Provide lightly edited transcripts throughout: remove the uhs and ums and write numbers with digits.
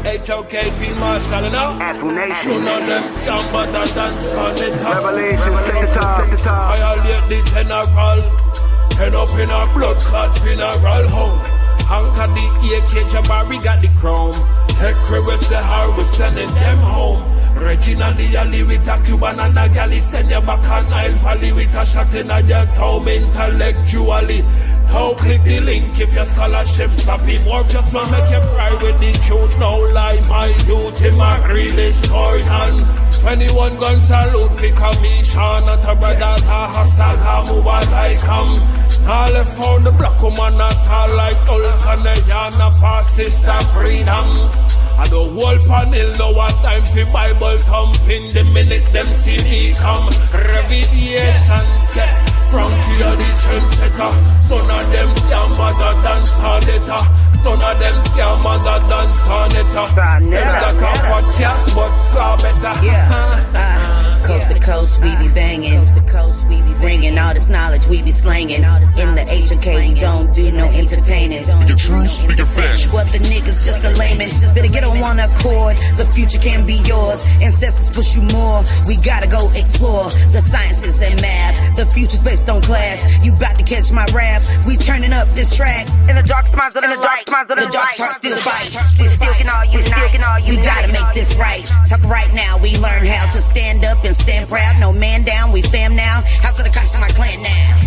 HOK Field Marshal, you know? None of them can bother than sa.neter. Violate the general, head up in a blood clot funeral home. Anchor the AK, Jabari got the chrome. Hector we say how we sending them home. Regina the alley with a Cuban and a galley. Send you back on Nile Valley with a shot in your toe intellectually. How click the link if your scholarship sloppy. More just want make you cry with the truth. No lie, my youth him a really scored and 21 gun salute for commission. Not a brother a hustle, a move like I left for the black woman not all like Dulce and the Yana for sister freedom. I the whole panel know what time for Bible thumping. The minute them see me come, revelation set. Frontier the trendsetter. None of them can bother than sa.neter. None of them can bother than sa.neter. Them got a podcast but sa.neter. Coast to coast, we be banging. Coast to coast, we be bringing all this knowledge we be slanging. In the HOK, we don't do no entertaining. Speaking true, speaking facts. What the niggas just a layman. Better get on one accord. The future can be yours. Ancestors push you more. We gotta go explore the sciences and math. The future's based on class. You bout to catch my wrath. We turning up this track. In the dark times of the light. The dark heart still fight. We gotta make this right. Talk right now. We learn how to stand up and stand proud. No man down. We fam now. House of the Conscious, my clan now.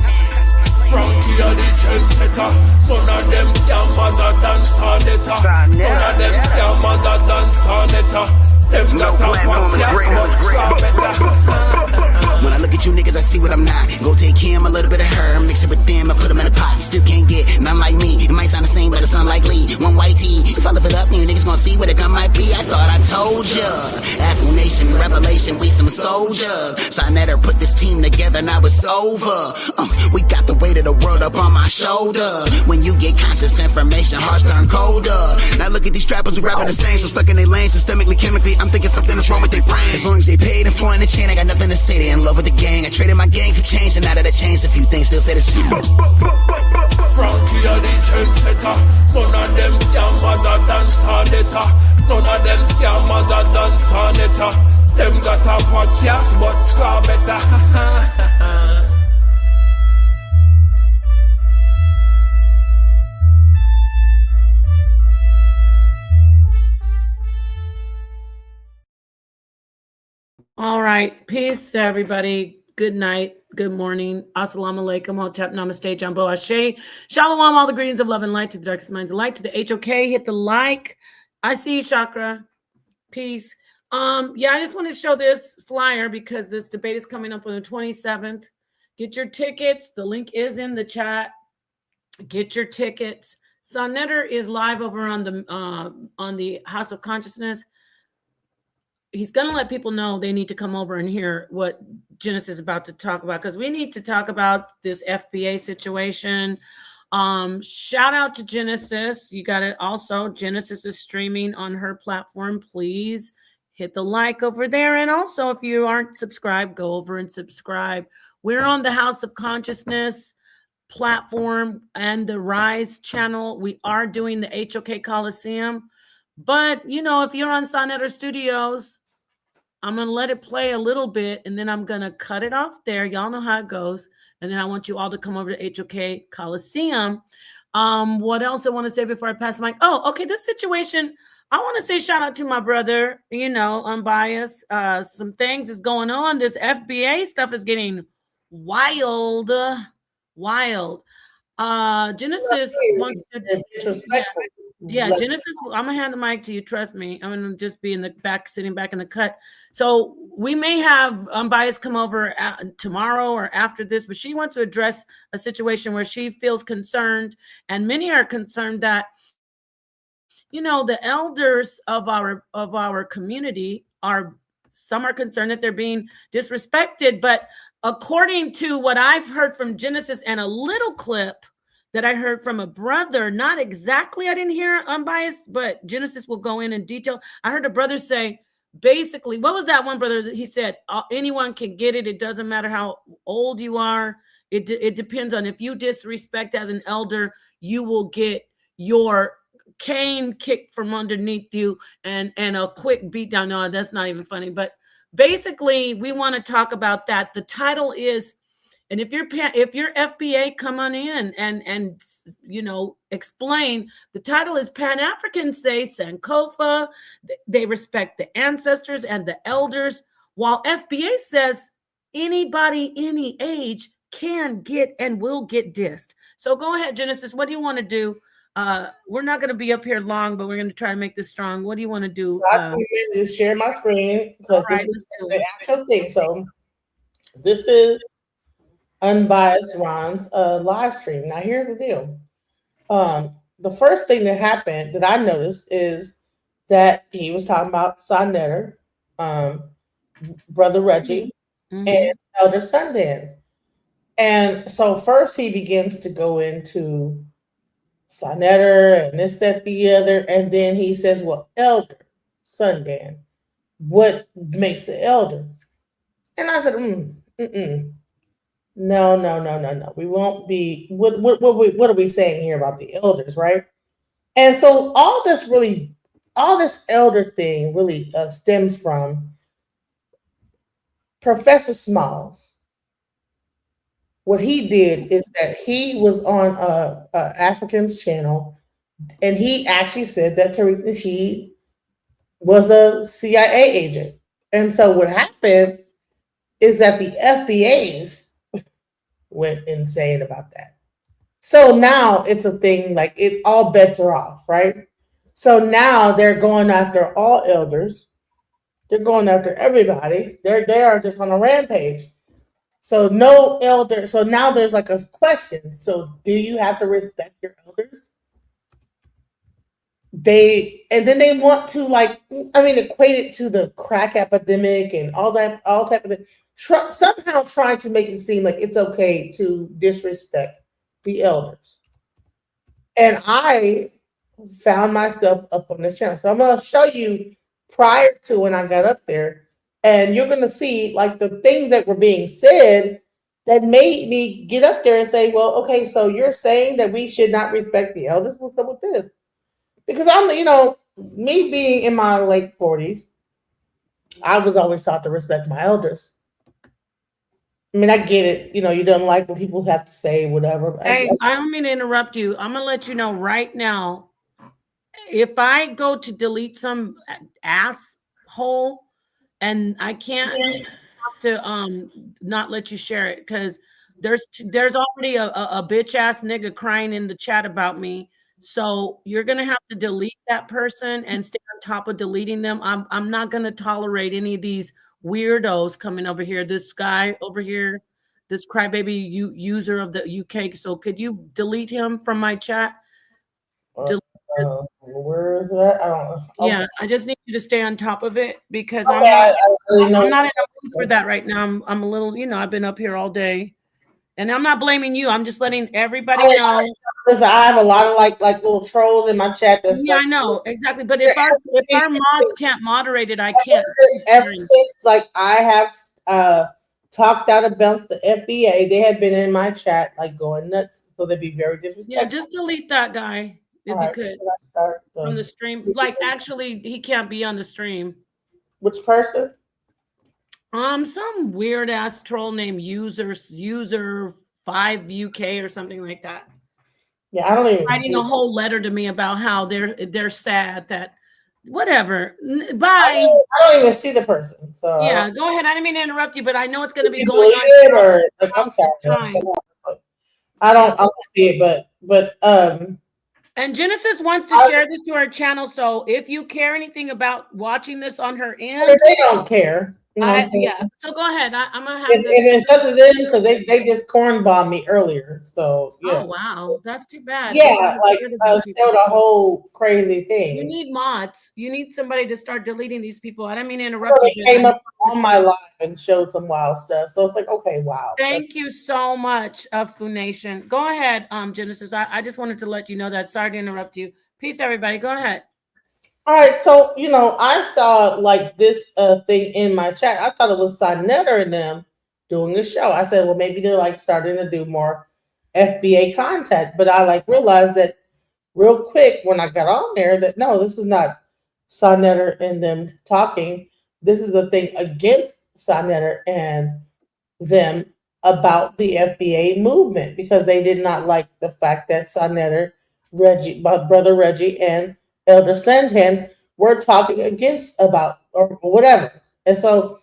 Frontier the trendsetter. None of them can bother than sa.neter. None of them can bother than sa.neter. Them got a podcast but sa.neter. When I look at you niggas, I see what I'm not. Go take him, a little bit of her, mix it with them, I put them in a pot. You still can't get none like me. It might sound the same, but it's unlikely. One white tee, if I lift it up, you niggas gonna see what it come might be. I thought I told ya. Afro Nation, revelation, we some soldiers. sa.neter put this team together, now it's over. We got the weight of the world up on my shoulder. When you get conscious information, hearts turn colder. Now look at these trappers who rapping the same, so stuck in their lane, systemically, chemically. I'm thinking something is wrong with their brain. As long as they paid and for in the chain, I got nothing to say. They in love with the gang. I traded my gang for change, and now that I changed a few things, still say the same. Frontier the trendsetter. None of them can bother than sa.neter. None of them can bother than sa.neter. Them got a podcast but sa.neter. All right. Peace to everybody. Good night. Good morning. Assalamu alaikum. Hotep. Namaste. Jambo Ashe. Shalom. All the greetings of love and light to the darkest minds of light. To the HOK. Hit the like. I see you, Chakra. Peace. Yeah, I just wanted to show this flyer because this debate is coming up on the 27th. Get your tickets. The link is in the chat. Get your tickets. sa.neter is live over on the House of Consciousness. He's going to let people know they need to come over and hear what Genesis is about to talk about, because we need to talk about this FBA situation. Shout out to Genesis. You got it. Also, Genesis is streaming on her platform. Please hit the like over there. And also, if you aren't subscribed, go over and subscribe. We're on the House of Consciousness platform and the Rise channel. We are doing the HOK Coliseum. But, you know, if you're on sa.neter Studios, I'm going to let it play a little bit, and then I'm going to cut it off there. Y'all know how it goes. And then I want you all to come over to HOK Coliseum. What else I want to say before I pass the mic? Oh, okay, this situation, I want to say shout out to my brother, you know, unbiased. Some things is going on. This FBA stuff is getting wild. Genesis wants to... Yeah, Genesis, I'm going to hand the mic to you. Trust me. I'm going to just be in the back, sitting back in the cut. So we may have Unbiased come over tomorrow or after this, but she wants to address a situation where she feels concerned, and many are concerned that, you know, the elders of our community some are concerned that they're being disrespected. But according to what I've heard from Genesis and a little clip that I heard from a brother, not exactly, I didn't hear Unbiased, but Genesis will go in detail. I heard a brother say, basically, what was that one brother that he said? Anyone can get it. It doesn't matter how old you are. It depends on if you disrespect as an elder, you will get your cane kick from underneath you and a quick beat down. No, that's not even funny. But basically, we want to talk about that. The title is, and if you're FBA, come on in and explain. The title is Pan-Africans say Sankowfa, they respect the ancestors and the elders, while FBA says anybody any age can get and will get dissed. So go ahead, Genesis. What do you want to do? We're not going to be up here long, but we're going to try to make this strong. What do you want to do? I can just share my screen because this is the actual thing. So this is Unbiased Ron's live stream. Now here's the deal. The first thing that happened that I noticed is that he was talking about sa.neter, Brother Reggie, and Elder Sundan. And so first he begins to go into sa.neter and this, that, the other, and then he says, well, Elder Sundan, what makes an elder? And I said, No. We won't be. What are we saying here about the elders, right? And so all this elder thing really stems from Professor Smalls. What he did is that he was on African's channel, and he actually said that Tariq Nasheed was a CIA agent. And so what happened is that the FBAs went insane about that. So now it's a thing, like it all bets are off, right? So now they're going after all elders. They're going after everybody. They are just on a rampage. So no elder. So now there's like a question. So do you have to respect your elders? And then they want to equate it to the crack epidemic and all type of thing. Somehow trying to make it seem like it's okay to disrespect the elders. And I found myself up on the channel. So I'm going to show you prior to when I got up there. And you're going to see like the things that were being said that made me get up there and say, well, okay, so you're saying that we should not respect the elders? What's up with this? Because I'm, me being in my late 40s, I was always taught to respect my elders. I mean, I get it. You don't like what people have to say, whatever. Hey, I don't mean to interrupt you. I'm going to let you know right now, if I go to delete some asshole and I can't have to not let you share it, because there's already a bitch ass nigga crying in the chat about me. So you're going to have to delete that person and stay on top of deleting them. I'm not going to tolerate any of these weirdos coming over here. This guy over here, this crybaby user of the UK. So could you delete him from my chat? Where is that? I don't know. Okay. Yeah, I just need you to stay on top of it because I'm not in a mood for that right now. I'm a little, I've been up here all day. And I'm not blaming you. I'm just letting everybody know. Listen, I have a lot of like little trolls in my chat. I know exactly. But if our mods can't moderate it, I can't. Ever since I have talked out about the FBA, they have been in my chat going nuts. So they'd be very disrespectful. Yeah, just delete that guy if you could from the stream. Actually, he can't be on the stream. Which person? Some weird ass troll named user 5 UK or something like that. Yeah, I don't even writing a whole letter to me about how they're sad that whatever. Bye. I don't even see the person. So yeah, go ahead. I didn't mean to interrupt you, but I know it's going to be going on. I'm sorry. I don't see it, but And Genesis wants to share this to her channel. So if you care anything about watching this on her end, they don't care. Yeah. So go ahead. I'm gonna have. If it's up to them, because they just corn bombed me earlier. So yeah. Oh wow, that's too bad. Yeah, showed a whole crazy thing. You need mods. You need somebody to start deleting these people. I didn't mean to interrupt you. They came up on my live and showed some wild stuff. So it's like, okay, wow. Thank you so much, Fu Nation. Go ahead, Genesis. I just wanted to let you know that. Sorry to interrupt you. Peace, everybody. Go ahead. All right, so I saw this thing in my chat. I thought it was sa.neter and them doing a show. I said, well, maybe they're starting to do more FBA content, but I realized that real quick when I got on there that no, this is not sa.neter and them talking. This is the thing against sa.neter and them about the FBA movement because they did not like the fact that sa.neter, Reggie, brother Reggie, and Elder Santan were talking against about or whatever. And so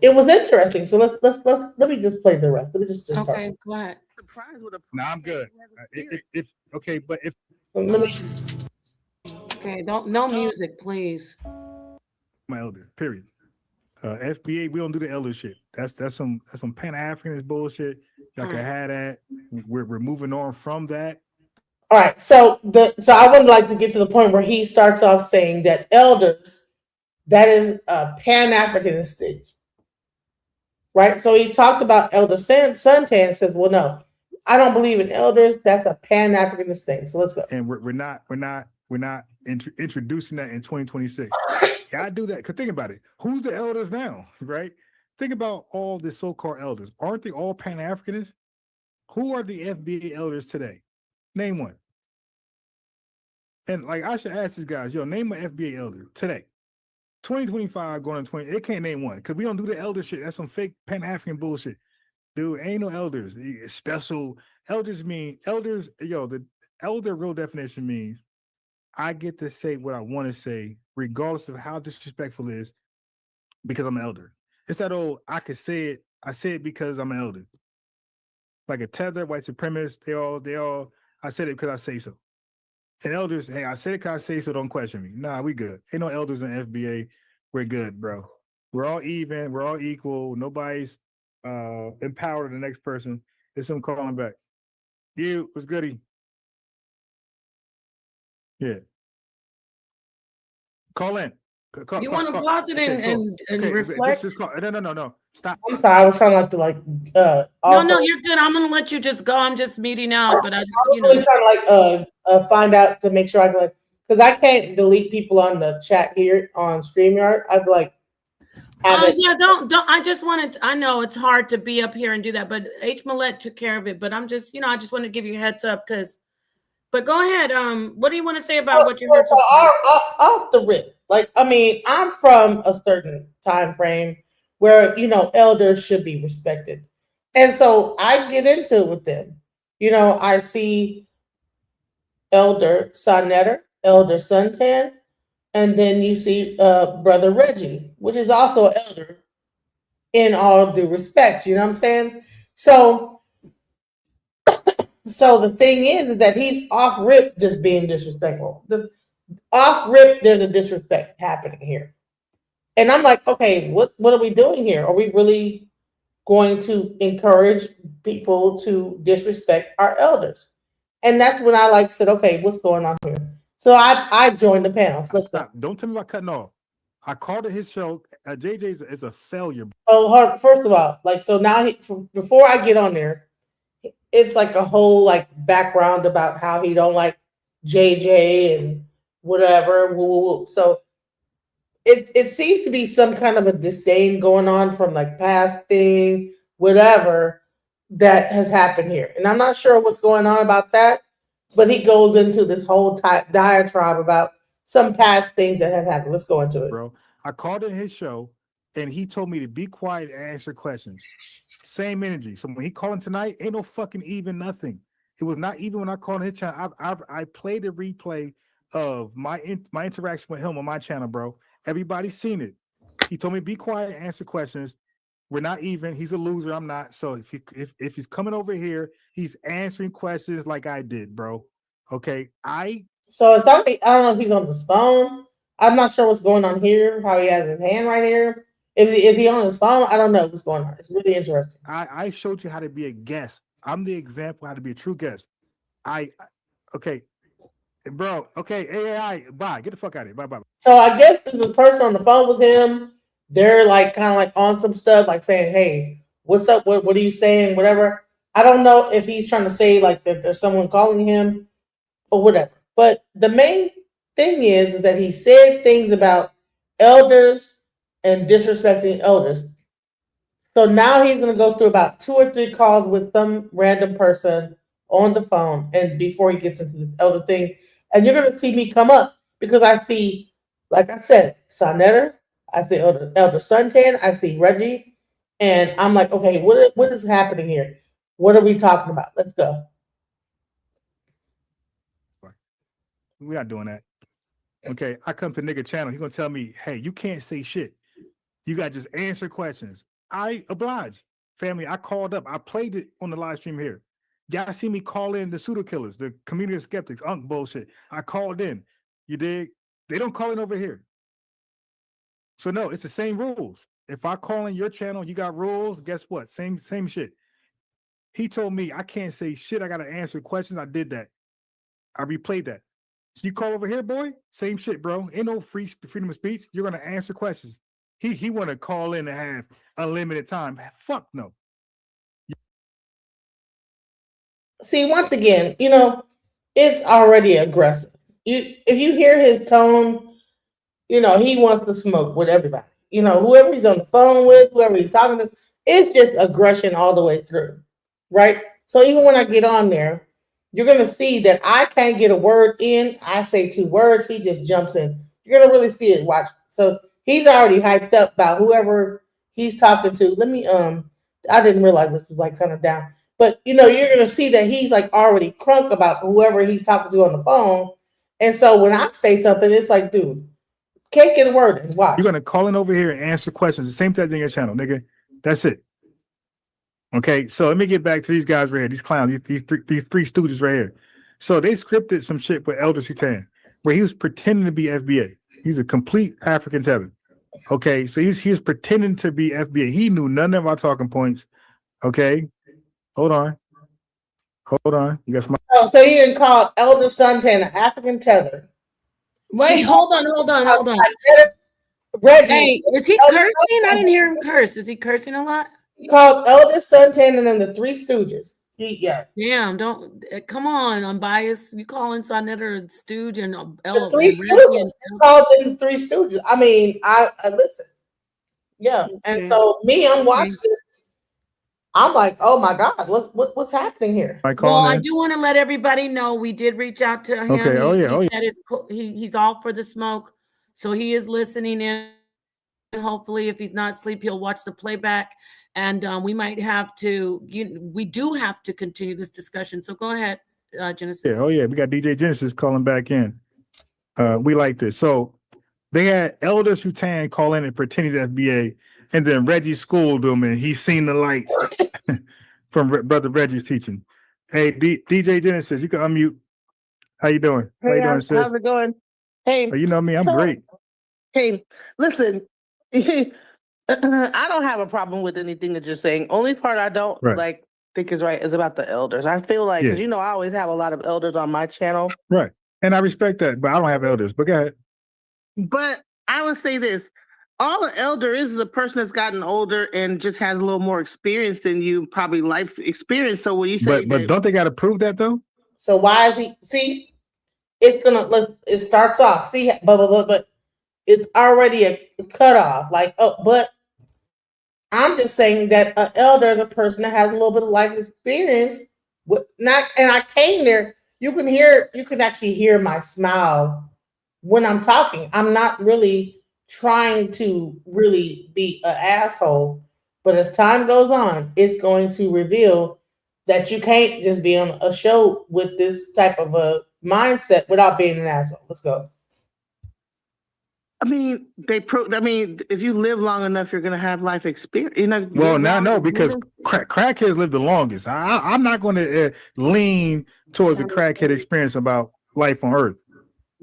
it was interesting. So let me just play the rest. Let me just okay, start. Go ahead. No, I'm good. If okay, but if okay, no music, please. My elder, period. FBA, we don't do the elder shit. That's some Pan-Africanist bullshit. Y'all can have that. We're moving on from that. All right. So I would like to get to the point where he starts off saying that elders, that is a Pan-Africanist thing. Right? So he talked about Elder Suntan and says, well, no, I don't believe in elders. That's a Pan-Africanist thing. So let's go. And we're not introducing that in 2026. Yeah, I do that. Because think about it. Who's the elders now, right? Think about all the so-called elders. Aren't they all Pan-Africanists? Who are the FBA elders today? Name one. And like I should ask these guys, name an FBA elder today. 2025 going to 20. They can't name one because we don't do the elder shit. That's some fake Pan-African bullshit. Dude, ain't no elders. Special elders mean elders. The elder real definition means I get to say what I want to say, regardless of how disrespectful it is, because I'm an elder. It's that old, I could say it. I say it because I'm an elder. Like a tether, white supremacist, they all, I said it because I say so. And elders, hey, I said it because I say so, don't question me. Nah, we good. Ain't no elders in FBA. We're good, bro. We're all even. We're all equal. Nobody's empowered the next person. There's some calling back. You, what's goody? Yeah. Call in. You want to pause it and reflect? No. Stop. I'm sorry. I was trying to also, No, you're good. I'm gonna let you just go. I'm just meeting out, but I just really trying to find out to make sure I can because I can't delete people on the chat here on StreamYard. I'd don't. I just wanted. I know it's hard to be up here and do that, but H. Millette took care of it. But I'm just, I just wanted to give you a heads up because. But go ahead. What do you want to say about what you heard? Off the rip, I'm from a certain time frame where elders should be respected, and so I get into it with them. I see Elder sa.neter, Elder Suntan, and then you see Brother Reggie, which is also an elder in all due respect. You know what I'm saying? So the thing is that he's off rip just being disrespectful. Off rip, there's a disrespect happening here. And I'm like, okay, what are we doing here? Are we really going to encourage people to disrespect our elders? And that's when I said, okay, what's going on here? So I joined the panel. So let's stop. Don't tell me about cutting off. I called it his show. JJ is a failure. Oh, first of all, so now before I get on there, it's a whole background about how he don't like JJ and whatever. So it seems to be some kind of a disdain going on from past thing, whatever that has happened here. And I'm not sure what's going on about that, but he goes into this whole diatribe about some past things that have happened. Let's go into it. Bro, I called in his show and he told me to be quiet and answer questions. Same energy. So when he called in tonight, ain't no fucking even nothing. It was not even when I called his channel. I played the replay of my interaction with him on my channel, bro. Everybody's seen it. He told me be quiet, answer questions. We're not even. He's a loser. I'm not. So if he's coming over here, he's answering questions like I did, bro. Okay. So it's not I don't know if he's on his phone. I'm not sure what's going on here. How he has his hand right here. If he on his phone, I don't know what's going on. It's really interesting. I showed you how to be a guest. I'm the example how to be a true guest. Okay, bro. Okay, AI. Bye. Get the fuck out of here. Bye. So I guess the person on the phone with him, they're kind of on some stuff, saying, "Hey, what's up? What are you saying? Whatever." I don't know if he's trying to say that there's someone calling him or whatever. But the main thing is that he said things about elders and disrespecting elders. So now he's going to go through about 2 or 3 calls with some random person on the phone, and before he gets into this elder thing, And you're gonna see me come up because I see, like I said, sa.neter, I see Elder Suntan, I see Reggie, and I'm like, okay, what is happening here? What are we talking about? Let's go. We're not doing that. Okay, I come to nigga channel. He's gonna tell me, hey, you can't say shit. You gotta just answer questions. I oblige. Family, I called up. I played it on the live stream here. Y'all see me call in the pseudo killers, the community of skeptics, bullshit. I called in. You dig? They don't call in over here. So no, it's the same rules. If I call in your channel, you got rules. Guess what? Same shit. He told me I can't say shit. I gotta answer questions. I did that. I replayed that. So you call over here, boy. Same shit, bro. Ain't no freedom of speech. You're gonna answer questions. He want to call in and have unlimited time. Fuck no. See, once again, it's already aggressive. If you hear his tone, he wants to smoke with everybody. Whoever he's on the phone with, whoever he's talking to, it's just aggression all the way through, right? So even when I get on there, you're going to see that I can't get a word in. I say 2 words. He just jumps in. You're going to really see it. Watch. So he's already hyped up about whoever he's talking to. Let me, I didn't realize this was like kind of down. But, you're going to see that he's like already crunk about whoever he's talking to on the phone. And so when I say something, it's like, dude, can't get a word in. Watch. You're going to call in over here and answer questions. The same thing in your channel, nigga. That's it. Okay, so let me get back to these guys right here, these clowns, these three stooges right here. So they scripted some shit with Elder Sutan, where he was pretending to be FBA. He's a complete African tether. Okay, so he was pretending to be FBA. He knew none of our talking points. Okay, hold on. You got some. Oh, so he didn't call Elder Suntan an African tether. Wait, hold on. Reggie, hey, is he cursing? I didn't hear him curse. Is he cursing a lot? He called Elder Suntan and then the Three Stooges. Damn, don't come on. I'm biased. You calling sa.neter stooge and the Three Stooges. He called them the Three Stooges. I mean, I listen. Yeah, and so I'm watching this. I'm like, oh my God, what's happening here? Well, I do want to let everybody know we did reach out to him. Okay. He said he's all for the smoke, so he is listening in. And hopefully, if he's not asleep, he'll watch the playback. And we might have to, we do have to continue this discussion. So go ahead, Genesis. Yeah, we got DJ Genesis calling back in. We like this. So they had Elder Sutan call in and pretend he's FBA, and then Reggie schooled him, and he's seen the light from Brother Reggie's teaching. Hey, DJ Genesis, you can unmute. How you doing? Hey, how you doing, sis? How's it going? Hey, you know me, I'm great. Hey, listen. I don't have a problem with anything that you're saying. Only part I don't think is right is about the elders. I feel like, because I always have a lot of elders on my channel. Right. And I respect that, but I don't have elders. But go ahead. But I would say this. All an elder is a person that's gotten older and just has a little more experience than you, probably life experience. So when you say but don't they got to prove that though? So why is he, see, it starts off, see, but it's already a cutoff. Like, but I'm just saying that an elder is a person that has a little bit of life experience. And I came there. You can actually hear my smile when I'm talking. I'm not really trying to really be an asshole, but as time goes on, it's going to reveal that you can't just be on a show with this type of a mindset without being an asshole. Let's go. I mean, if you live long enough, you're going to have life experience. Well, now no, because crackheads live the longest. I'm not going to lean towards the crackhead experience about life on Earth.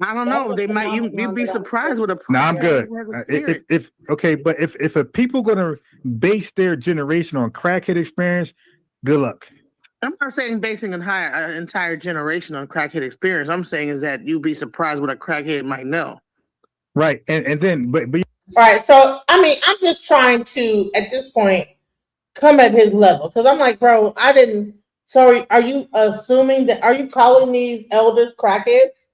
I don't know. They might. You'd be surprised with a. No, I'm good. If a people going to base their generation on crackhead experience, good luck. I'm not saying basing an entire generation on crackhead experience. I'm saying is that you'd be surprised what a crackhead might know. Right, and then but all right. So I mean, I'm just trying to at this point come at his level because I'm like, bro, I didn't. So are you assuming that? Are you calling these elders crackheads?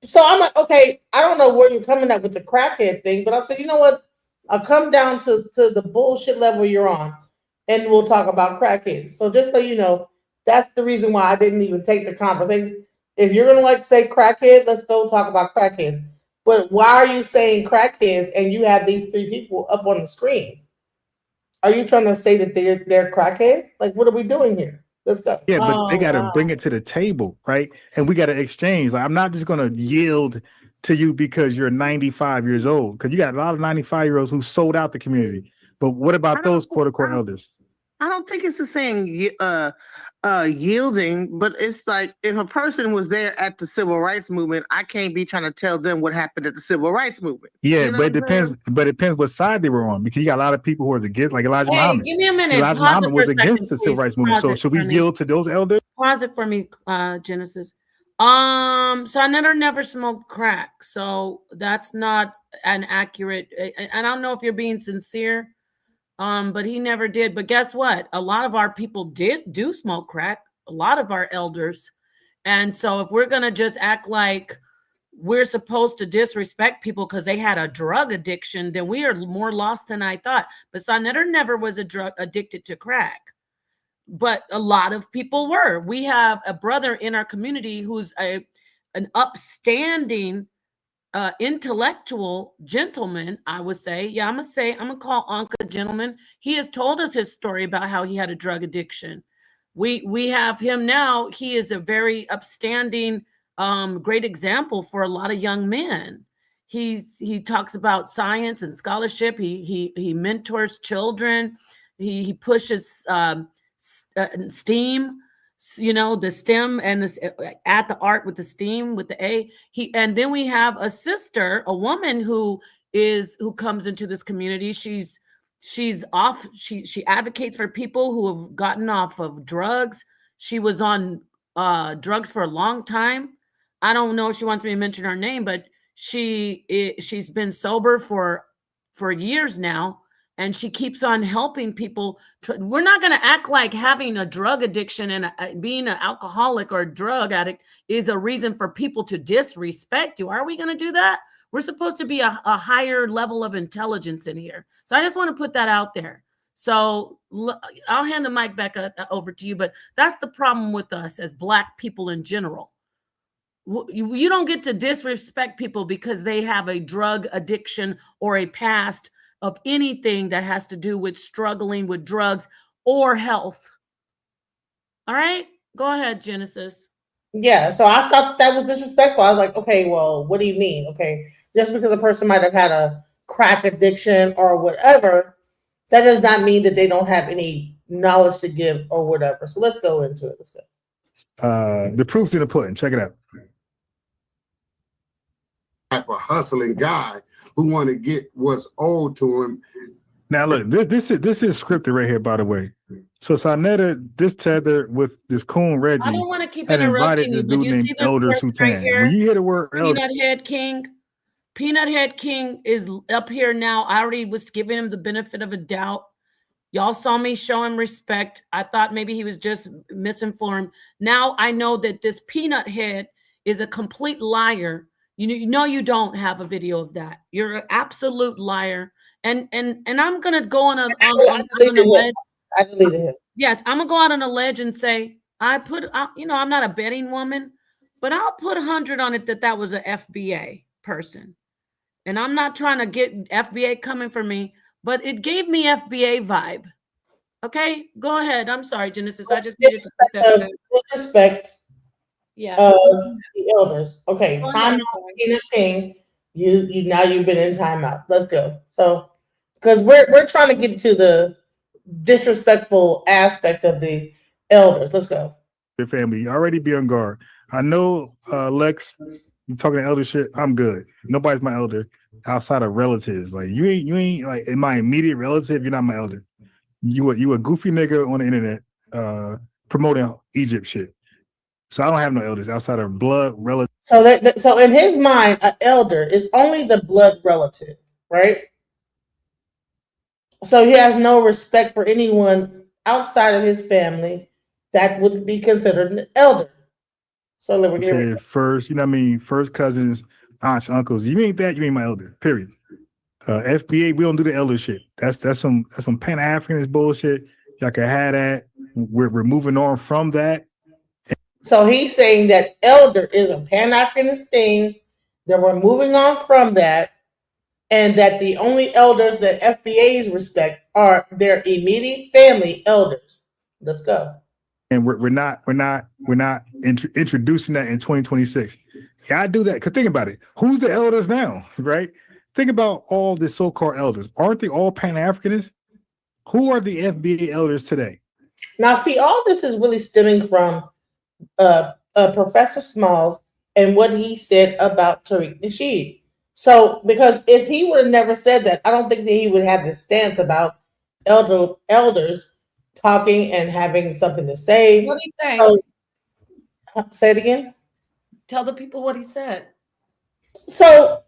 So I'm like, okay, I don't know where you're coming at with the crackhead thing, but I said, you know what? I'll come down to the bullshit level you're on, and we'll talk about crackheads. So just so you know, that's the reason why I didn't even take the conversation. If you're gonna like say crackhead, let's go talk about crackheads. But why are you saying crackheads and you have these three people up on the screen? Are you trying to say that they're crackheads? Like, what are we doing here? Let's go. Yeah, but they got to bring it to the table, right? And we got to exchange. Like, I'm not just going to yield to you because you're 95 years old, because you got a lot of 95-year-olds who sold out the community. But what about those quote-unquote elders? I don't think it's the same yielding, but it's like if a person was there at the civil rights movement, I can't be trying to tell them what happened at the civil rights movement. Yeah, you know, but it depends. But it depends what side they were on, because you got a lot of people who are against, like Elijah Muhammad. Give me a minute. Elijah Muhammad was against the civil rights movement. So should we yield to those elders? Pause it for me, Genesis. sa.neter never smoked crack, so that's not an accurate. I don't know if you're being sincere. But he never did. But guess what? A lot of our people do smoke crack, a lot of our elders. And so if we're going to just act like we're supposed to disrespect people because they had a drug addiction, then we are more lost than I thought. But sa.neter never was addicted to crack. But a lot of people were. We have a brother in our community who's an upstanding intellectual gentleman, I would say. Yeah, I'm gonna call Anka gentleman. He has told us his story about how he had a drug addiction. We have him now. He is a very upstanding, great example for a lot of young men. He talks about science and scholarship. He mentors children. He pushes STEAM. You know, the STEM and this at the art with the STEAM with the A. And then we have a sister, a woman who comes into this community. She's off. She advocates for people who have gotten off of drugs. She was on drugs for a long time. I don't know if she wants me to mention her name, but she's been sober for years now. And she keeps on helping people. We're not going to act like having a drug addiction and being an alcoholic or a drug addict is a reason for people to disrespect you. Are we going to do that? We're supposed to be a higher level of intelligence in here. So I just want to put that out there. So I'll hand the mic back over to you. But that's the problem with us as Black people in general. You don't get to disrespect people because they have a drug addiction or a past of anything that has to do with struggling with drugs or health. All right, go ahead, Genesis. Yeah, so I thought that was disrespectful. I was like, okay, well, what do you mean? Okay, just because a person might have had a crack addiction or whatever, that does not mean that they don't have any knowledge to give or whatever. So let's go into it. Let's go. The proof's in the pudding. Check it out. Type of hustling guy who want to get what's owed to him. Now look, this is scripted right here, by the way. So sa.neter, this tether with this coon Reggie, I don't want to keep had invited this dude named Elder Sultan. Right, when you hear the word Elder, Peanut Head King is up here now. I already was giving him the benefit of a doubt. Y'all saw me show him respect. I thought maybe he was just misinformed. Now I know that this Peanut Head is a complete liar. You know you don't have a video of that. You're an absolute liar. And I'm gonna go on a ledge. I deleted him. Yes, I'm gonna go out on a ledge and say I'm not a betting woman, but I'll put 100 on it that was an FBA person. And I'm not trying to get FBA coming for me, but it gave me FBA vibe. Okay, go ahead. I'm sorry, Genesis. I just needed to put that. Disrespect. Yeah. The elders. Okay, time out. Peanut King. You've been in timeout. Let's go. So, because we're trying to get to the disrespectful aspect of the elders. Let's go. Your family, you already be on guard. I know, Lex, you talking to elder shit. I'm good. Nobody's my elder outside of relatives. Like you ain't like in my immediate relative. You're not my elder. You a goofy nigga on the internet promoting Egypt shit. So I don't have no elders outside of blood relative. So in his mind, an elder is only the blood relative, right? So he has no respect for anyone outside of his family that would be considered an elder. So let me get first, you know what I mean? First cousins, aunts, uncles. You ain't that, you ain't my elder. Period. FBA, we don't do the elder shit. That's some PanAfricans bullshit. Y'all can have that. We're moving on from that. So he's saying that elder is a Pan-Africanist thing, that we're moving on from that, and that the only elders that FBAs respect are their immediate family elders. Let's go. And we're not introducing that in 2026. Yeah, I do that because think about it. Who's the elders now, right? Think about all the so-called elders. Aren't they all Pan-Africanists? Who are the FBA elders today? Now, see, all this is really stemming from Professor Smalls and what he said about Tariq Nasheed. So, because if he would have never said that, I don't think that he would have this stance about elders talking and having something to say. What did he say? So, say it again. Tell the people what he said. So,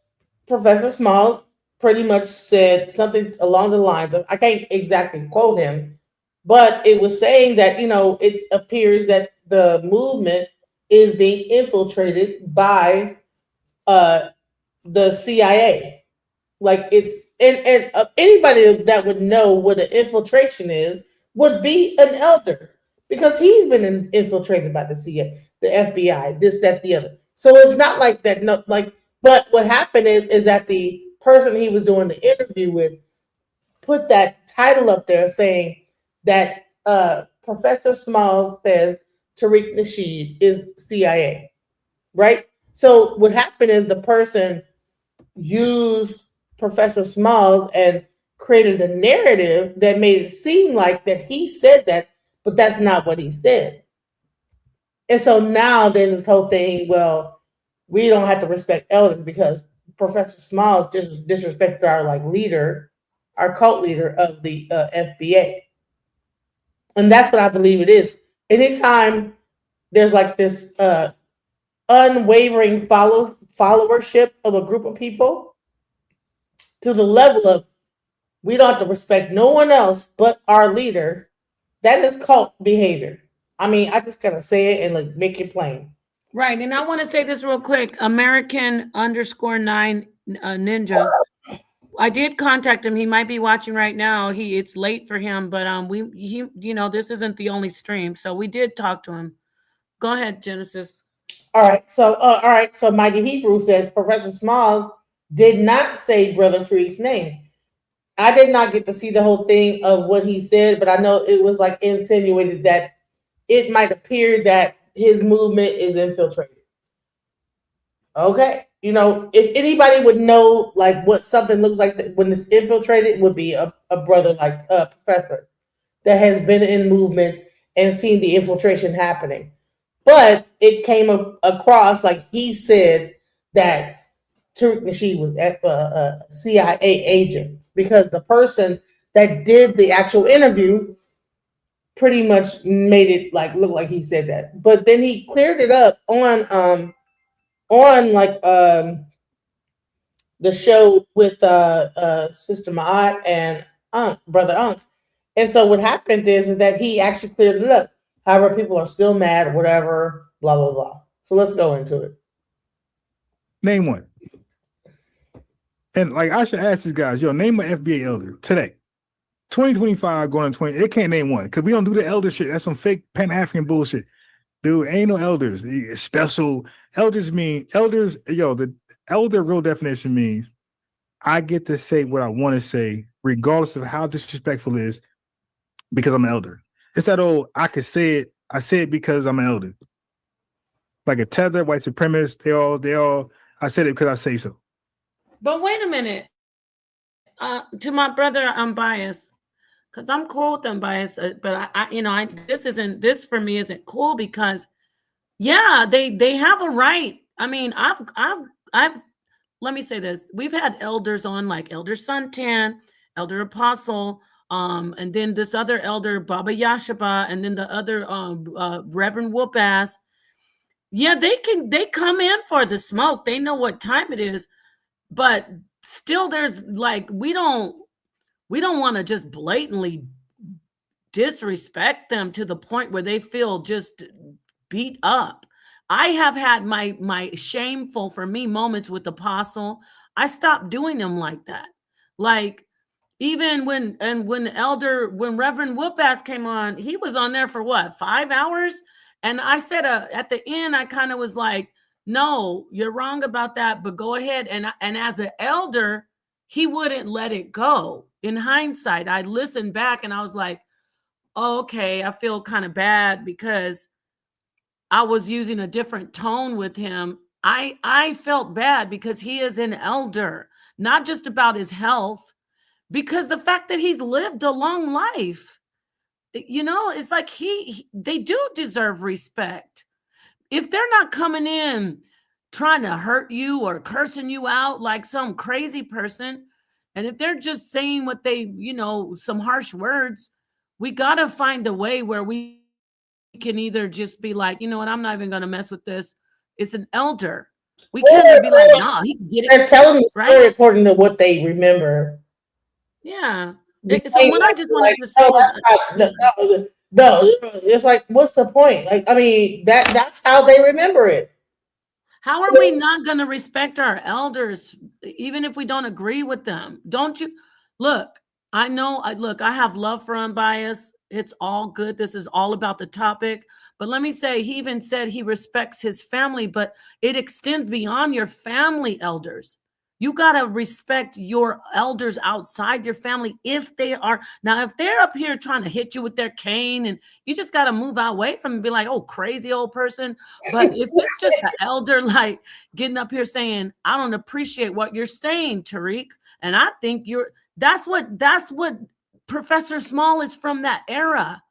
Professor Smalls pretty much said something along the lines of, I can't exactly quote him, but it was saying that, it appears that the movement is being infiltrated by the CIA. Like it's and anybody that would know what an infiltration is would be an elder, because he's been infiltrated by the CIA, the FBI, this, that, the other. So it's not like that. No, like, but what happened is that the person he was doing the interview with put that title up there saying that Professor Smalls says Tariq Nasheed is CIA, right? So what happened is the person used Professor Smalls and created a narrative that made it seem like that he said that, but that's not what he said. And so now there's this whole thing, well, we don't have to respect elders because Professor Smalls disrespected our leader, our cult leader of the FBA. And that's what I believe it is. Anytime there's like this unwavering followership of a group of people to the level of we don't have to respect no one else but our leader, that is cult behavior. I mean, I just gotta say it and make it plain. Right. And I want to say this real quick. American_9 Ninja. I did contact him. He might be watching right now. It's late for him, but this isn't the only stream. So we did talk to him. Go ahead, Genesis. All right. So Mighty Hebrew says Professor Smalls did not say Brother Tariq's name. I did not get to see the whole thing of what he said, but I know it was insinuated that it might appear that his movement is infiltrated. Okay. If anybody would know what something looks like when it's infiltrated, it would be a brother like a professor that has been in movements and seen the infiltration happening. But it came across like he said that Tariq Nasheed was a CIA agent because the person that did the actual interview pretty much made it look like he said that. But then he cleared it up on the show with Sister Ma'at and Brother Unk. And so what happened is that he actually cleared it up. However, people are still mad or whatever, blah, blah, blah. So let's go into it. Name one. And I should ask these guys, name an FBA elder today. 2025 going on 20. They can't name one because we don't do the elder shit. That's some fake Pan-African bullshit. Dude, ain't no elders. Special elders mean elders. The elder real definition means I get to say what I want to say, regardless of how disrespectful it is, because I'm an elder. It's that old I could say it. I say it because I'm an elder. Like a tether, white supremacist. They all. I said it because I say so. But wait a minute. To my brother, I'm biased. Because I'm cool with them bias, but this for me isn't cool because, yeah, they have a right. I mean, I've let me say this: we've had elders on like Elder Suntan, Elder Apostle, and then this other elder Baba Yashaba, and then the other Reverend Whoop-Ass. Yeah, they come in for the smoke. They know what time it is, but still, there's we don't want to just blatantly disrespect them to the point where they feel just beat up. I have had my shameful for me moments with Apostle. I stopped doing them like that. Even when Reverend Whoop-Ass came on, he was on there for what, 5 hours? And I said at the end, I kind of was like, no, you're wrong about that, but go ahead. And as an elder, he wouldn't let it go. In hindsight, I listened back and I was like, oh, okay, I feel kind of bad because I was using a different tone with him. I felt bad because he is an elder, not just about his health, because the fact that he's lived a long life, you know, it's like they do deserve respect. If they're not coming in trying to hurt you or cursing you out like some crazy person, and if they're just saying what they, you know, some harsh words, we got to find a way where we can either just be like, you know what, I'm not even going to mess with this. It's an elder. We can't be like, nah, he can get it. They're telling the story according to what they remember. Yeah. So what I just wanted to say was, no, it's like, what's the point? Like, I mean, that's how they remember it. How are we not going to respect our elders, even if we don't agree with them? Don't you? Look, I know, I have love for Unbiased. It's all good. This is all about the topic. But let me say, he even said he respects his family, but it extends beyond your family elders. You got to respect your elders outside your family if they are. Now, if they're up here trying to hit you with their cane, and you just got to move away from and be like, oh, crazy old person. But if it's just an elder, like getting up here saying, I don't appreciate what you're saying, Tariq. And I think that's what Professor Small is from, that era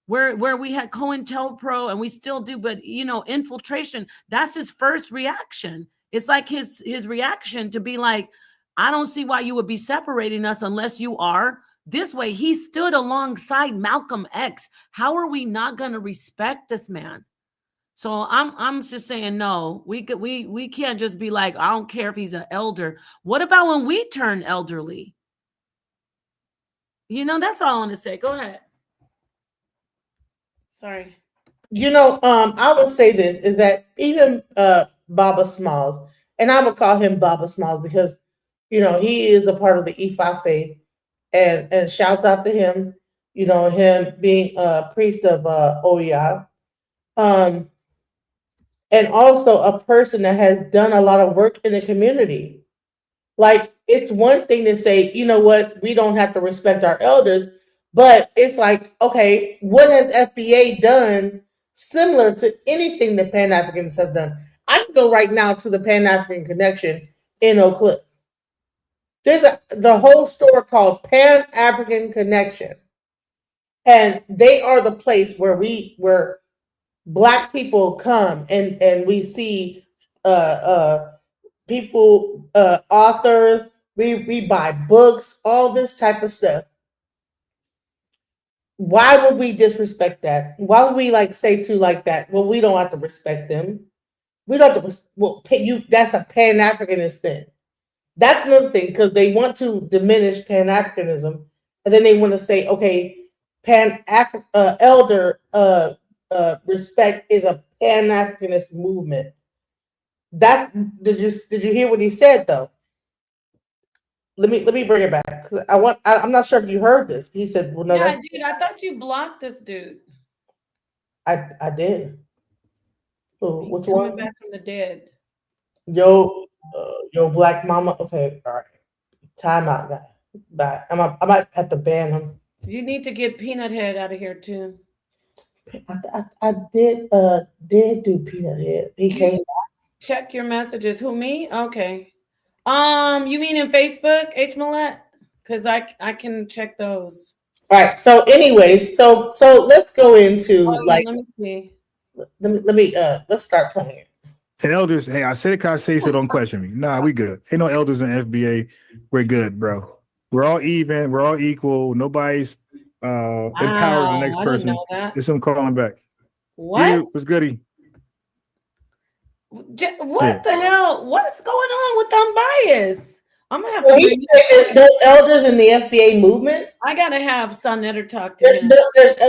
where we had COINTELPRO, and we still do, but you know, infiltration, that's his first reaction. It's like his reaction to be like, I don't see why you would be separating us unless you are this way. He stood alongside Malcolm X. How are we not going to respect this man? So I'm just saying, no, we can't just be like, I don't care if he's an elder. What about when we turn elderly? You know, that's all I want to say. Go ahead. Sorry. You know, I would say this is that even Baba Smalls, and I would call him Baba Smalls because, you know, he is a part of the Ifa faith, and shouts out to him, you know, him being a priest of Oya, and also a person that has done a lot of work in the community. Like, it's one thing to say, you know what, we don't have to respect our elders, but it's like, okay, what has FBA done similar to anything the Pan-Africans have done? I can go right now to the Pan-African Connection in Oak Cliff. There's the whole store called Pan-African Connection. And they are the place where Black people come and we see people, authors, we buy books, all this type of stuff. Why would we disrespect that? Why would we like say to like that? Well, we don't have to respect them. We don't have to. Well, that's a Pan-Africanist thing. That's another thing, because they want to diminish Pan-Africanism, and then they want to say, okay, elder respect is a Pan-Africanist movement. Did you hear what he said though? Let me bring it back. I'm not sure if you heard this. He said, "Well, no, yeah, dude, I thought you blocked this dude." I did. Oh, which one? Coming back from the dead. Yo, Black Mama. Okay, all right. Time out, guy. Bye. I might have to ban him. You need to get Peanut Head out of here too. I did do Peanut Head. He came back. Check your messages. Who, me? Okay. You mean in Facebook, H. Millette? Because I can check those. All right. So, anyways, so let's go into like. Let me see. Let's start playing it. And elders, hey, I said it because I say so. Don't question me. Nah, we good. Ain't no elders in FBA. We're good, bro. We're all even. We're all equal. Nobody's empowered the next person. Know that. There's some calling back. What? Yeah, what's goody? What the hell? What's going on with Unbiased? I'm gonna have to. There's no elders in the FBA movement. I gotta have sa.neter talk to him.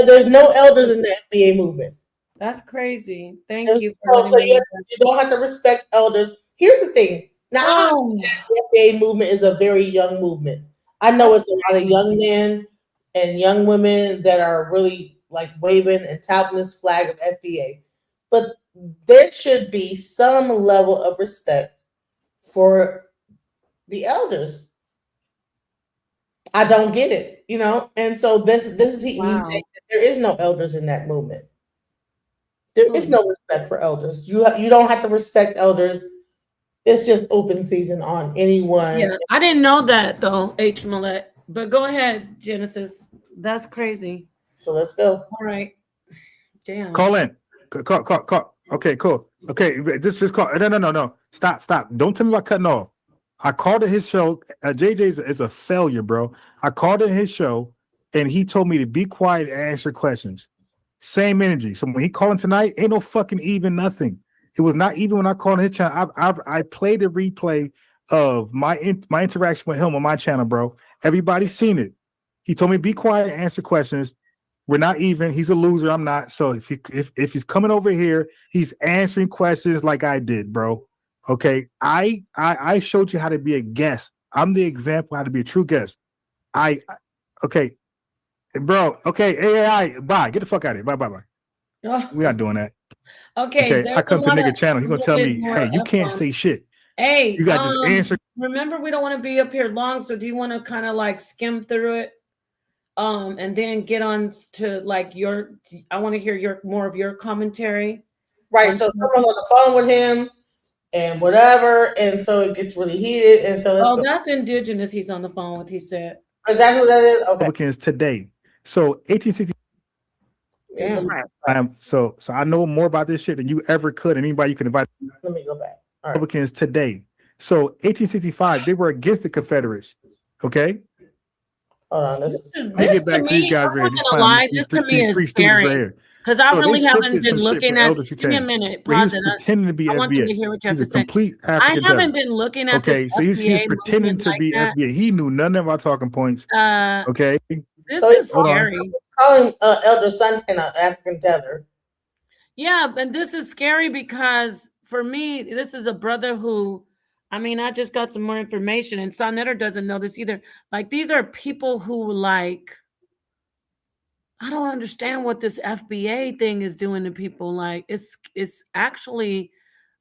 There's no elders in the FBA movement. That's crazy. Thank you. So you don't have to respect elders. Here's the thing. Now, the FBA movement is a very young movement. I know it's a lot of young men and young women that are really like waving and touting this flag of FBA. But there should be some level of respect for the elders. I don't get it, you know? And so this is he's saying that there is no elders in that movement. There is no respect for elders. You don't have to respect elders. It's just open season on anyone. Yeah, I didn't know that though, H. Millett. But go ahead, Genesis. That's crazy. So let's go. All right. Damn. Call in. Call. Okay, cool. Okay, this is call. No. Stop. Don't tell me about cutting off. I called it his show. JJ is a failure, bro. I called it his show, and he told me to be quiet and answer questions. Same energy. So when he calling tonight, ain't no fucking even nothing. It was not even when I called his channel. I played the replay of my interaction with him on my channel, bro. Everybody's seen it. He told me be quiet and answer questions. We're not even. He's a loser. I'm not. So if he's coming over here, he's answering questions like I did, bro. Okay. I showed you how to be a guest. I'm the example how to be a true guest. Okay. Bro. Okay. AI. Bye. Get the fuck out of here. Bye. Oh. We're not doing that. Okay. I come to nigga channel. He's gonna tell me, hey, you can't say shit. Hey, you got to just answer. Remember, we don't want to be up here long. So do you want to kind of like skim through it? And then get on to like I want to hear more of your commentary. Right. So someone on the phone with him and whatever. And so it gets really heated. And so that's indigenous. He's on the phone with, he said. Is that who that is? Okay. Republicans today. So 1860. Yeah. So I know more about this shit than you ever could. Anybody you can invite. Let me go back. All right. Republicans today. So 1865, they were against the Confederates. Okay. Hold on. This to me, I'm not gonna lie, this to me is scary. Because I really haven't been looking at. Give me a minute. Pause it. Pretending to be I want FBA. you to hear what you have to say. I haven't been looking at. Okay, so he's pretending to be FBA. He knew none of our talking points. Okay. This is scary. Calling Elder Santana African tether. Yeah, and this is scary because for me, this is a brother who. I mean, I just got some more information, and sa.neter doesn't know this either. Like, these are people who, like, I don't understand what this FBA thing is doing to people. Like, it's actually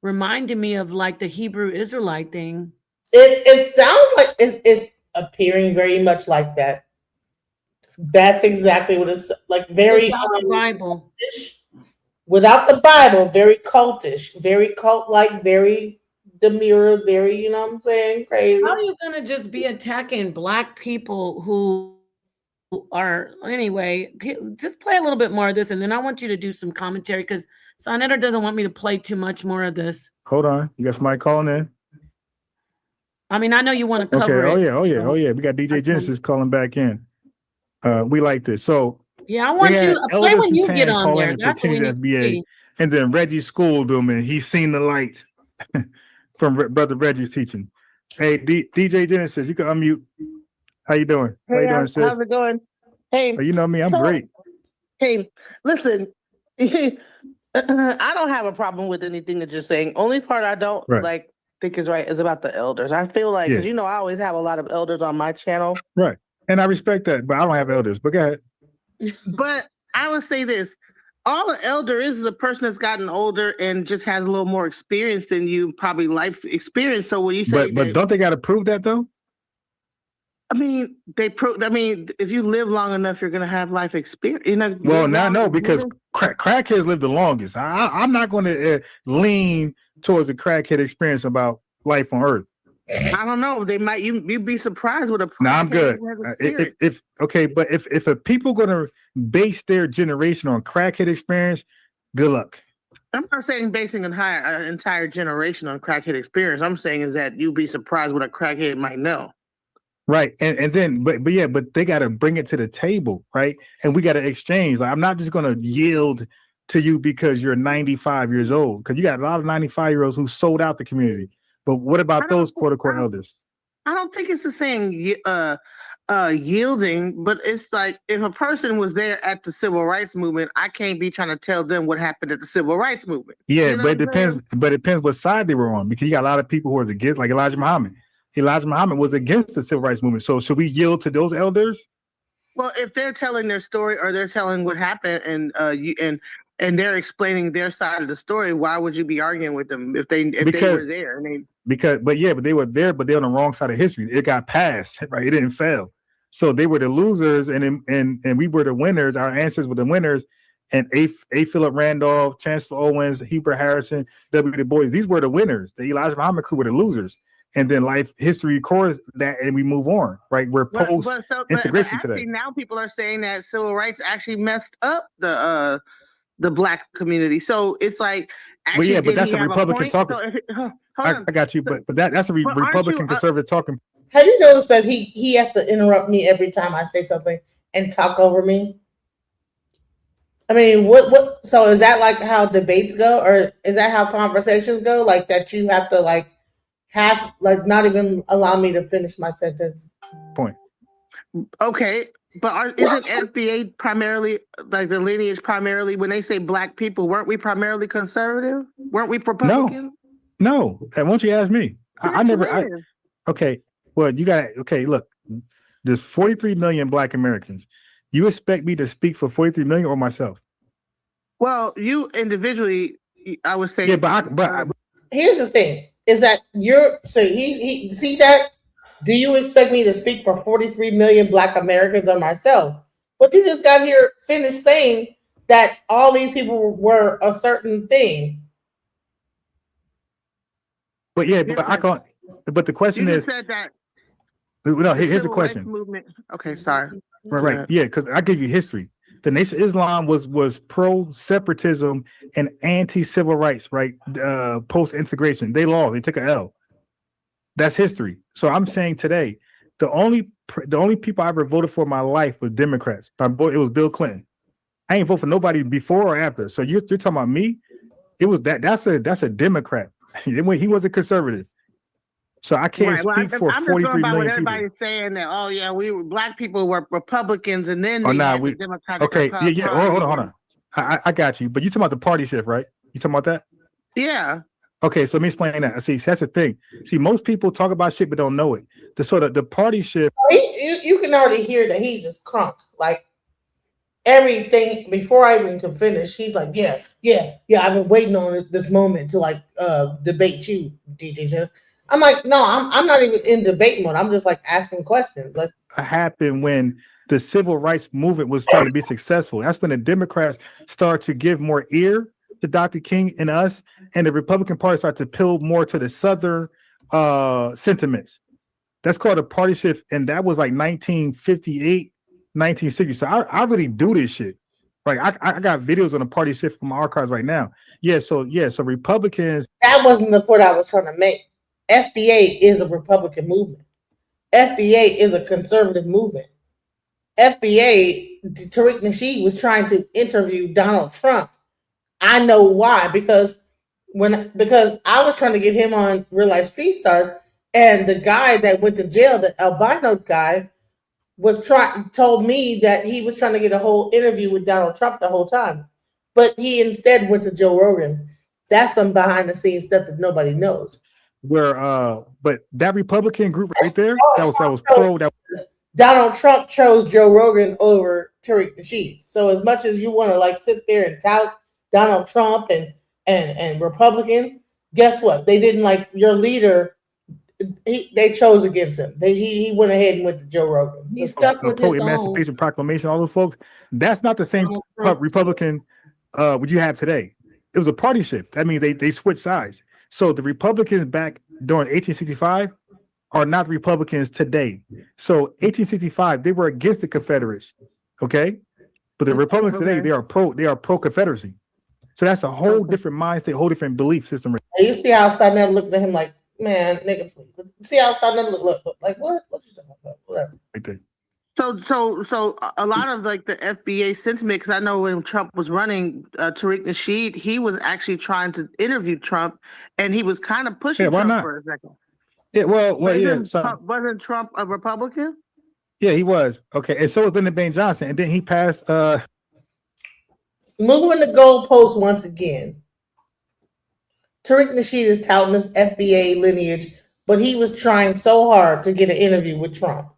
reminding me of, like, the Hebrew Israelite thing. It sounds like it's appearing very much like that. That's exactly what it's like. Very Bible. Without the Bible, very cultish, very cult-like, very demure, very, you know what I'm saying, crazy. How are you gonna just be attacking Black people who are anyway? Just play a little bit more of this, and then I want you to do some commentary because sa.neter doesn't want me to play too much more of this. Hold on, you got somebody calling in? I mean, I know you want to cover it. Oh yeah. We got DJ Genesis calling back in. We like this. So yeah, I want you to play when you get on there. That's what we need FBA, and then Reggie schooled him, and he's seen the light. From Brother Reggie's teaching. Hey, DJ Genesis, you can unmute. How you doing? Hey, how you doing, sis? How's it going? Hey, you know me, I'm great. Hey, listen, I don't have a problem with anything that you're saying. Only part I don't think is right is about the elders. I feel like, because I always have a lot of elders on my channel. Right, and I respect that, but I don't have elders. But go ahead. But I would say this. All an elder is a person that's gotten older and just has a little more experience than you, probably life experience. So when you say, but don't they got to prove that though? I mean, if you live long enough, you're gonna have life experience. Well, now no, because crackheads live the longest. I'm not going to lean towards the crackhead experience about life on Earth. I don't know. They might. You'd be surprised with a. No, I'm good. If a people gonna base their generation on crackhead experience, good luck. I'm not saying basing an entire generation on crackhead experience. I'm saying is that you'd be surprised what a crackhead might know. Right, and then but they got to bring it to the table, right? And we got to exchange. Like, I'm not just gonna yield to you because you're 95 years old, because you got a lot of 95-year-olds who sold out the community. But what about those quote unquote elders? I don't think it's the same yielding, but it's like if a person was there at the civil rights movement, I can't be trying to tell them what happened at the civil rights movement. Yeah, you know, but it depends. But it depends what side they were on, because you got a lot of people who are against, like Elijah Muhammad. Elijah Muhammad was against the civil rights movement. So should we yield to those elders? Well, if they're telling their story or they're telling what happened, and they're explaining their side of the story, why would you be arguing with them if they were there? But they were there, but they're on the wrong side of history. It got passed, right? It didn't fail. So they were the losers, and we were the winners. Our ancestors were the winners. And A. Philip Randolph, Chancellor Owens, Heber Harrison, W. Du Bois, these were the winners. The Elijah Muhammad crew were the losers. And then history records that, and we move on, right? We're post integration today. Now people are saying that civil rights actually messed up the Black community. So it's like, actually, well, yeah, but that's a Republican talking. So, I got you, but that's a Republican conservative talking. Have you noticed that he has to interrupt me every time I say something and talk over me? I mean, what? So is that like how debates go, or is that how conversations go? Like that you have to not even allow me to finish my sentence. Point. Okay, but isn't FBA primarily, like the lineage primarily, when they say Black people, weren't we primarily conservative? Weren't we Republican? No. And won't you ask me? I never. Okay. Well, look, there's 43 million Black Americans. You expect me to speak for 43 million or myself? Well, you individually, I would say. Yeah, but here's the thing: is that he see that? Do you expect me to speak for 43 million Black Americans or myself? But you just got here finished saying that all these people were a certain thing. But yeah, but I can't. But the question is. Said that. No, here's the question. Movement. Okay, sorry. Right. Yeah, because I give you history. The Nation of Islam was pro-separatism and anti-civil rights, right? Post-integration. They took an L. That's history. So I'm saying today, the only people I ever voted for in my life was Democrats. It was Bill Clinton. I ain't vote for nobody before or after. So you're talking about me? It was that's a Democrat. He was a conservative. So I can't speak for 43 million people. Everybody's saying that, oh yeah, Black people were Republicans, and then the Democratic. Okay, yeah. Hold on. I got you. But you talking about the party shift, right? You talking about that? Yeah. Okay, so let me explain that. See, that's the thing. See, most people talk about shit but don't know it. The party shift. You can already hear that he's just crunk. Like everything before I even could finish, he's like, yeah. I've been waiting on this moment to debate you, DJ. I'm like, no, I'm not even in debate mode. I'm just asking questions. Happened when the civil rights movement was trying to be successful. That's when the Democrats started to give more ear to Dr. King and us, and the Republican Party started to appeal more to the Southern sentiments. That's called a party shift, and that was 1958, 1960. So I really do this shit. Right, I got videos on the party shift from my archives right now. So Republicans. That wasn't the point I was trying to make. FBA is a Republican movement. FBA is a conservative movement. FBA, Tariq Nasheed was trying to interview Donald Trump. I know why, because I was trying to get him on Real Life Street Stars, and the guy that went to jail, the albino guy, told me that he was trying to get a whole interview with Donald Trump the whole time, but he instead went to Joe Rogan. That's some behind the scenes stuff that nobody knows. But that Republican group right there, that was pro. Donald Trump chose Joe Rogan over Tariq Nasheed. So as much as you want to sit there and tout Donald Trump and Republican, guess what? They didn't like your leader. They chose against him. He went ahead and went to Joe Rogan. He stuck with his Emancipation own. Proclamation. All those folks. That's not the same Republican what you have today. It was a party shift. I mean, they switched sides. So the Republicans back during 1865 are not Republicans today. So 1865, they were against the Confederates, okay? But the Republicans today, they are pro Confederacy. So that's a whole different mindset, whole different belief system. You see how sa.neter looked at him like, man, nigga, please. See how sa.neter look like what? What you talking about? Whatever. Right there. So a lot of the FBA sentiment, because I know when Trump was running, Tariq Nasheed, he was actually trying to interview Trump, and he was kind of pushing Trump for a second. Yeah, wasn't Trump a Republican? Yeah, he was. Okay, and so was Lyndon Baines Johnson, and then he passed. Moving the goalpost once again. Tariq Nasheed is touting this FBA lineage, but he was trying so hard to get an interview with Trump.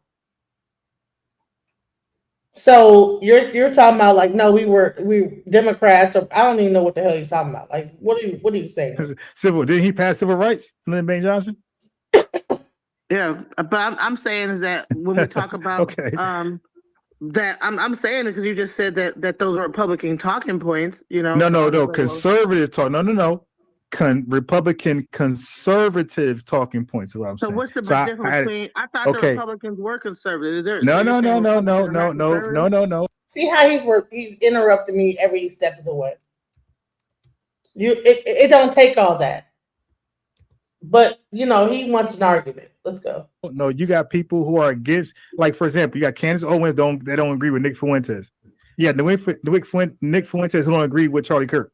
So you're talking about like no, we Democrats, or I don't even know what the hell he's talking about. Like what are you saying? Didn't he pass civil rights, Lyndon B. Johnson? Yeah, but I'm saying is that when we talk about okay. That I'm saying it because you just said that those are Republican talking points, you know. No. Conservative talk. No. Republican conservative talking points. Is what I'm saying. What's the difference between? I thought the Republicans were conservative. Is there? No. See how he's interrupting me every step of the way. It don't take all that. But he wants an argument. Let's go. No, you got people who are against, like for example, you got Candace Owens they don't agree with Nick Fuentes. Yeah, Nick Fuentes who don't agree with Charlie Kirk.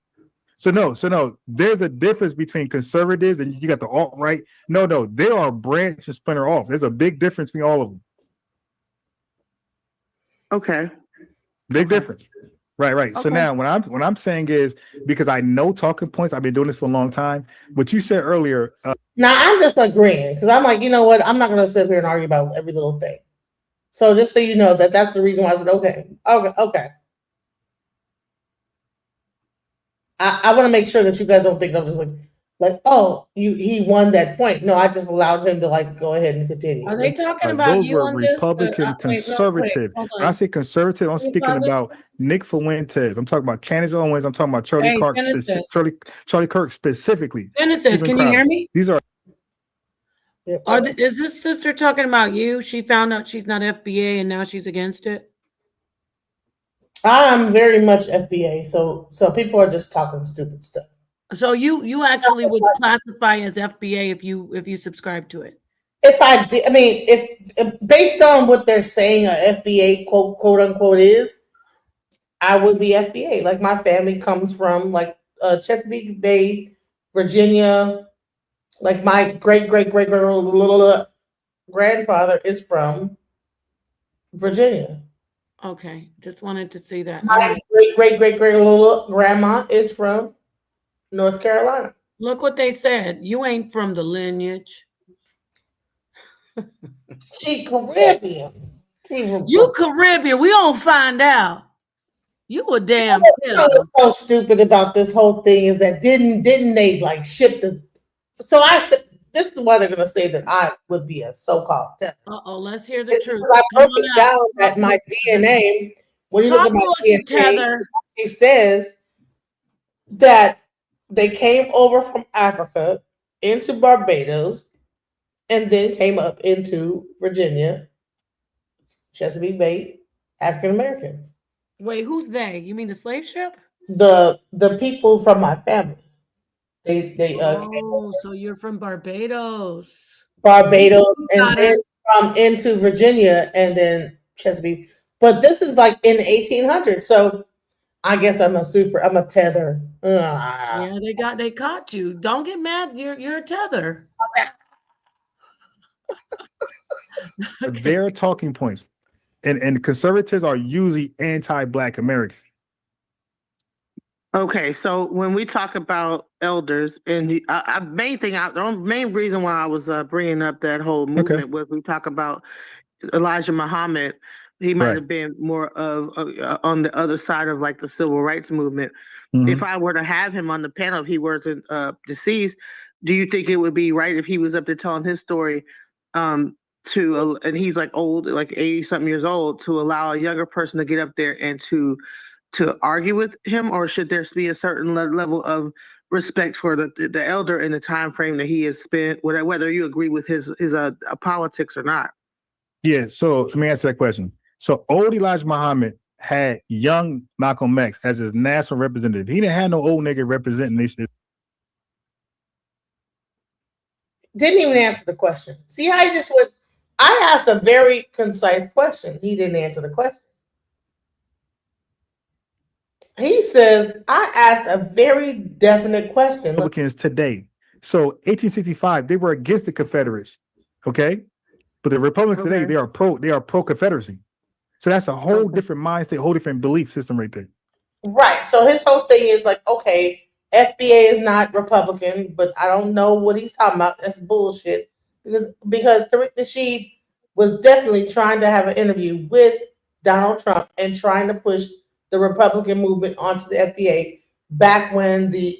So no, there's a difference between conservatives and you got the alt-right. No, there are branch and splinter off. There's a big difference between all of them. Okay. Big difference. Right. Okay. So now what I'm saying is, because I know talking points, I've been doing this for a long time. What you said earlier. Now I'm just agreeing because I'm like, you know what? I'm not going to sit here and argue about every little thing. So just so you know that's the reason why I said okay. I want to make sure that you guys don't think I'm just like oh he won that point. No, I just allowed him to go ahead and continue. Are they talking about those you were on Republican this? conservative. When I say conservative, I'm speaking about Nick Fuentes. I'm talking about Candace Owens. I'm talking about Charlie Kirk specifically. Genesis, can you hear me? These are. Is this sister talking about you? She found out she's not FBA and now she's against it. I'm very much FBA, so people are just talking stupid stuff. So you actually would classify as FBA if you subscribe to it. If I did, if based on what they're saying, a FBA quote unquote is, I would be FBA. Like my family comes from Chesapeake Bay, Virginia. Like my great grandfather is from Virginia. Okay, just wanted to see that. My great grandma is from North Carolina. Look what they said. You ain't from the lineage. She Caribbean. You Caribbean. We don't find out. You a damn. What's so stupid about this whole thing is that didn't they ship the? So I said this is why they're gonna say that I would be a so-called tether. Let's hear the truth. I broke it down that my DNA. When you look at my DNA, it says that they came over from Africa into Barbados and then came up into Virginia, Chesapeake Bay, African Americans. Wait, who's they? You mean the slave ship? The people from my family. They so you're from Barbados. And then from into Virginia and then Chesapeake. But this is in the 1800s, so I guess I'm a tether. Yeah, they caught you. Don't get mad. You're a tether. Okay. Their talking points, and conservatives are usually anti-Black American. Okay, so when we talk about elders, and the main reason why I was bringing up that whole movement was we talk about Elijah Muhammad. He might have been more of on the other side of the civil rights movement. Mm-hmm. If I were to have him on the panel, if he were to deceased, do you think it would be right if he was up there telling his story and he's old, 80-something years old, to allow a younger person to get up there and to argue with him, or should there be a certain level of respect for the elder in the time frame that he has spent, whether you agree with his politics or not? Yeah, so let me answer that question. So old Elijah Muhammad had young Malcolm X as his national representative. He didn't have no old nigga representing this. Didn't even answer the question. See how he just went? I asked a very concise question. He didn't answer the question. He says, I asked a very definite question. Republicans today. So 1865, they were against the Confederates. Okay? But the Republicans today, they are pro-Confederacy. So that's a whole different mindset, whole different belief system right there. Right. So his whole thing is okay, FBA is not Republican, but I don't know what he's talking about. That's bullshit. Because Tariq Nasheed was definitely trying to have an interview with Donald Trump and trying to push the Republican movement onto the FBA back when the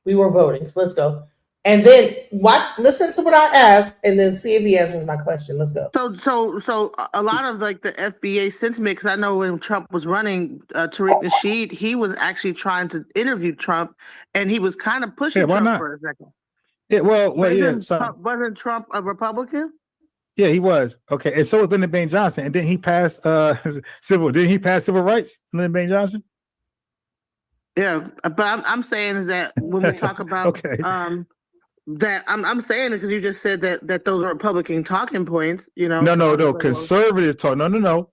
we were voting. So let's go. And then listen to what I asked, and then see if he answers my question. Let's go. So a lot of like the FBA sentiment, because I know when Trump was running, Tariq Nasheed, he was actually trying to interview Trump, and he was kind of pushing Trump for a second. Yeah, wasn't Trump a Republican? Yeah, he was. Okay, and so was Lyndon Baines Johnson, and then he passed civil rights, Lyndon Baines Johnson? Yeah, but I'm saying is that when we talk about that I'm saying it because you just said that those are Republican talking points, you know. No, conservative talk. No.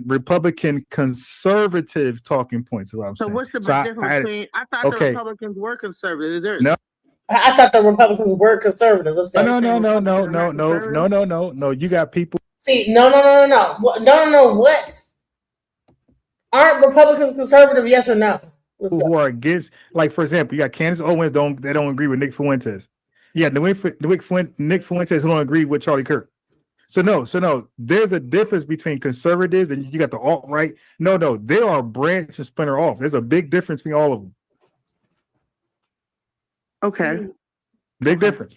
Republican conservative talking points is what I'm saying. So what's the difference between? I thought the Republicans were conservative. Is there? No. I thought the Republicans were conservative. Let's go. No. You got people. See, no. What? Aren't Republicans conservative? Yes or no? Who are against, like, for example, you got Candace Owens they don't agree with Nick Fuentes. Yeah, Nick Fuentes who don't agree with Charlie Kirk. So no, there's a difference between conservatives and you got the alt-right. No, they are branch and splinter off. There's a big difference between all of them. Okay. Big difference.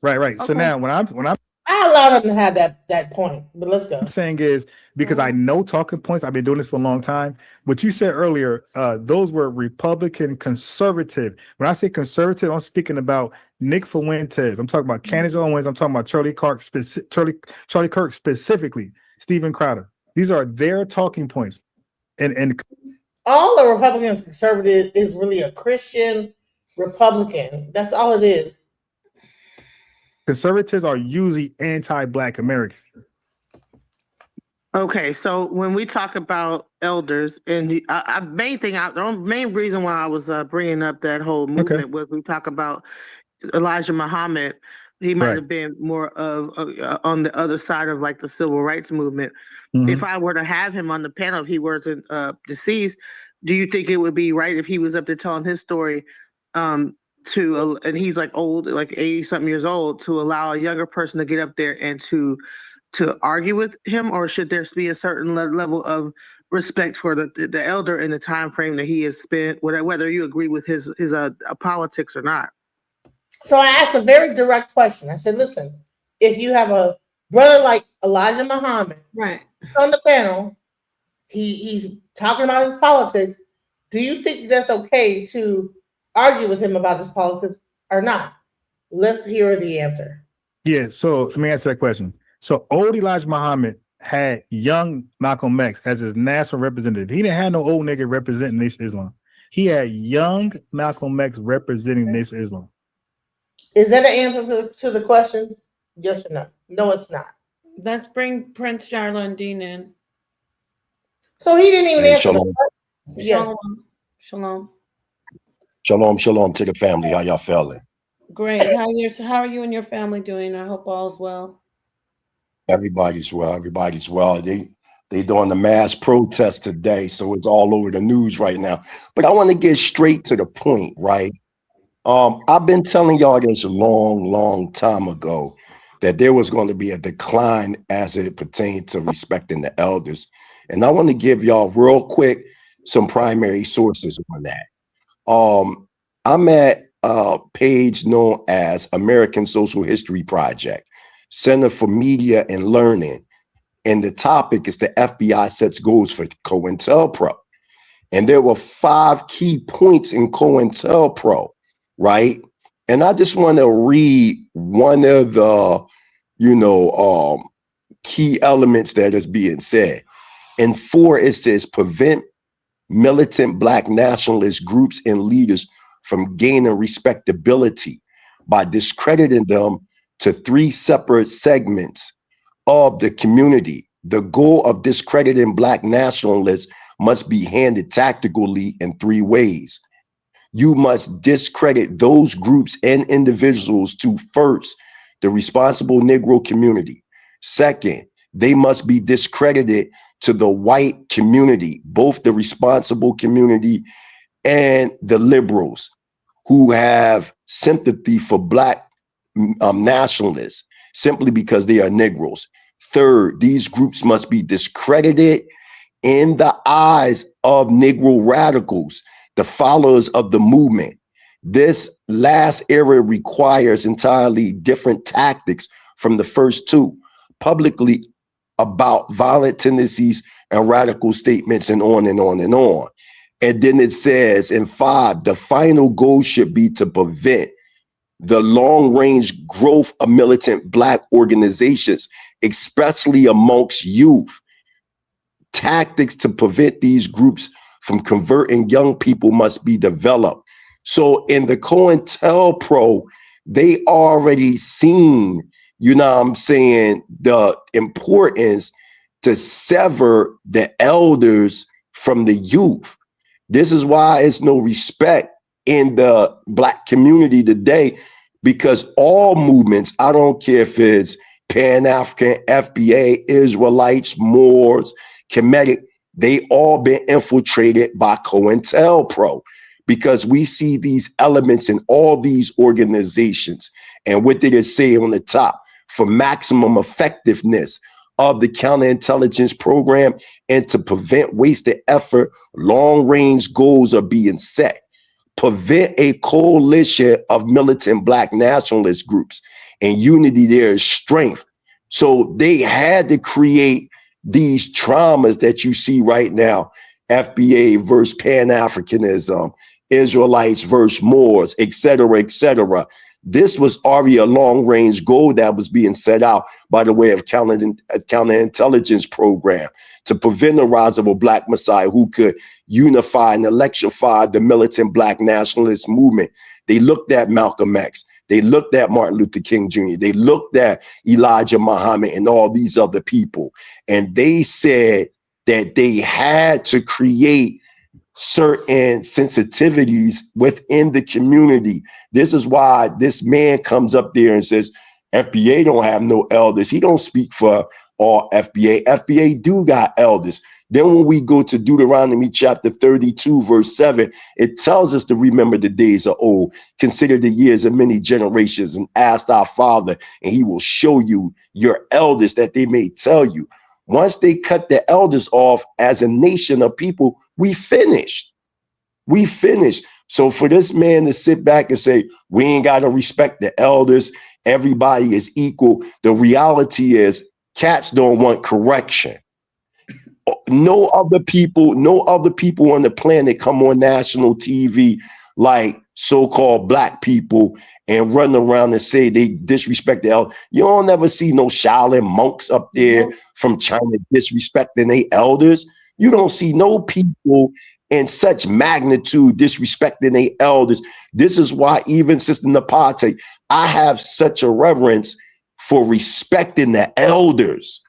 Right. Okay. So now when I'm I allow them to have that point, but let's go. What I'm saying is because I know talking points. I've been doing this for a long time. What you said earlier, those were Republican conservative. When I say conservative, I'm speaking about Nick Fuentes. I'm talking about Candace Owens. I'm talking about Charlie Kirk specifically, Steven Crowder. These are their talking points. And all the Republicans conservative is really a Christian Republican. That's all it is. Conservatives are usually anti-Black American. Okay, so when we talk about elders, and the main reason why I was bringing up that whole movement was we talk about Elijah Muhammad. He might have been more of on the other side of like the civil rights movement. Mm-hmm. If I were to have him on the panel, if he were to deceased, do you think it would be right if he was up there telling his story? And he's like old, like 80-something years old, to allow a younger person to get up there and to argue with him, or should there be a certain level of respect for the elder in the time frame that he has spent, whether you agree with his politics or not? So I asked a very direct question. I said, listen, if you have a brother like Elijah Muhammad on the panel, he's talking about his politics, do you think that's okay to argue with him about his politics or not? Let's hear the answer. Yeah, so let me answer that question. So old Elijah Muhammad had young Malcolm X as his national representative. He didn't have no old nigga representing Nation of Islam. He had young Malcolm X representing Nation of Islam. Is that an answer to the question? Yes or no? No, it's not. Let's bring Prince Jarlon Dean in. So he didn't even answer. Shalom. Yes. Shalom. Shalom to the family. How y'all feeling? Great. How are you and your family doing? I hope all's well. Everybody's well. They doing the mass protest today, so it's all over the news right now. But I want to get straight to the point, right? I've been telling y'all this a long time ago that there was going to be a decline as it pertained to respecting the elders. And I want to give y'all real quick some primary sources on that. I'm at a page known as American Social History Project, Center for Media and Learning. And the topic is the FBI sets goals for COINTELPRO. And there were 5 key points in COINTELPRO, right? And I just want to read one of the, key elements that is being said. In 4, it says prevent militant Black nationalist groups and leaders from gaining respectability by discrediting them to 3 separate segments of the community. The goal of discrediting Black nationalists must be handled tactically in 3 ways. You must discredit those groups and individuals to, first, the responsible Negro community. Second, they must be discredited to the white community, both the responsible community and the liberals who have sympathy for Black nationalists simply because they are Negroes. Third, these groups must be discredited in the eyes of Negro radicals, the followers of the movement. This last era requires entirely different tactics from the first two, publicly about violent tendencies and radical statements and on and on and on. And then it says in 5, the final goal should be to prevent the long-range growth of militant Black organizations, especially amongst youth. Tactics to prevent these groups from converting young people must be developed. So in the COINTELPRO, they already seen, you know what I'm saying, the importance to sever the elders from the youth. This is why it's no respect in the Black community today, because all movements, I don't care if it's Pan-African, FBA, Israelites, Moors, Kemetic, they all been infiltrated by COINTELPRO, because we see these elements in all these organizations. And what did it say on the top? For maximum effectiveness of the counterintelligence program and to prevent wasted effort, long-range goals are being set. Prevent a coalition of militant Black nationalist groups, and unity there is strength. So they had to create these traumas that you see right now, FBA versus Pan-Africanism, Israelites versus Moors, et cetera, et cetera. This was already a long-range goal that was being set out by the way of counterintelligence program to prevent the rise of a Black Messiah who could unify and electrify the militant Black nationalist movement. They looked at Malcolm X. They looked at Martin Luther King Jr. They looked at Elijah Muhammad and all these other people. And they said that they had to create certain sensitivities within the community. This is why this man comes up there and says, FBA don't have no elders. He don't speak for all FBA. FBA do got elders. Then when we go to Deuteronomy chapter 32, verse 7, it tells us to remember the days of old, consider the years of many generations, and ask our Father, and he will show you your elders that they may tell you. Once they cut the elders off as a nation of people, we finished. We finished. So for this man to sit back and say, we ain't got to respect the elders, everybody is equal. The reality is cats don't want correction. No other people on the planet come on national TV like so-called Black people and run around and say they disrespect the elders. You don't ever see no Shaolin monks up there from China disrespecting their elders. You don't see no people in such magnitude disrespecting their elders. This is why even Sister Napate, I have such a reverence for respecting the elders.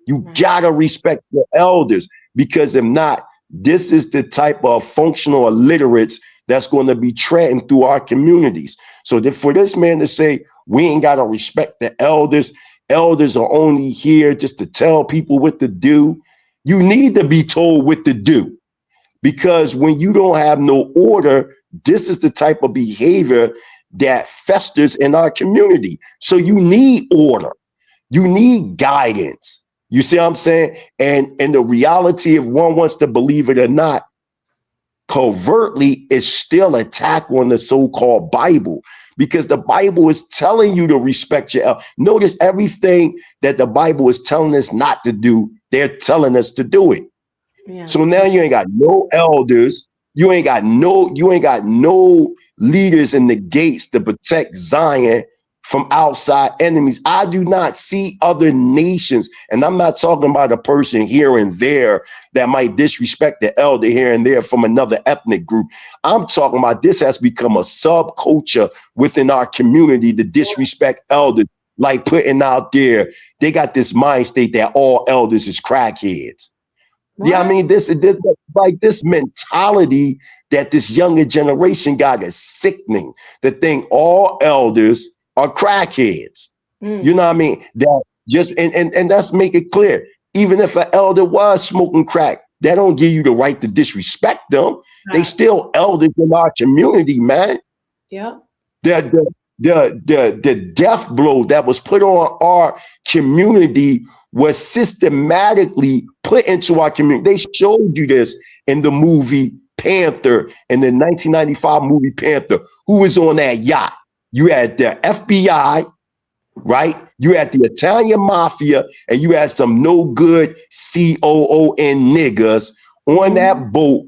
You gotta respect the elders, because if not, this is the type of functional illiterates that's going to be treading through our communities. So for this man to say, we ain't got to respect the elders, elders are only here just to tell people what to do. You need to be told what to do, because when you don't have no order, this is the type of behavior that festers in our community. So you need order. You need guidance. You see what I'm saying? And the reality, if one wants to believe it or not, covertly, it's still an attack on the so-called Bible, because the Bible is telling you to respect your elders. Notice everything that the Bible is telling us not to do, they're telling us to do it. Yeah. So now you ain't got no elders, you ain't got no leaders in the gates to protect Zion from outside enemies. I do not see other nations, and I'm not talking about a person here and there that might disrespect the elder here and there from another ethnic group. I'm talking about this has become a subculture within our community to disrespect elders, like putting out there, they got this mind state that all elders is crackheads. What? Yeah, I mean, this like this mentality that this younger generation got is sickening, to think all elders are crackheads. You know what I mean? That just and let's make it clear. Even if an elder was smoking crack, that don't give you the right to disrespect them. Right. They still elders in our community, man. Yeah. The death blow that was put on our community was systematically put into our community. They showed you this in the movie Panther, in the 1995 movie Panther. Who was on that yacht? You had the FBI, right? You had the Italian mafia, and you had some no good COON niggas on that boat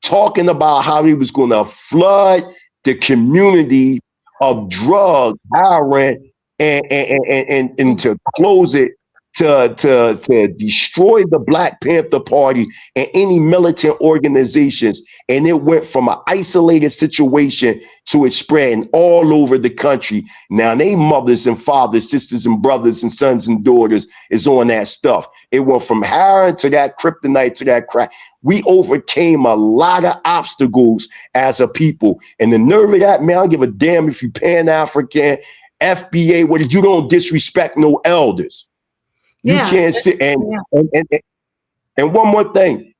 talking about how he was going to flood the community of drug, heroin, and to close it, to destroy the Black Panther Party and any militant organizations. And it went from an isolated situation to it spreading all over the country. Now they mothers and fathers, sisters and brothers and sons and daughters is on that stuff. It went from heroin to that kryptonite to that crack. We overcame a lot of obstacles as a people. And the nerve of that, man, I don't give a damn if you Pan-African, FBA, what you don't disrespect no elders. You can't sit and one more thing.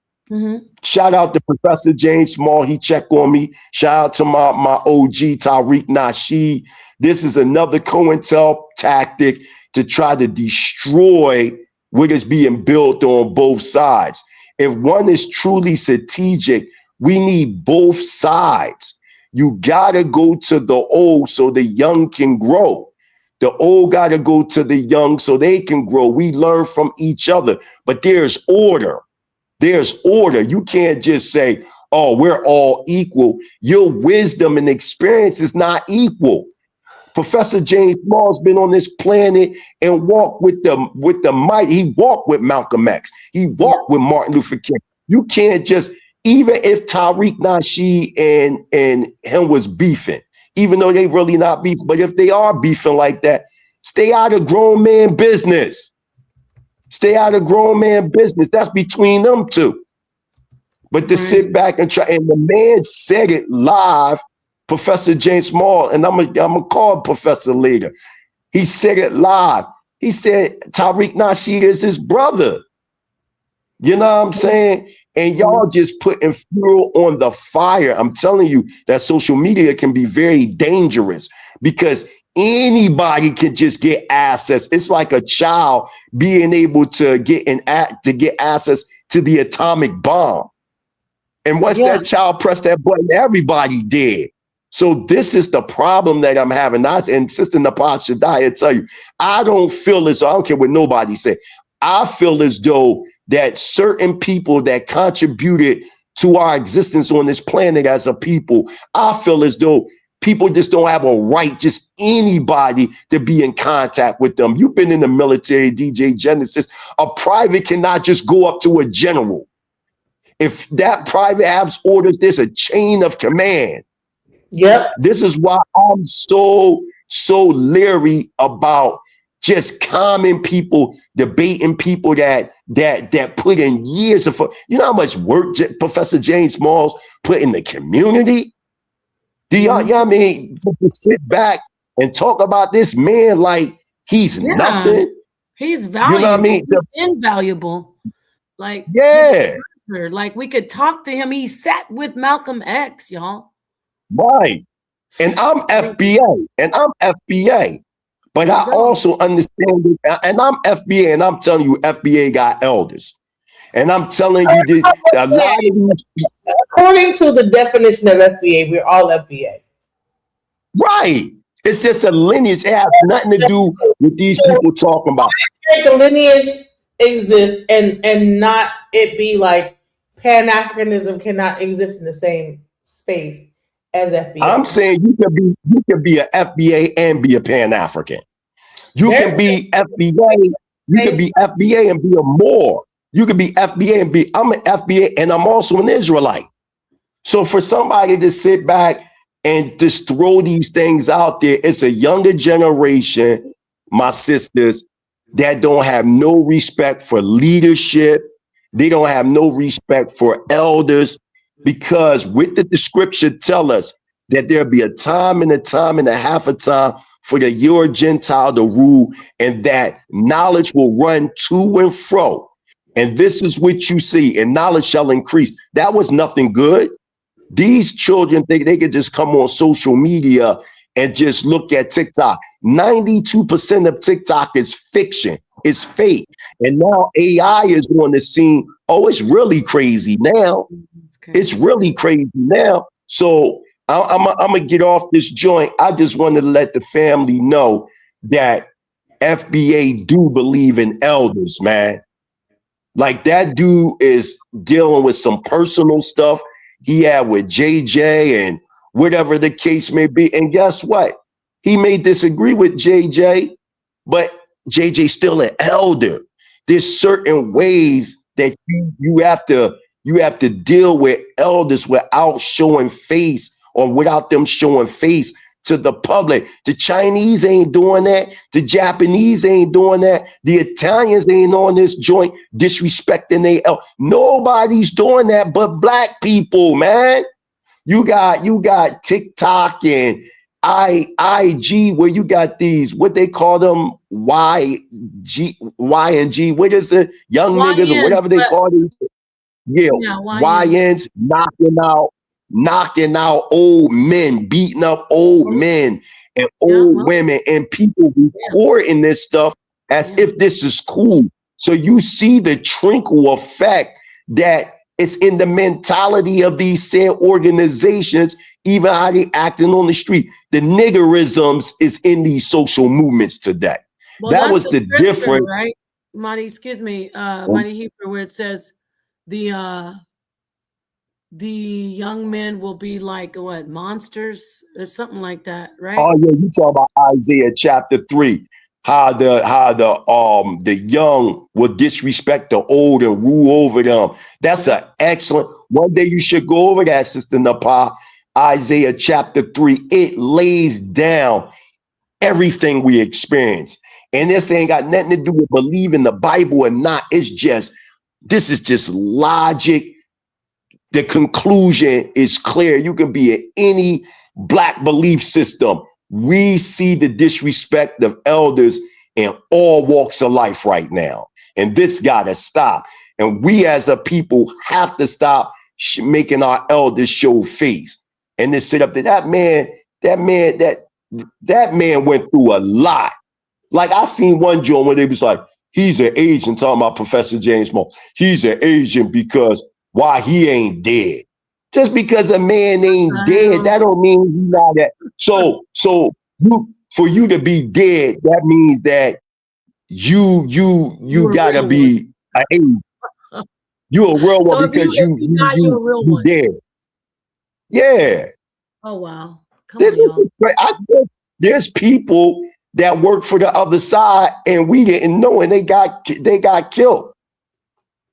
Shout out to Professor James Small. He checked on me. Shout out to my OG Tariq Nasheed. This is another COINTEL tactic to try to destroy what is being built on both sides. If one is truly strategic, we need both sides. You gotta go to the old so the young can grow. The old got to go to the young so they can grow. We learn from each other, but there's order. There's order. You can't just say, oh, we're all equal. Your wisdom and experience is not equal. Professor James Small's been on this planet and walked with the might. He walked with Malcolm X. He walked with Martin Luther King. You can't just, even if Tariq Nasheed and him was beefing, even though they really not beefing, but if they are beefing like that, stay out of grown man business. Stay out of grown man business. That's between them two. But to sit back and try, and the man said it live, Professor James Small, and I'm gonna call Professor later. He said it live. He said Tariq Nasheed is his brother. You know what I'm saying? And y'all just putting fuel on the fire. I'm telling you that social media can be very dangerous because anybody can just get access. It's like a child being able to get access to the atomic bomb. And once that child pressed that button, everybody did. So this is the problem that I'm having. I insist in the pot should die. I tell you, I don't feel as though, I don't care what nobody say. I feel as though that certain people that contributed to our existence on this planet as a people, I feel as though people just don't have a right, just anybody, to be in contact with them. You've been in the military, DJ Genesis. A private cannot just go up to a general. If that private has orders, there's a chain of command. Yep. This is why I'm so leery about just common people debating people that put in years of, you know how much work Professor James Smalls put in the community? Do y'all, you know what I mean, sit back and talk about this man like he's nothing? He's valuable. You know what I mean? He's invaluable. Like, like we could talk to him. He sat with Malcolm X, y'all. Right. And I'm FBA. But I also understand it, and I'm FBA, and I'm telling you, FBA got elders. And I'm telling you this, a lot of these people, according to the definition of FBA, we're all FBA. Right. It's just a lineage. It has nothing to do with these people talking about. The lineage exists and not it be like Pan-Africanism cannot exist in the same space as FBA. I'm saying you can be an FBA and be a Pan-African. You can be FBA. You can be FBA and be a Moor. You can be FBA and be. I'm an FBA and I'm also an Israelite. So for somebody to sit back and just throw these things out there, it's a younger generation, my sisters, that don't have no respect for leadership. They don't have no respect for elders. Because with the description tell us that there'll be a time and a half a time for the Euro Gentile to rule, and that knowledge will run to and fro. And this is what you see, and knowledge shall increase. That was nothing good. These children think they could just come on social media and just look at TikTok. 92% of TikTok is fiction. is fake. And now AI is on the scene. Oh, it's really crazy now. It's really crazy now. So I'm gonna get off this joint. I just wanted to let the family know that FBA do believe in elders, man. Like that dude is dealing with some personal stuff he had with JJ and whatever the case may be. And guess what? He may disagree with JJ, but JJ's still an elder. There's certain ways that you have to deal with elders without showing face or without them showing face to the public. The Chinese ain't doing that. The Japanese ain't doing that. The Italians ain't on this joint disrespecting they nobody's doing that but black people, man. You got TikTok and IG where you got these, what they call them, Y and G. What is it? Young niggas or whatever they call them. Yeah, YNs knocking out old men, beating up old men and old women, and people recording this stuff as if this is cool. So you see the trickle effect that it's in the mentality of these said organizations, even how they acting on the street. The niggerisms is in these social movements today. Well, that was the difference, right? Marty, excuse me, Marty Hebrew, where it says the young men will be like what, monsters or something like that, right? Oh yeah, you talk about Isaiah chapter 3, how the young will disrespect the old and rule over them. That's an excellent. One day you should go over that, Sister Napa. Isaiah chapter 3. It lays down everything we experience, and this ain't got nothing to do with believing the Bible or not. It's just this is just logic. The conclusion is clear. You can be in any black belief system. We see the disrespect of elders in all walks of life right now. And this got to stop. And we as a people have to stop making our elders show face. And then sit up to that man went through a lot. Like I seen one joint where they was like, he's an agent, talking about Professor James Moore. He's an agent because why he ain't dead. Just because a man ain't dead, that don't mean he's not that. So for you to be dead, that means that you gotta be an agent. You a real one because you dead. Yeah. Oh wow. Come on, y'all. There's people that work for the other side and we didn't know, and they got killed.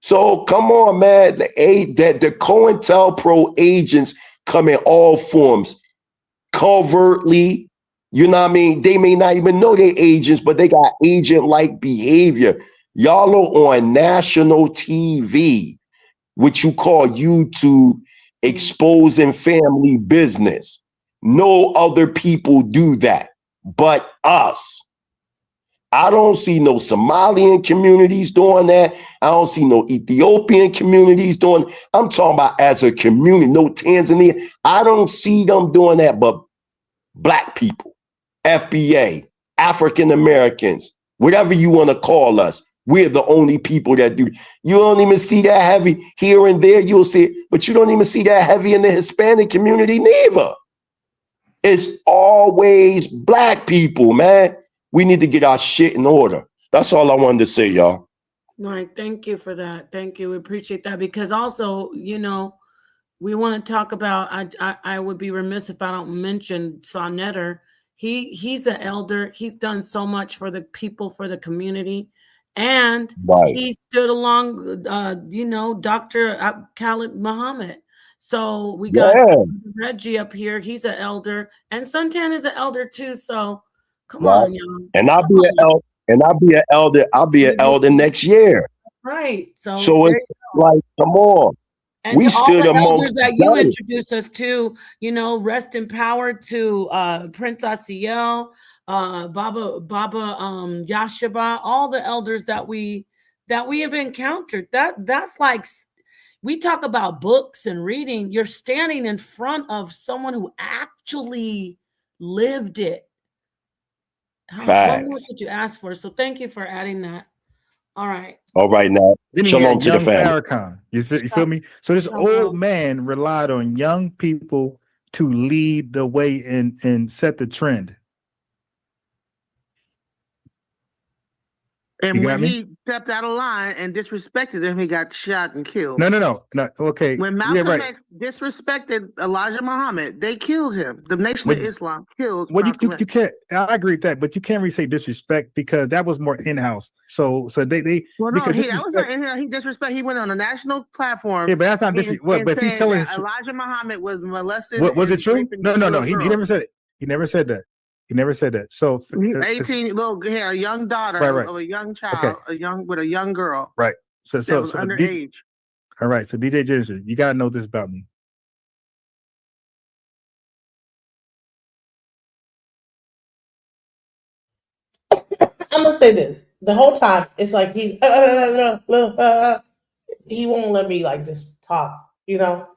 So come on, man. The COINTELPRO agents come in all forms, covertly. You know what I mean? They may not even know they're agents, but they got agent-like behavior. Y'all are on national TV, which you call YouTube, exposing family business. No other people do that but us. I don't see no Somalian communities doing that. I don't see no Ethiopian communities doing it. I'm talking about as a community, no Tanzania. I don't see them doing that, but black people, FBA, African Americans, whatever you want to call us, we're the only people that do. You don't even see that heavy here and there. You'll see it, but you don't even see that heavy in the Hispanic community neither. It's always black people, man. We need to get our shit in order. That's all I wanted to say, y'all. All right, thank you for that. Thank you. We appreciate that because also, you know, we want to talk about. I would be remiss if I don't mention sa.neter. He's an elder. He's done so much for the people, for the community, and he stood along. You know, Dr. Khalid Muhammad. So we got Reggie up here. He's an elder, and Suntan is an elder too. So. Come on, y'all. And I'll be an elder. I'll be an elder next year. Right. So it's like, come on. And we stood amongst that you introduced us to, you know, rest in power to Prince Asiel, Baba Yashaba, all the elders that we have encountered. That's like, we talk about books and reading. You're standing in front of someone who actually lived it. What more did you ask for? So thank you for adding that. All right. All right now. Then he Shalom had to the young family. Farrakhan. You feel me? So this old man relied on young people to lead the way and set the trend. And when he stepped out of line and disrespected him, he got shot and killed. No. Okay. When Malcolm X disrespected Elijah Muhammad, they killed him. The Nation of Islam killed Malcolm X. You can't. I agree with that, but you can't really say disrespect because that was more in-house. So they. Well, no, that was not in-house. He disrespect. He went on a national platform. Yeah, but that's not disrespect. But if he's telling Elijah Muhammad was molested. Was it true? No. He never said it. He never said that. He never said that. So 18, a young daughter of a young child, with a young girl. Right. So underage. All right. So DJ Ginger, you gotta know this about me. I'm gonna say this. The whole time it's like he's he won't let me like just talk, you know.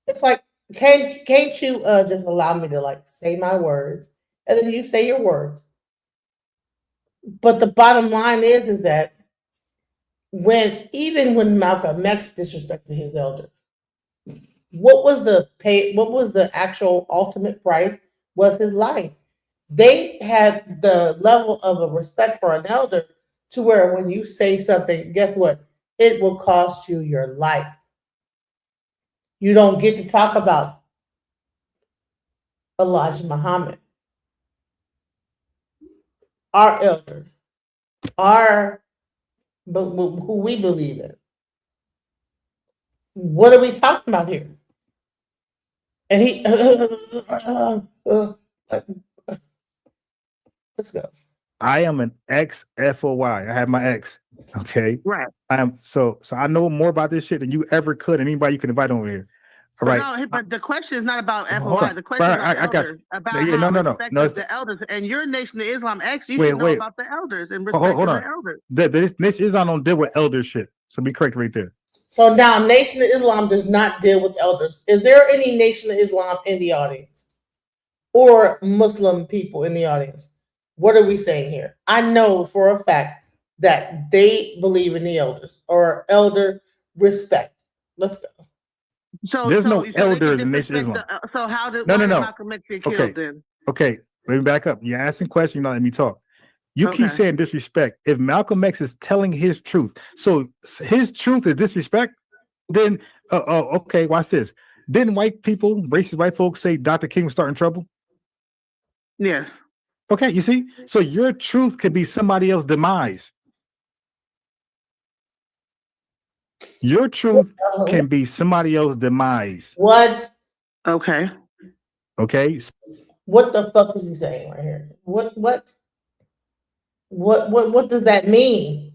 It's like can't you just allow me to like say my words and then you say your words? But the bottom line is that even when Malcolm X disrespected his elders, what was the actual ultimate price? Was his life. They had the level of a respect for an elder to where when you say something, guess what? It will cost you your life. You don't get to talk about Elijah Muhammad, our elder, who we believe in. What are we talking about here? And he, let's go. I am an ex-FOY. I have my ex. Okay. Right. I am so I know more about this shit than you ever could. Anybody you can invite over here. All right. No, but the question is not about FOI. The question is about the elders. And your Nation of Islam X, you should know about the elders and respect the elders. This Nation of Islam don't deal with elder shit. So be correct right there. So now Nation of Islam does not deal with elders. Is there any Nation of Islam in the audience? Or Muslim people in the audience? What are we saying here? I know for a fact that they believe in the elders or elder respect. Let's go. So there's no elders in Nation of Islam. So how did Malcolm X get killed then? Okay, let me back up. You're asking questions, you're not letting me talk. You keep saying disrespect. If Malcolm X is telling his truth, so his truth is disrespect, then okay, watch this. Didn't white people, racist white folks say Dr. King was starting trouble? Yes. Okay, you see? So your truth could be somebody else's demise. Your truth can be somebody else's demise. What? Okay. Okay. What the fuck is he saying right here? What does that mean?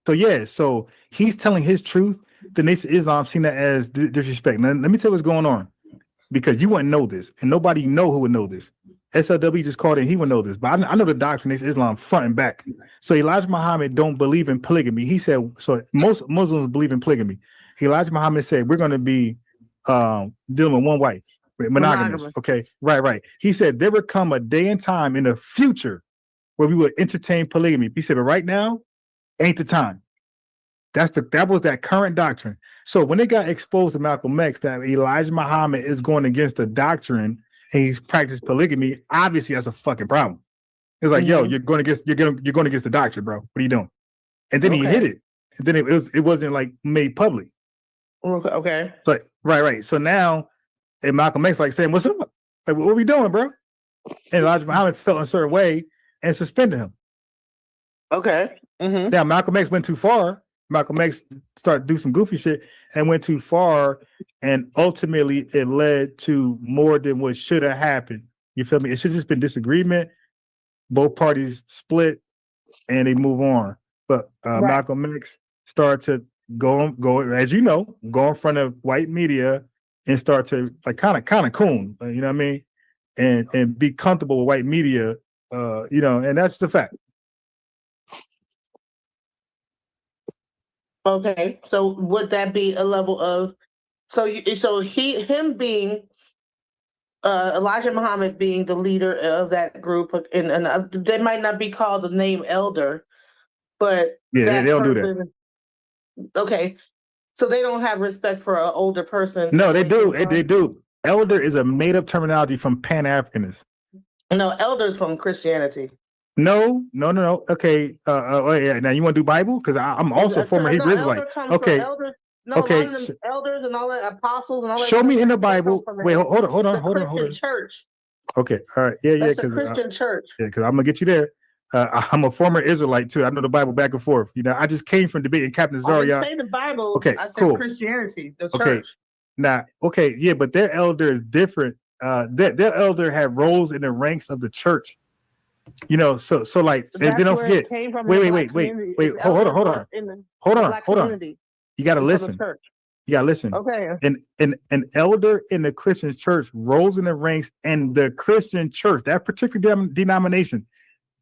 So he's telling his truth. The Nation of Islam seen that as disrespect. Now, let me tell you what's going on, because you wouldn't know this, and nobody know who would know this. SLW just called in, he would know this, but I know the doctrine of Islam front and back. So Elijah Muhammad don't believe in polygamy. He said, so most Muslims believe in polygamy. Elijah Muhammad said, we're going to be dealing with one wife, monogamous. Okay, right. He said, there would come a day and time in the future where we would entertain polygamy. He said, but right now ain't the time. That was that current doctrine. So when it got exposed to Malcolm X that Elijah Muhammad is going against the doctrine and he's practiced polygamy, obviously that's a fucking problem. It's like, yo, you're going against the doctrine, bro. What are you doing? And then he hit it. And then it wasn't like made public. Okay. So right. So now and Malcolm X like saying, what's up? Like, what are we doing, bro? And Elijah Muhammad felt a certain way and suspended him. Okay. Mm-hmm. Now Malcolm X went too far. Malcolm X started to do some goofy shit and went too far, and ultimately it led to more than what should have happened. You feel me? It should have just been disagreement. Both parties split, and they move on. But Malcolm X started to go, as you know, go in front of white media and start to like kind of coon, you know what I mean, and be comfortable with white media, and that's the fact. Okay, so would that be a level of him being Elijah Muhammad being the leader of that group, and they might not be called the name elder, but yeah, they don't do that. Okay, so they don't have respect for an older person. No, they do. They do. Elder is a made-up terminology from Pan-Africanists. No, elders from Christianity. No. Okay. Oh yeah. Now you want to do Bible? Because I'm also former Hebrew Israelite. Okay. Elders, okay. A lot of them elders and all that apostles and all that. Show me in the Bible. Wait, hold on. Christian church. Okay. All right. Yeah. That's a Christian church. Yeah, because I'm gonna get you there. I'm a former Israelite too. I know the Bible back and forth. You know, I just came from debating Captain Zaria. I didn't say the Bible. Okay. I said cool. Christianity. The church. Okay. Now, okay, yeah, but their elder is different. Their elder had roles in the ranks of the church. You know, so like, and then don't forget. Wait. Hold on. You gotta listen. You gotta listen. Okay. An elder in the Christian church rolls in the ranks, and the Christian church, that particular denomination,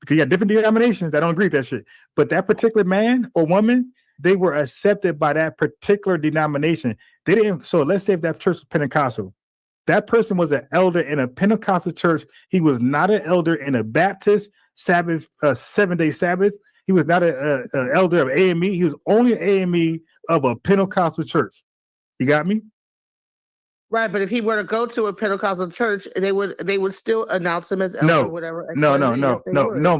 because you got different denominations that don't agree with that shit. But that particular man or woman, they were accepted by that particular denomination. They didn't. So let's say if that church was Pentecostal, that person was an elder in a Pentecostal church. He was not an elder in a Baptist Sabbath, 7-day Sabbath. He was not an elder of AME. He was only an AME of a Pentecostal church. You got me? Right, but if he were to go to a Pentecostal church, they would still announce him as elder or whatever. No,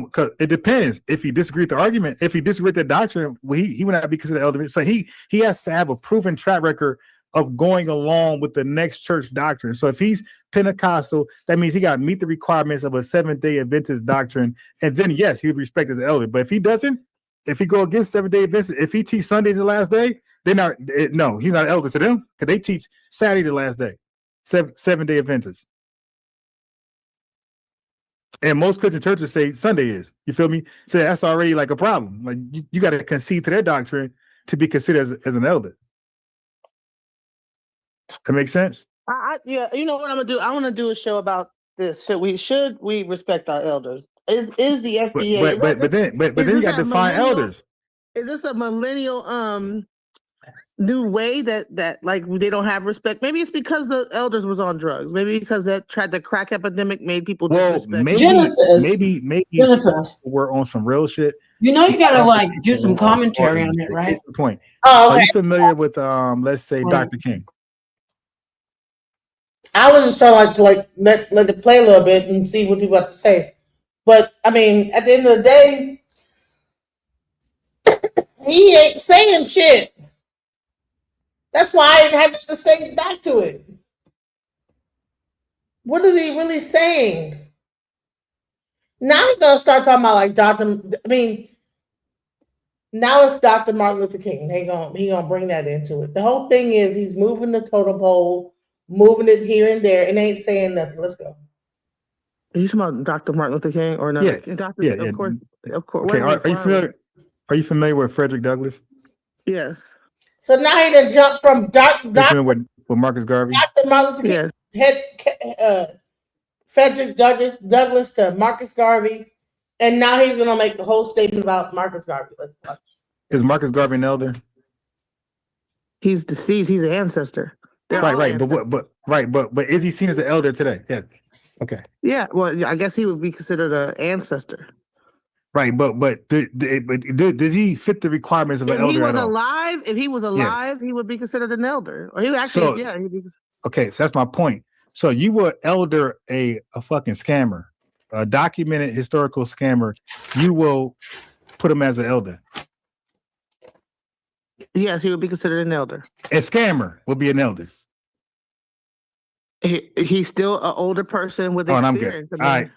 because it depends. If he disagreed with the argument, if he disagreed with the doctrine, well, he would not be considered elder. So he has to have a proven track record of going along with the next church doctrine. So if he's Pentecostal, that means he got to meet the requirements of a 7-day Adventist doctrine, and then yes, he would respect as an elder. But if he doesn't, if he go against 7-day Adventist, if he teach Sunday's the last day, they're not. No, he's not an elder to them because they teach Saturday the last day, 7-day Adventist. And most Christian churches say Sunday is. You feel me? So that's already like a problem. Like you got to concede to their doctrine to be considered as an elder. That makes sense? Yeah, you know what I'm gonna do? I want to do a show about this. Should we respect our elders? Is the FBA? But then you got to define elders. Is this a millennial new way that like they don't have respect? Maybe it's because the elders was on drugs. Maybe because that the crack epidemic made people disrespect. Maybe we're on some real shit. You know, you gotta like do some commentary on it, right? Here's the point. Oh, okay. Are you familiar with let's say Dr. King? I was just trying to let it play a little bit and see what people have to say. But I mean, at the end of the day, he ain't saying shit. That's why I didn't have to say back to it. What is he really saying? Now he's gonna start talking about like now it's Dr. Martin Luther King. He gonna bring that into it. The whole thing is he's moving the totem pole, moving it here and there, and ain't saying nothing. Let's go. Are you talking about Dr. Martin Luther King or no? Yeah, Of course. Okay, are you familiar with Frederick Douglass? Yes. So now he done jumped from Dr. with Marcus Garvey. Dr. Martin Luther King, Frederick Douglass to Marcus Garvey, and now he's gonna make the whole statement about Marcus Garvey. Is Marcus Garvey an elder? He's deceased. He's an ancestor. Right. But is he seen as an elder today? Yeah. Okay. Yeah. Well, I guess he would be considered an ancestor. Right, but does he fit the requirements of an elder? If he was alive, he would be considered an elder. Or he would actually, he'd be. Okay, so that's my point. So you would elder a fucking scammer, a documented historical scammer. You will put him as an elder. Yes, he would be considered an elder. A scammer would be an elder. He's still an older person with experience. I'm good. All right.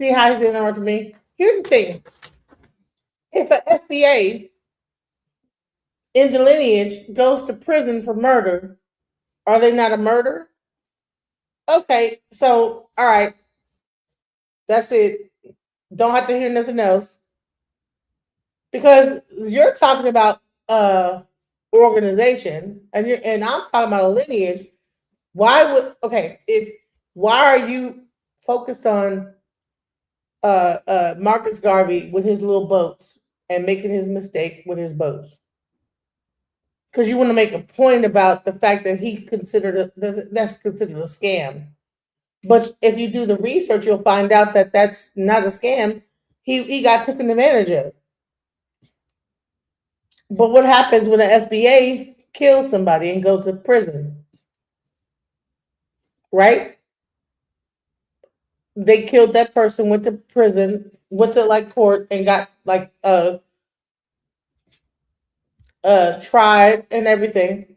See how he's doing it to me? Here's the thing. If an FBA in the lineage goes to prison for murder, are they not a murderer? Okay, so, all right. That's it. Don't have to hear nothing else. Because you're talking about organization, and I'm talking about a lineage. Why are you focused on Marcus Garvey with his little boats and making his mistake with his boats? Because you want to make a point about the fact that that's considered a scam. But if you do the research, you'll find out that that's not a scam. He got taken advantage of. But what happens when the FBA kills somebody and goes to prison? Right? They killed that person, went to prison, went to like court and got like tried and everything.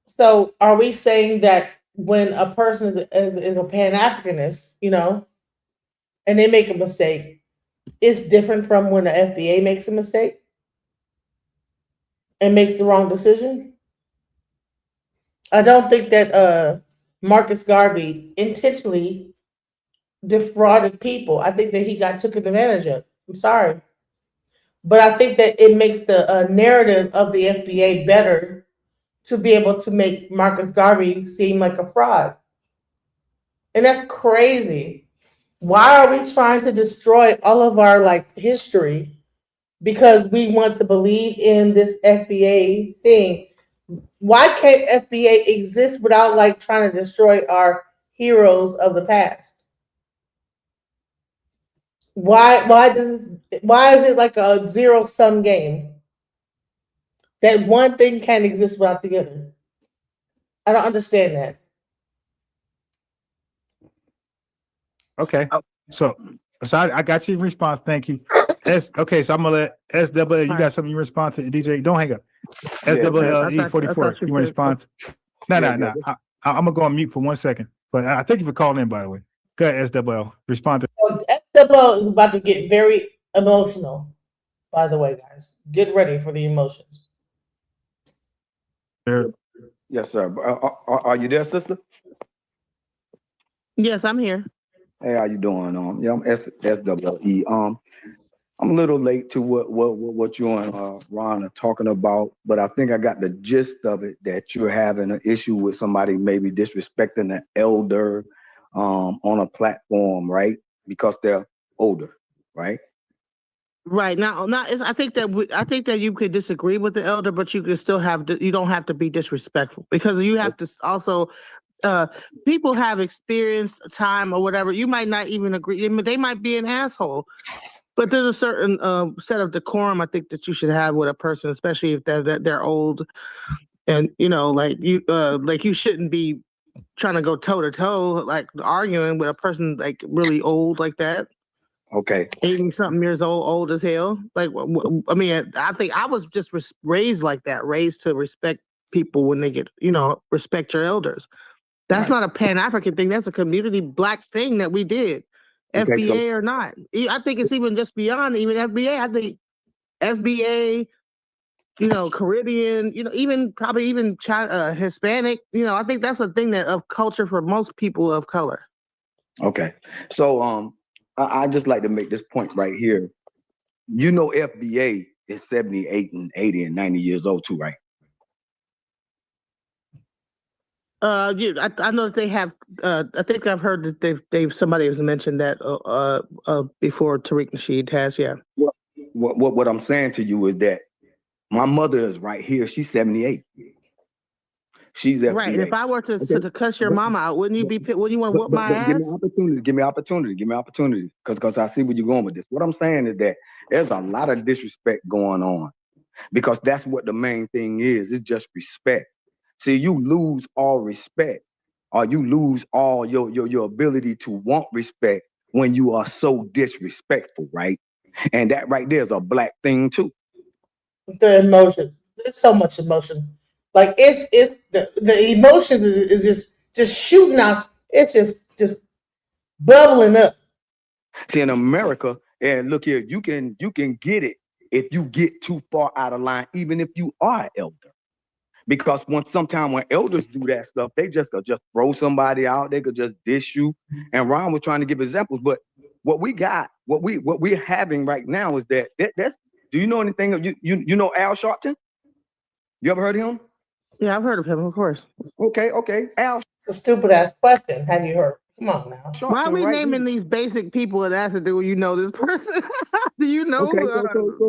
So are we saying that when a person is a Pan-Africanist, you know, and they make a mistake, it's different from when the FBA makes a mistake and makes the wrong decision? I don't think that Marcus Garvey intentionally defrauded people. I think that he got taken advantage of. I'm sorry. But I think that it makes the narrative of the FBA better to be able to make Marcus Garvey seem like a fraud. And that's crazy. Why are we trying to destroy all of our like history because we want to believe in this FBA thing? Why can't FBA exist without like trying to destroy our heroes of the past? Why is it like a zero-sum game? That one thing can't exist without the other. I don't understand that. Okay. So I got your response. Thank you. Okay, so I'm gonna let SWL. You got something you respond to, DJ? Don't hang up. SWLE44. You want to respond? No. I'm gonna go on mute for 1 second. But I thank you for calling in, by the way. Go ahead, SWL. Respond to. SWL is about to get very emotional. By the way, guys, get ready for the emotions. Yes, sir. Are you there, sister? Yes, I'm here. Hey, how you doing? Yeah, I'm SWE. I'm a little late to what you and Ron are talking about, but I think I got the gist of it, that you're having an issue with somebody maybe disrespecting an elder on a platform, right? Because they're older, right? Right now, I think that you could disagree with the elder, but you can still you don't have to be disrespectful, because you have to also. People have experienced time or whatever. You might not even agree. They might be an asshole, but there's a certain set of decorum I think that you should have with a person, especially if they're old, and like you shouldn't be trying to go toe to toe, like arguing with a person like really old like that. Okay. 80-something years old as hell. Like, I mean, I think I was just raised like that, raised to respect people when they get, respect your elders. That's not a Pan-African thing. That's a community Black thing that we did, okay, FBA or not. I think it's even just beyond even FBA. I think FBA, Caribbean, even probably even China, Hispanic. I think that's a thing that of culture for most people of color. Okay, so I just like to make this point right here. FBA is 78 and 80 and 90 years old too, right? I know that they have. I think I've heard that somebody has mentioned that before. Tariq Nasheed has, yeah. What I'm saying to you is that my mother is right here. She's 78. She's FBA. Right. And if I were to cuss your mama out, wouldn't you want to whoop my ass? Give me opportunity. Because I see where you're going with this. What I'm saying is that there's a lot of disrespect going on, because that's what the main thing is. It's just respect. See, you lose all respect, or you lose all your ability to want respect when you are so disrespectful, right? And that right there is a Black thing too. The emotion. There's so much emotion. Like it's the emotion is just shooting out. It's just bubbling up. See, in America, and look here, you can get it if you get too far out of line, even if you are an elder. Because sometimes when elders do that stuff, they just throw somebody out. They could just dish you. And Ron was trying to give examples, but what we're having right now is that's. Do you know anything of you know Al Sharpton? You ever heard of him? Yeah, I've heard of him, of course. Okay. Al. It's a stupid ass question. Have you heard? Come on now. Sharpton, why are we naming these basic people that has to do? This person? Do you know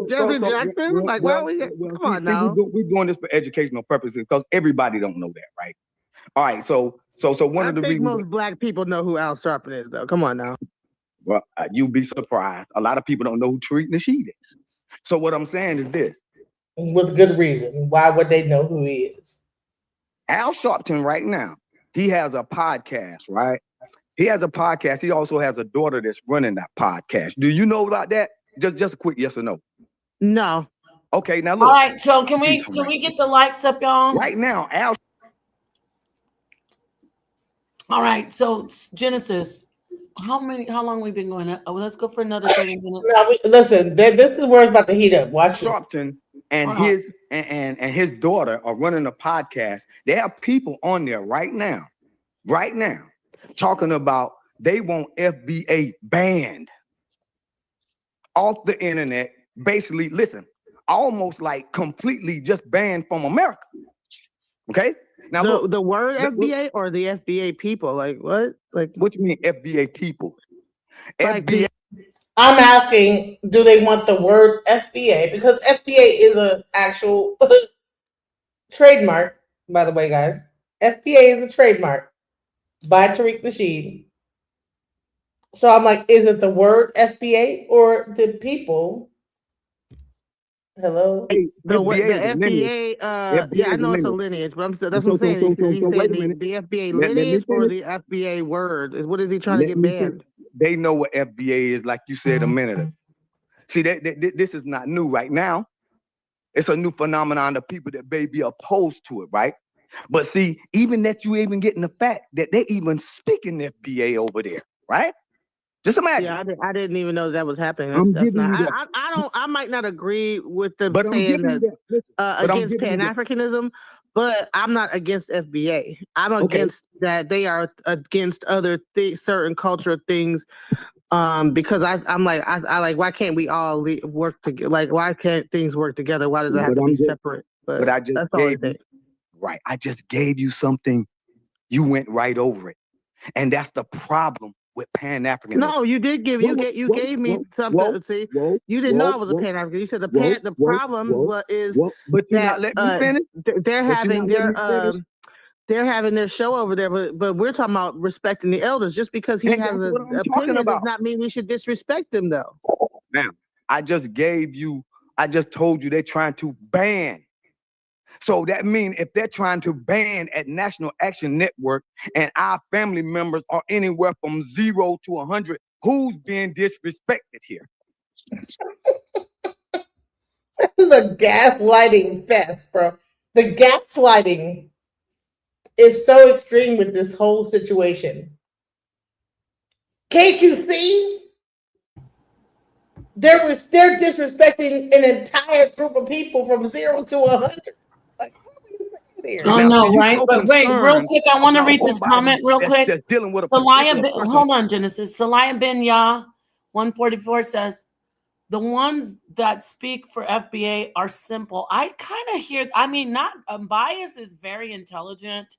Jeffrey Jackson? Why are we? Come on now. We're doing this for educational purposes because everybody don't know that, right? All right. So So one of the reasons most black people know who Al Sharpton is, though. Come on now. Well, you'd be surprised. A lot of people don't know who Tariq Nasheed is. So what I'm saying is this. With good reason. Why would they know who he is? Al Sharpton right now, he has a podcast, right? He has a podcast. He also has a daughter that's running that podcast. Do you know about that? Just a quick yes or no. No. Okay, now look. All right, so can we get the lights up, y'all? Right now, Al. All right, so Genesis, how long we been going? Let's go for another 30 minutes. No, listen, this is where it's about to heat up. Watch Sharpton and his daughter are running a podcast. They have people on there right now, talking about they want FBA banned off the internet. Basically, listen, almost like completely just banned from America. Okay. Now the word FBA or the FBA people, like what? Like what you mean FBA people? Like FBA. I'm asking, do they want the word FBA? Because FBA is an actual trademark, by the way, guys. FBA is a trademark by Tariq Nasheed. So I'm like, is it the word FBA or the people? Hello? The FBA, yeah, I know it's a lineage, but that's what I'm saying. He's saying the FBA lineage or the FBA word. What is he trying to get banned? They know what FBA is, like you said a minute ago. See, this is not new right now. It's a new phenomenon of people that may be opposed to it, right? But see, even that you even getting the fact that they even speaking FBA over there, right? Just imagine. Yeah, I didn't even know that was happening. That's not. I might not agree with them saying that against Pan-Africanism, but I'm not against FBA. I'm against that they are against other certain cultural things. Because I'm like I like, why can't we all work together? Like, why can't things work together? Why does it have to be separate? But I just that's all I think. Right. I just gave you something. You went right over it, and that's the problem with Pan-Africanism. No, you did give you gave me something. See, you didn't know I was a Pan-African. You said the problem is but you're not letting me finish. They're having their show over there, but we're talking about respecting the elders. Just because he has an opinion does not mean we should disrespect them, though. Now, I just told you they're trying to ban. So that means if they're trying to ban at National Action Network and our family members are anywhere from 0 to 100, who's being disrespected here? This is a gaslighting fest, bro. The gaslighting is so extreme with this whole situation. Can't you see? They're disrespecting an entire group of people from 0 to 100. Like, I know, right? But wait, real quick, I want to read this comment real quick. Hold on, Genesis. Salaya Ben Yah 144 says, the ones that speak for FBA are simple. I kind of hear, not Bias is very intelligent,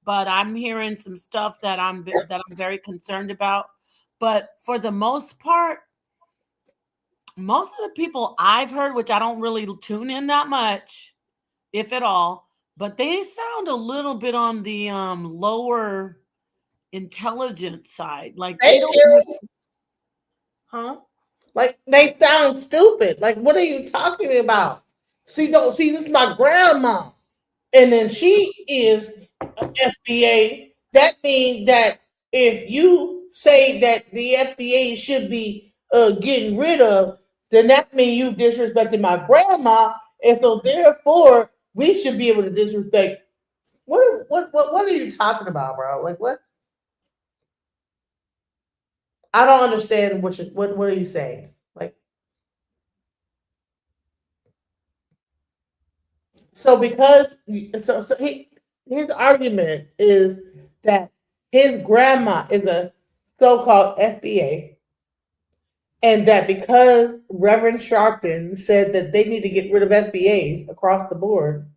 but I'm hearing some stuff that I'm very concerned about. But for the most part, most of the people I've heard, which I don't really tune in that much, if at all, but they sound a little bit on the lower intelligence side. Like they don't, like they sound stupid. Like, what are you talking about? See, this is my grandma, and then she is FBA. That means that if you say that the FBA should be getting rid of, then that means you disrespected my grandma, and so therefore we should be able to disrespect. What are you talking about, bro? Like, what? I don't understand what are you saying? Like, his argument is that his grandma is a so-called FBA, and that because Reverend Sharpton said that they need to get rid of FBAs across the board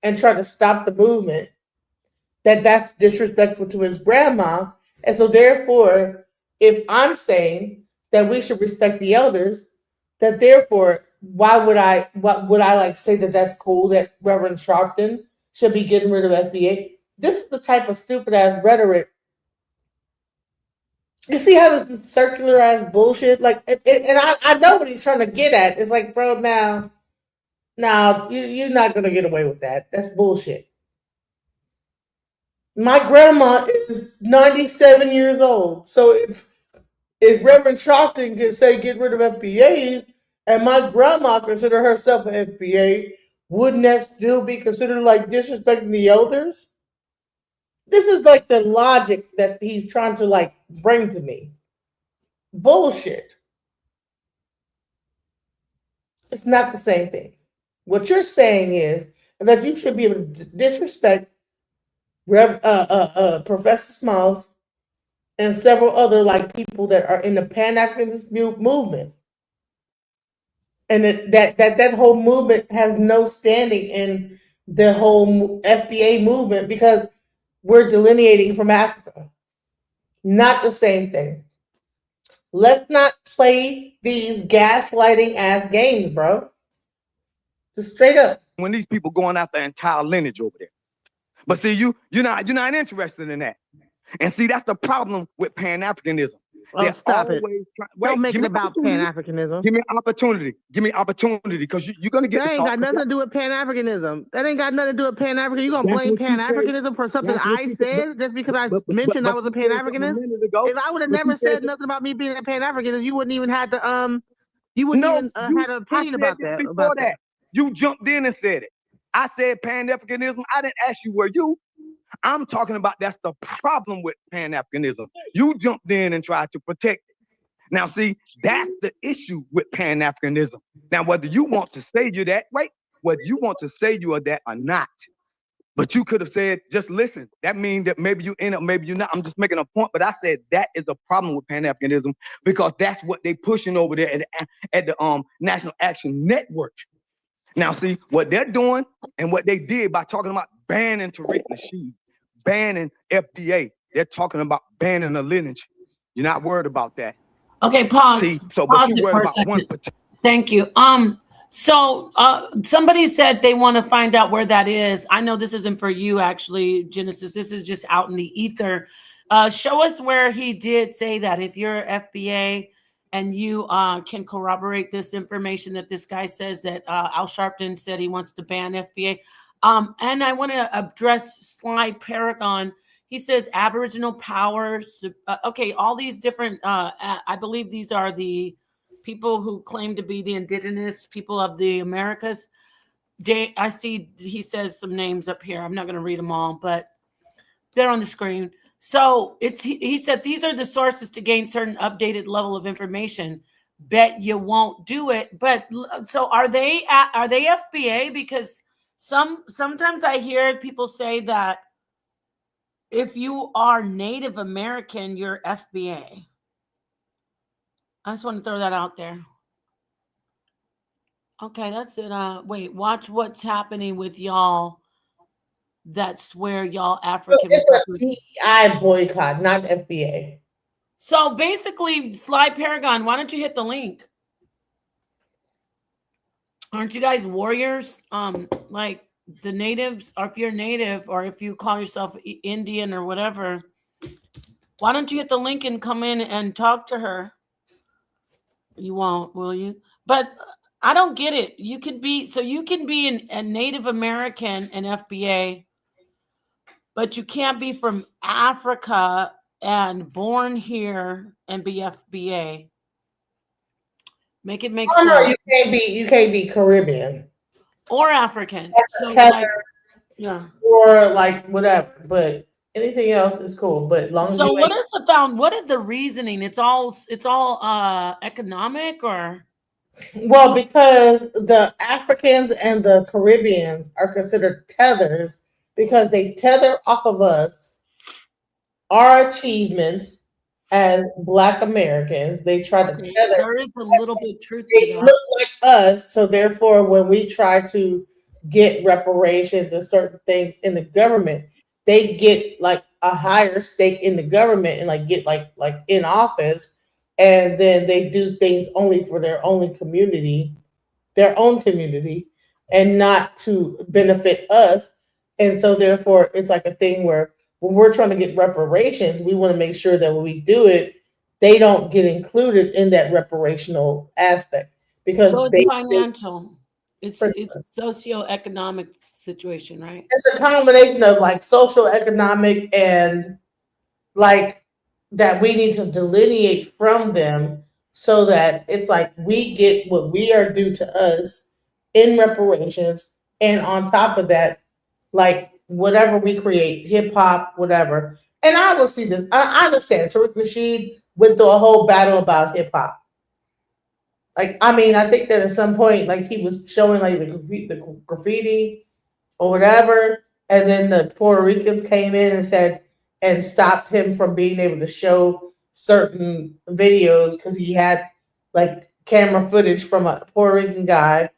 and try to stop the movement, that's disrespectful to his grandma. And so therefore, if I'm saying that we should respect the elders, that therefore, what would I like say that that's cool that Reverend Sharpton should be getting rid of FBA? this is the type of stupid ass rhetoric. You see how this circular ass bullshit, like, and I know what he's trying to get at. It's like, bro, now you're not gonna get away with that. That's bullshit. My grandma is 97 years old, so if Reverend Charlton can say get rid of FBAs, and my grandma consider herself an FBA, wouldn't that still be considered like disrespecting the elders? This is like the logic that he's trying to like bring to me. Bullshit. It's not the same thing. What you're saying is that you should be able to disrespect Professor Smalls and several other like people that are in the Pan-Africanist movement, and that whole movement has no standing in the whole FBA movement because we're delineating from Africa. Not the same thing. Let's not play these gaslighting ass games, bro. Just straight up. When these people going after entire lineage over there. But see, you're not interested in that. And see, that's the problem with Pan-Africanism. Oh, stop it. Don't make it about Pan-Africanism. Give me opportunity. Give me opportunity, because you're going to get that ain't got nothing to do with Pan-Africanism. That ain't got nothing to do with Pan-Africanism. You going to blame Pan-Africanism for something I said just because I mentioned I was a Pan-Africanist? If I would have never said nothing about me being a Pan-Africanist, you wouldn't even have to, you wouldn't even had an opinion about that. Before that, you jumped in and said it. I said Pan-Africanism. I didn't ask you were you. I'm talking about that's the problem with Pan-Africanism. You jumped in and tried to protect it. Now, see, that's the issue with Pan-Africanism. Now, whether you want to say you're that way, whether you want to say you are that or not, but you could have said, just listen. That means that maybe you end up, maybe you're not. I'm just making a point, but I said that is a problem with Pan-Africanism because that's what they pushing over there at the National Action Network. Now, see, what they're doing and what they did by talking about banning Tariq Nasheed, banning FBA, they're talking about banning a lineage. You're not worried about that. Okay, pause. See, so pause but you worried about one particular. Thank you. So somebody said they want to find out where that is. I know this isn't for you, actually, Genesis. This is just out in the ether. Show us where he did say that. If you're FBA and you can corroborate this information that this guy says that Al Sharpton said he wants to ban FBA. And I want to address Slide Paragon. He says Aboriginal powers. Okay, all these different, I believe these are the people who claim to be the indigenous people of the Americas. I see he says some names up here. I'm not going to read them all, but they're on the screen. So he said these are the sources to gain certain updated level of information. Bet you won't do it. But so are they FBA? Because sometimes I hear people say that if you are Native American, you're FBA. I just want to throw that out there. Okay, that's it. Wait, watch what's happening with y'all that swear y'all African. It's a PI boycott, not FBA. So basically, Slide Paragon, why don't you hit the link? Aren't you guys warriors? Like the natives, or if you're native, or if you call yourself Indian or whatever, why don't you hit the link and come in and talk to her? You won't, will you? But I don't get it. You can be a Native American and FBA, but you can't be from Africa and born here and be FBA. Make it make sense. No, you can't be Caribbean or African. So yeah, or like whatever. But anything else is cool. But long as so what is the reasoning? It's all economic, or well, because the Africans and the Caribbeans are considered tethers because they tether off of us our achievements as Black Americans. They try to tether. There is a little bit truth to They that. look like us, so therefore, when we try to get reparations and certain things in the government, they get like a higher stake in the government and like get like in office, and then they do things only for their own community, and not to benefit us. And so therefore it's like a thing where when we're trying to get reparations, we want to make sure that when we do it, they don't get included in that reparational aspect because so it's financial. It's socioeconomic situation, right? It's a combination of like social, economic, and like that we need to delineate from them so that it's like we get what we are due to us in reparations, and on top of that, like whatever we create, hip hop, whatever. And I will see this. I understand. Tariq Nasheed went through a whole battle about hip hop. Like, I mean, I think that at some point, like he was showing like the graffiti or whatever, and then the Puerto Ricans came in and said and stopped him from being able to show certain videos because he had like camera footage from a Puerto Rican guy,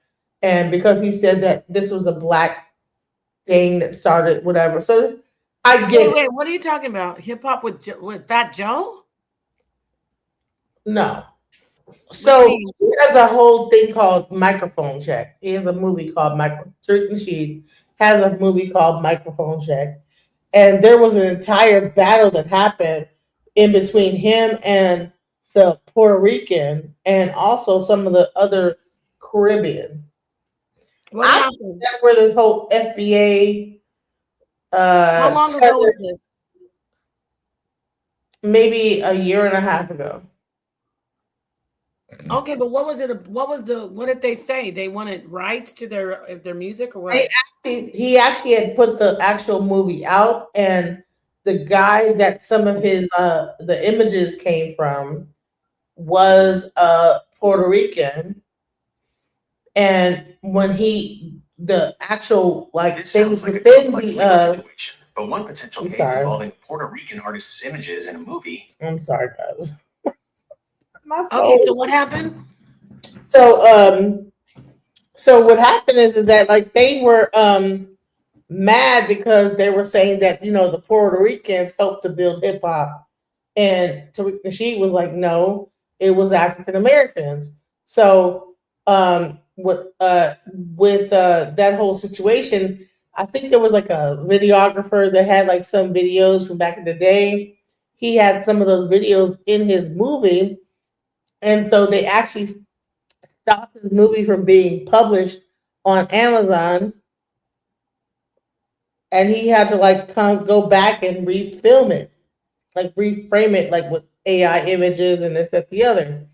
and because he said that this was a black thing that started whatever. So I get. Wait, what are you talking about? Hip hop with Fat Joe? No. So he has a whole thing called Microphone Check. He has a movie called Tariq Nasheed has a movie called Microphone Check. And there was an entire battle that happened in between him and the Puerto Rican and also some of the other Caribbean. What happened? That's where this whole FBA how long ago was this? Maybe a year and a half ago. Okay, but what did they say? They wanted rights to their music or what? He actually had put the actual movie out, and the guy that some of his the images came from was Puerto Rican. And when the actual like things within the but one potential case involving Puerto Rican artists' images in a movie. I'm sorry, guys. Okay, so what happened? So what happened is that like they were mad because they were saying that the Puerto Ricans helped to build hip hop, and Tariq Nasheed was like, no, it was African Americans. So with that whole situation, I think there was like a videographer that had like some videos from back in the day. He had some of those videos in his movie. And so they actually stopped his movie from being published on Amazon. And he had to like go back and refilm it, like reframe it like with AI images and this, that, the other.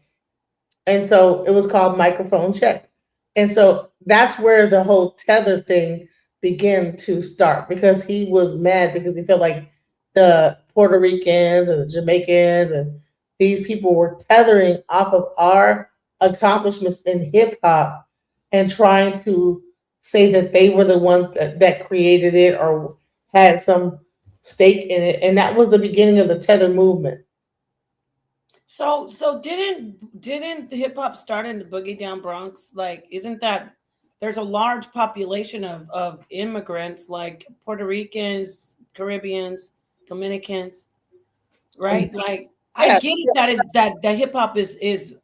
And so it was called Microphone Check. And so that's where the whole tether thing began to start because he was mad because he felt like the Puerto Ricans and the Jamaicans and these people were tethering off of our accomplishments in hip hop and trying to say that they were the ones that created it or had some stake in it. And that was the beginning of the tether movement. So didn't the hip hop start in the Boogie Down Bronx? Like, isn't that there's a large population of immigrants like Puerto Ricans, Caribbeans, Dominicans, right? Like, I get it that hip hop is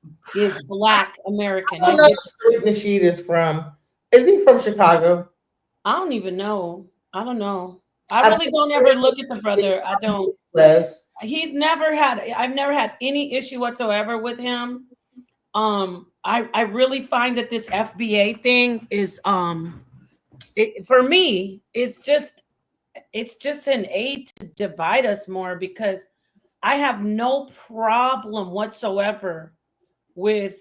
Black American. I don't know where Tariq Nasheed is from. Is he from Chicago? I don't even know. I don't know. I really don't ever look at the brother. I don't. I've never had any issue whatsoever with him. I really find that this FBA thing is for me, it's just an aid to divide us more because I have no problem whatsoever with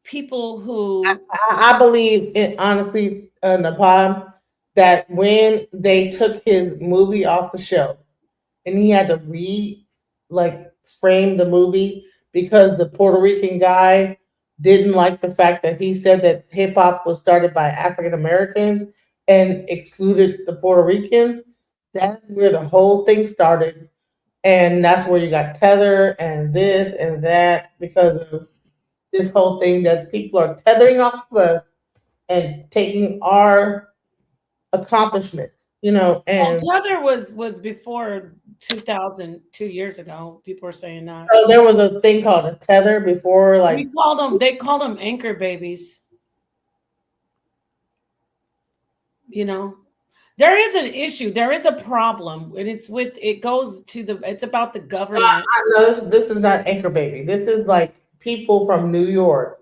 people who I believe in honestly, Napalm, that when they took his movie off the shelf and he had to frame the movie because the Puerto Rican guy didn't like the fact that he said that hip hop was started by African Americans and excluded the Puerto Ricans. That's where the whole thing started. And that's where you got tether and this and that because of this whole thing that people are tethering off of us and taking our accomplishments, and tether was before 2000, 2 years ago. People were saying that. So there was a thing called a tether before, like they called them anchor babies. There is an issue. There is a problem, and it's about the government. This is not Anchor Baby. This is like people from New York.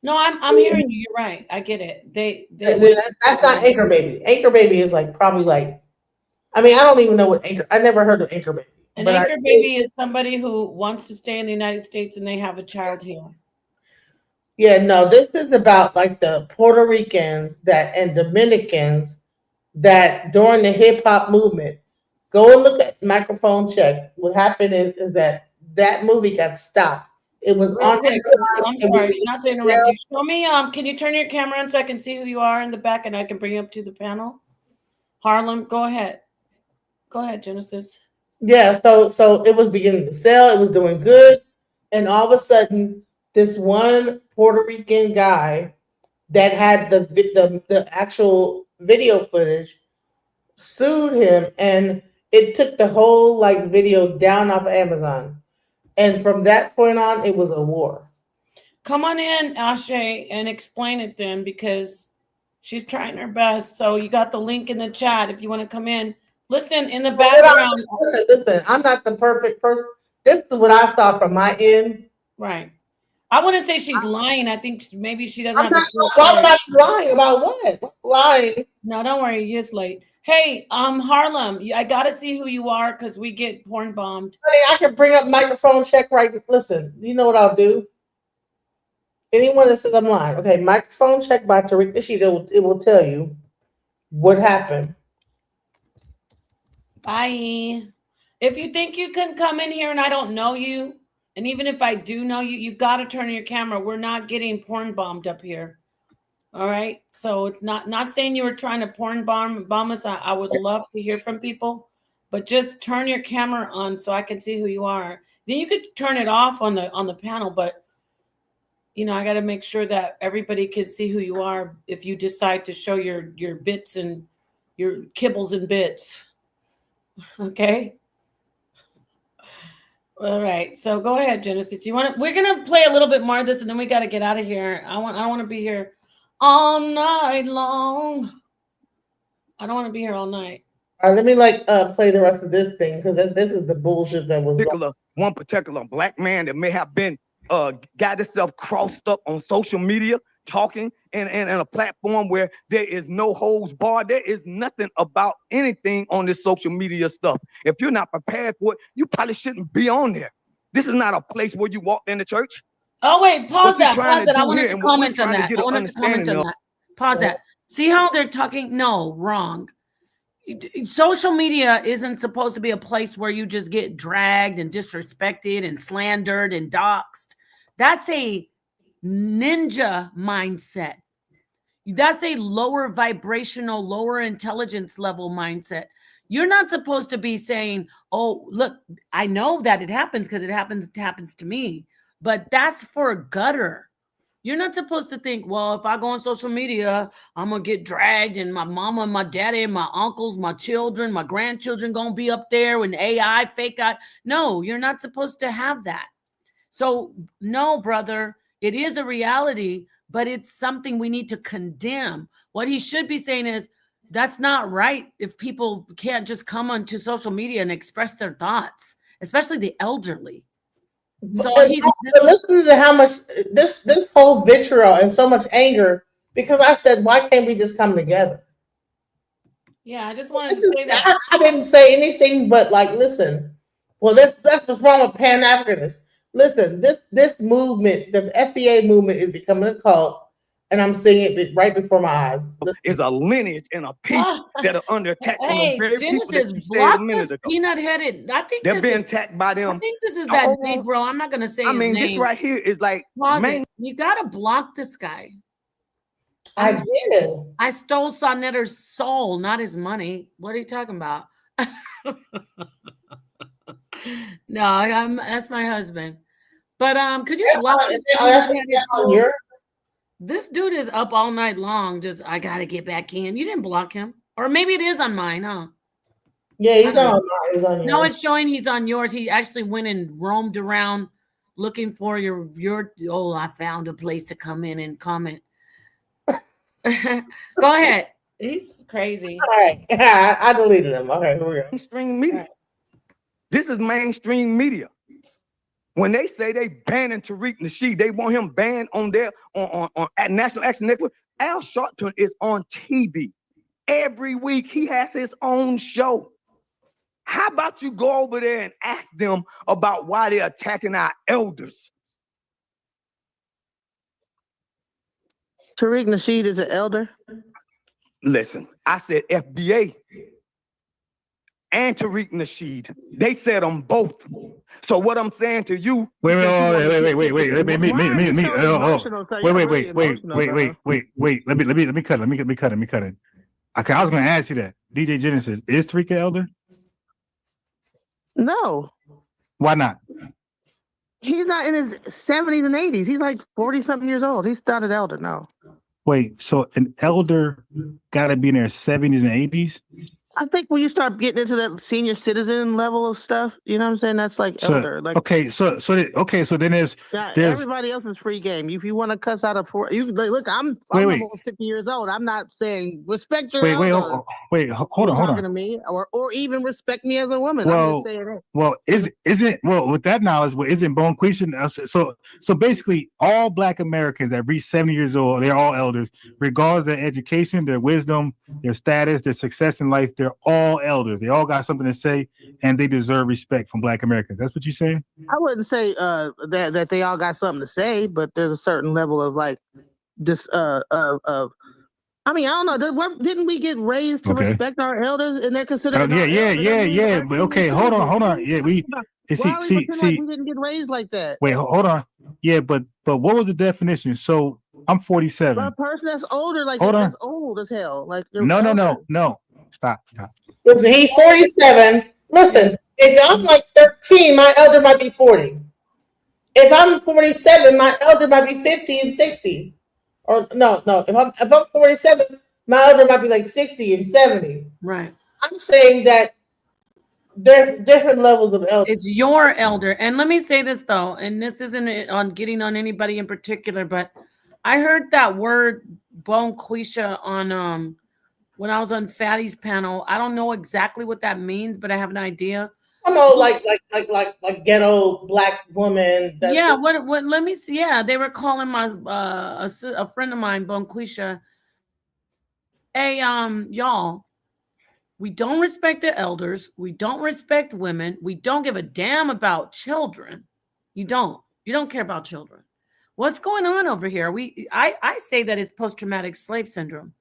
No, I'm hearing you. You're right. I get it. That's not Anchor Baby. Anchor Baby is like probably like, I mean, I don't even know what Anchor. I never heard of Anchor Baby. An Anchor Baby is somebody who wants to stay in the United States and they have a child here. Yeah, no, this is about like the Puerto Ricans and Dominicans that during the hip hop movement, go and look at Microphone Check. What happened is that movie got stopped. It was on. I'm sorry, not to interrupt you. Show me. Can you turn your camera on so I can see who you are in the back and I can bring you up to the panel? Harlem, go ahead. Go ahead, Genesis. Yeah, so it was beginning to sell. It was doing good, and all of a sudden, this one Puerto Rican guy that had the actual video footage sued him, and it took the whole like video down off of Amazon. And from that point on, it was a war. Come on in, Ashe, and explain it then, because she's trying her best. So you got the link in the chat if you want to come in. Listen, in the background. Listen, I'm not the perfect person. This is what I saw from my end. Right. I wouldn't say she's lying. I think maybe she doesn't have why would I be lying about what? Lying. No, don't worry. You're just late. Hey, Harlem, I got to see who you are because we get porn bombed. I can bring up Microphone Check right. Listen, you know what I'll do? Anyone that says I'm lying. Okay, Microphone Check by Tariq Nasheed. It will tell you what happened. Bye. If you think you can come in here and I don't know you, and even if I do know you, you got to turn your camera. We're not getting porn bombed up here. All right. So it's not saying you were trying to porn bomb us. I would love to hear from people, but just turn your camera on so I can see who you are. Then you could turn it off on the panel, but you know, I got to make sure that everybody can see who you are if you decide to show your bits and your kibbles and bits. Okay. All right. So go ahead, Genesis. We're gonna play a little bit more of this and then we got to get out of here. I want to be here all night long. I don't want to be here all night. All right, let me play the rest of this thing because this is the bullshit that was one particular black man that may have been got himself crossed up on social media talking and a platform where there is no holds barred. There is nothing about anything on this social media stuff. If you're not prepared for it, you probably shouldn't be on there. This is not a place where you walk into church. Oh, wait, pause that. I wanted to comment on that. Pause that. See how they're talking? No, wrong. Social media isn't supposed to be a place where you just get dragged and disrespected and slandered and doxxed. That's a ninja mindset. That's a lower vibrational, lower intelligence level mindset. You're not supposed to be saying, oh, look, I know that it happens because it happens to me. But that's for a gutter. You're not supposed to think, well, if I go on social media, I'm going to get dragged and my mama and my daddy and my uncles, my children, my grandchildren going to be up there with AI, fake out. No, you're not supposed to have that. So no, brother, it is a reality, but it's something we need to condemn. What he should be saying is, that's not right if people can't just come onto social media and express their thoughts, especially the elderly. So listen to how much this whole vitriol and so much anger because I said, why can't we just come together? Yeah, I just wanted to say that. I didn't say anything but listen. Well, that's what's wrong with Pan-Africanists. Listen, this movement, the FBA movement, is becoming a cult, and I'm seeing it right before my eyes. Is a lineage and a people that are under attack from the very people that you said a minute ago. Peanut-headed. I think they're being attacked by them. I think this is that Negro. I'm not going to say his name. This right here is like, man, you got to block this guy. I did. I stole sa.neter's soul, not his money. What are you talking about? No, that's my husband. But could you block this dude is up all night long. Just I gotta get back in. You didn't block him, or maybe it is on mine, huh? Yeah, he's on mine. He's on yours. No, it's showing he's on yours. He actually went and roamed around looking for your. Oh, I found a place to come in and comment. Go ahead. He's crazy. All right. I deleted him. Okay, here we go. Mainstream media. Right. This is mainstream media. When they say they banning Tariq Nasheed, they want him banned on at National Action Network. Al Sharpton is on TV every week. He has his own show. How about you go over there and ask them about why they're attacking our elders? Tariq Nasheed is an elder. Listen, I said FBA and Tariq Nasheed. They said them both. So what I'm saying to you? Wait. Let me cut it. Okay, I was going to ask you that. DJ Genesis, is Tariq an elder? No. Why not? He's not in his 70s and 80s. He's like 40-something years old. He's not an elder, no. Wait, so an elder got to be in their 70s and 80s? I think when you start getting into that senior citizen level of stuff, you know what I'm saying? That's like elder. Like, so then there's everybody else is free game. If you want to cuss out look, I'm almost 50 years old. I'm not saying respect your elders. Hold on. To me, or even respect me as a woman. Well, with that knowledge, isn't Bonquisha? So basically, all Black Americans that reach 70 years old, they're all elders, regardless of their education, their wisdom, their status, their success in life. They're all elders. They all got something to say, and they deserve respect from Black Americans. That's what you're saying? I wouldn't say that they all got something to say, but there's a certain level of like this I mean, I don't know. Didn't we get raised to respect our elders, and they're considered? Yeah. But okay, hold on. Yeah, we see. We didn't get raised like that. Wait, hold on. Yeah, but what was the definition? So I'm 47. But a person that's older, like that's old as hell. Like no. Stop. Listen, he's 47. Listen, if I'm like 13, my elder might be 40. If I'm 47, my elder might be 50 and 60. Or no. If I'm 47, my elder might be like 60 and 70. Right. I'm saying that there's different levels of elder. It's your elder. And let me say this though, and this isn't on getting on anybody in particular, but I heard that word Bonquisha on when I was on Fatty's panel. I don't know exactly what that means, but I have an idea. I know, like ghetto Black woman. What? Let me see. Yeah, they were calling my a friend of mine, Bonquisha. Hey, y'all, we don't respect the elders. We don't respect women. We don't give a damn about children. You don't care about children. What's going on over here? I say that it's post-traumatic slave syndrome.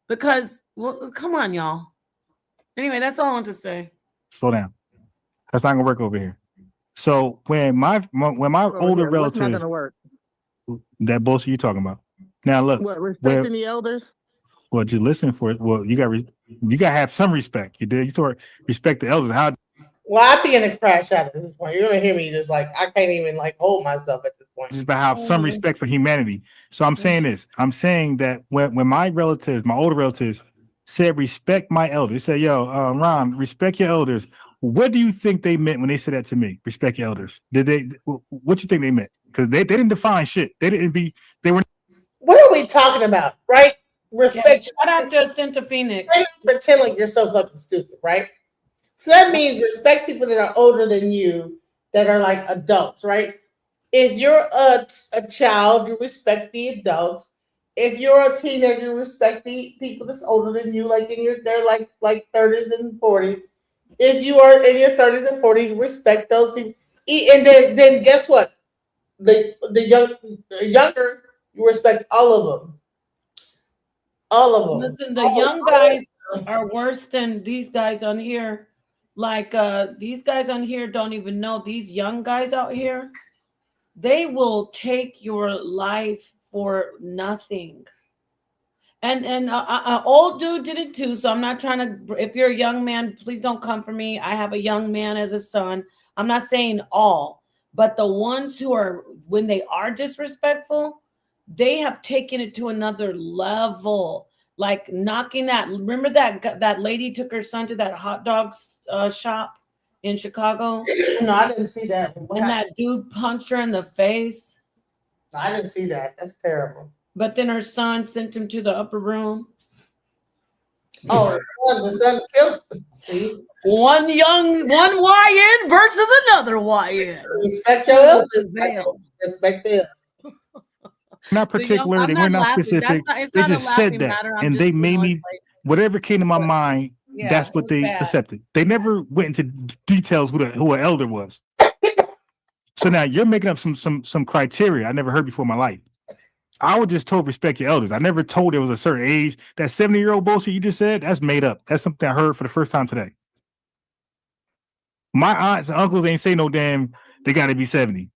Because, well, come on, y'all. Anyway, that's all I want to say. Slow down. That's not gonna work over here. So when my older relatives, not gonna work. That bullshit you talking about. Now look, respecting the elders. Well, just listen for it. Well, you gotta have some respect. You sort of respect the elders. How? Well, I begin to crash out at this point. You're gonna hear me just like I can't even like hold myself at this point. Just about have some respect for humanity. So I'm saying this. I'm saying that when my relatives, my older relatives, said respect my elders, they said, "Yo, Ron, respect your elders." What do you think they meant when they said that to me? Respect your elders. Did they? What do you think they meant? Because they didn't define shit. They were. What are we talking about? Right? Respect. Shout out to Jacinta Phoenix. Pretend like you're so fucking stupid, right? So that means respect people that are older than you, that are like adults, right? If you're a child, you respect the adults. If you're a teenager, you respect the people that's older than you, like they're like 30s and 40s. If you are in your 30s and 40s, you respect those people. And then guess what? The younger, you respect all of them. All of them. Listen, the young guys are worse than these guys on here. Like these guys on here don't even know. These young guys out here, they will take your life for nothing. And an old dude did it too. So I'm not trying to. If you're a young man, please don't come for me. I have a young man as a son. I'm not saying all, but the ones who are, when they are disrespectful, they have taken it to another level. Like knocking that. Remember that lady took her son to that hot dog shop in Chicago? No, I didn't see that. That dude punched her in the face. I didn't see that. That's terrible. But then her son sent him to the upper room. Oh, the son killed. See, one YN versus another YN. Respect your elders. Respect them. Not particular. They were not specific. They just said that, and they made me whatever came to my mind. Yeah, that's what they accepted. They never went into details who an elder was. So now you're making up some criteria I never heard before in my life. I was just told respect your elders. I never told there was a certain age. That 70-year-old bullshit you just said, that's made up. That's something I heard for the first time today. My aunts and uncles ain't say no damn, they got to be 70.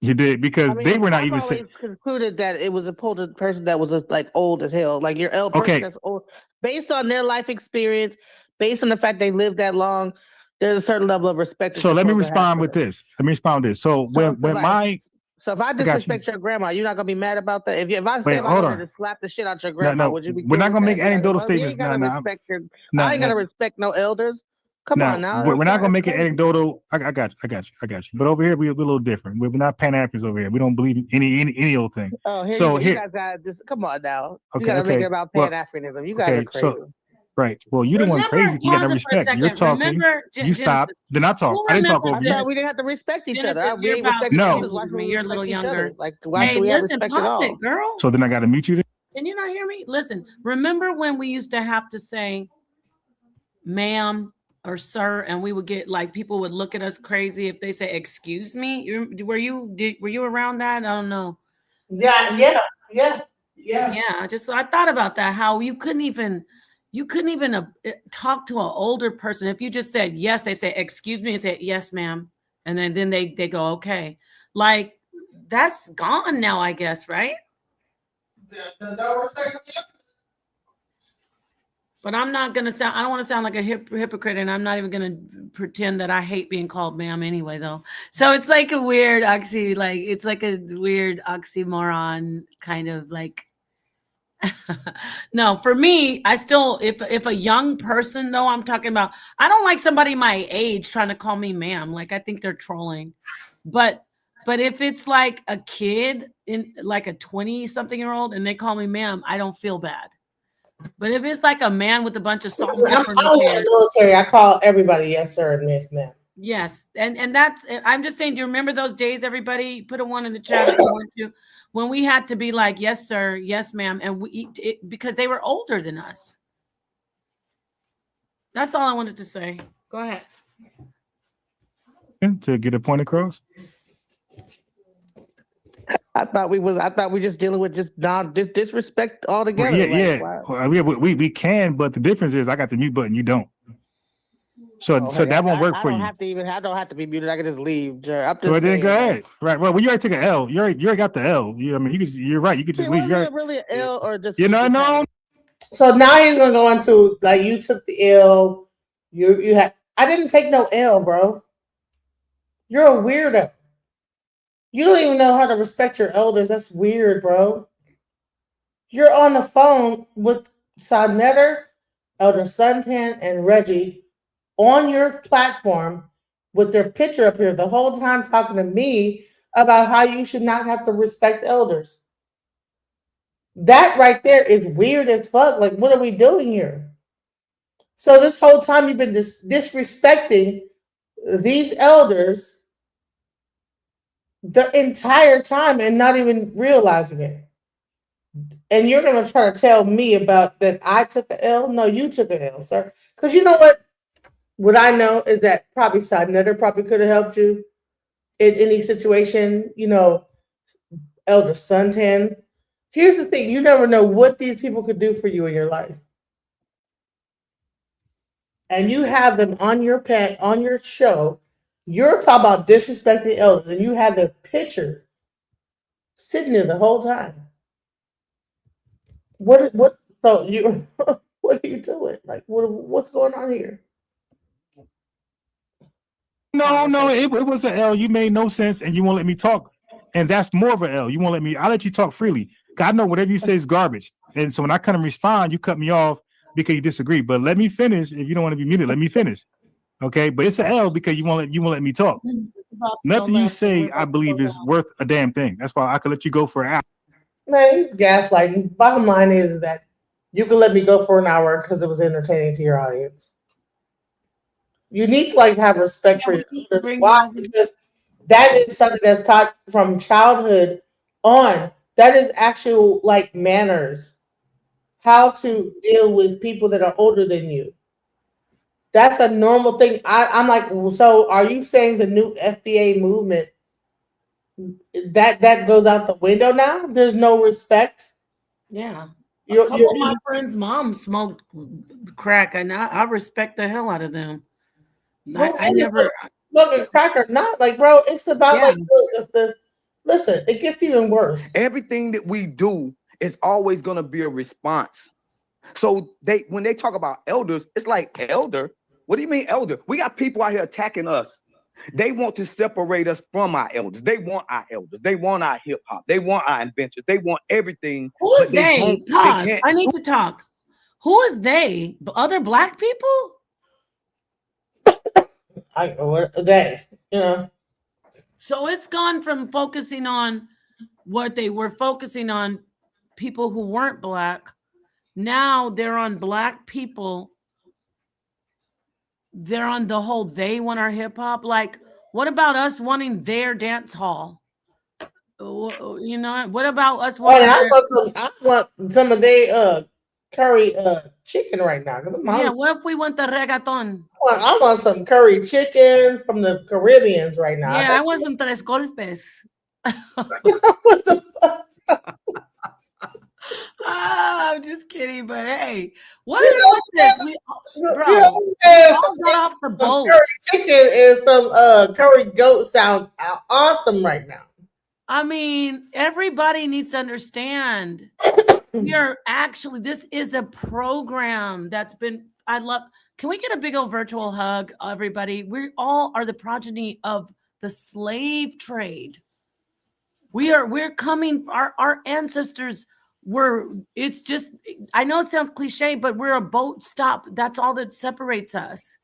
You did, because they were not even saying. Concluded that it was a person that was like old as hell, like your elder person that's old, based on their life experience, based on the fact they lived that long. There's a certain level of respect. So let me respond with this. So if I disrespect your grandma, you're not gonna be mad about that. If I say I wanted to slap the shit out your grandma, would you be? We're not gonna make anecdotal statements. I ain't gonna respect no elders. Come on now. We're not gonna make it anecdotal. I got you. But over here we're a little different. We're not Pan-Africans over here. We don't believe in any old thing. Oh, you guys got this. Come on now. You gotta make it about Pan-Africanism. You guys are crazy. Right. Well, you're the one crazy. You got to respect. You're talking. You stop. Then I talk. I didn't talk over you. We didn't have to respect each other. You're a little younger. Like, why should we have respect at all? Girl. So then I got to mute you then? Can you not hear me? Listen, remember when we used to have to say, ma'am or sir, and we would get like people would look at us crazy if they say, excuse me? Were you around that? I don't know. Yeah. I thought about that. How you couldn't even talk to an older person. If you just said yes, they say, excuse me, and say, yes, ma'am. And then they go, okay. Like, that's gone now, I guess, right? But I'm not going to I don't want to sound like a hypocrite, and I'm not even going to pretend that I hate being called ma'am anyway, though. So it's like a weird oxymoron kind of like. No, for me, I still, if a young person, though, I'm talking about, I don't like somebody my age trying to call me ma'am. Like, I think they're trolling. But if it's like a kid in like a 20-something-year-old and they call me ma'am, I don't feel bad. But if it's like a man with a bunch of salt, I was in the military. I call everybody yes sir and yes ma'am. Yes, and that's. I'm just saying. Do you remember those days? Everybody, put a 1 in the chat if you want to. When we had to be like yes sir, yes ma'am, and because they were older than us. That's all I wanted to say. Go ahead. To get a point across. I thought we just dealing with just disrespect altogether. We can, but the difference is I got the mute button, you don't. So that won't work for you. I don't have to be muted. I can just leave. Well, then go ahead. Right. Well, you already took an L. You already got the L. You're right. You could just leave. Was it really an L or just? No. So now he's gonna go into like you took the L. You had. I didn't take no L, bro. You're a weirdo. You don't even know how to respect your elders. That's weird, bro. You're on the phone with sa.neter, Elder Suntan, and Reggie on your platform with their picture up here the whole time talking to me about how you should not have to respect elders. That right there is weird as fuck. Like, what are we doing here? So this whole time you've been disrespecting these elders the entire time and not even realizing it. And you're going to try to tell me about that I took an L? No, you took an L, sir. Because you know what? What I know is that probably sa.neter probably could have helped you in any situation. Elder Suntan. Here's the thing. You never know what these people could do for you in your life. And you have them on your show. You're talking about disrespecting elders, and you have the picture sitting there the whole time. What are you doing? Like, what's going on here? No, it was an L. You made no sense, and you won't let me talk. And that's more of an L. You won't let me. I let you talk freely. I know whatever you say is garbage. And so when I kind of respond, you cut me off because you disagree. But let me finish. If you don't want to be muted, let me finish. Okay, but it's an L because you won't let me talk. Nothing you say, I believe, is worth a damn thing. That's why I could let you go for an hour. Man, he's gaslighting. Bottom line is that You can let me go for an hour because it was entertaining to your audience. You need to like have respect for your elders. Why? Because that is something that's taught from childhood on. That is actual like manners. How to deal with people that are older than you. That's a normal thing. I'm like, so are you saying the new FBA movement that goes out the window now? There's no respect. Yeah. A couple of my friends' moms smoked crack, and I respect the hell out of them. I never smoking crack or not, like, bro. It's about like the listen. It gets even worse. Everything that we do is always going to be a response. So when they talk about elders, it's like, elder. What do you mean, elder? We got people out here attacking us. They want to separate us from our elders. They want our elders. They want our hip hop. They want our inventions. They want everything. Who is they? Pause. I need to talk. Who is they? Other Black people? They, you know. So it's gone from focusing on what they were focusing on, people who weren't Black. Now they're on Black people. They're on the whole, they want our hip hop. Like, what about us wanting their dance hall? You know, what about us wanting I want some of their curry chicken right now. Yeah, what if we want the reggaeton? I want some curry chicken from the Caribbeans right now. Yeah, I want some tres golpes. What the fuck? I'm just kidding, but hey, what is with this? We all got off the boat. Curry chicken and some curry goat sound awesome right now. I mean, everybody needs to understand. This is a program that's been, can we get a big old virtual hug, everybody? We all are the progeny of the slave trade. We're coming, our ancestors it's just, I know it sounds cliche, but we're a boat stop. That's all that separates us.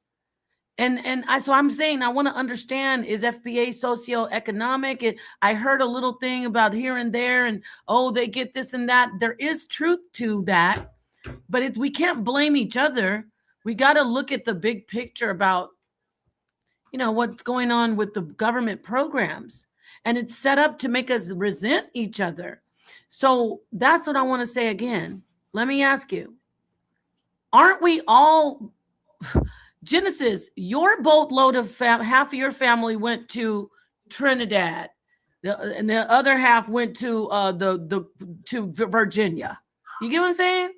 So I'm saying, I want to understand, is FBA socioeconomic? I heard a little thing about here and there, and they get this and that. There is truth to that, but we can't blame each other. We got to look at the big picture about, what's going on with the government programs, and it's set up to make us resent each other. So that's what I want to say again. Let me ask you, aren't we all... Genesis, your boatload of half of your family went to Trinidad, and the other half went to to Virginia. You get what I'm saying?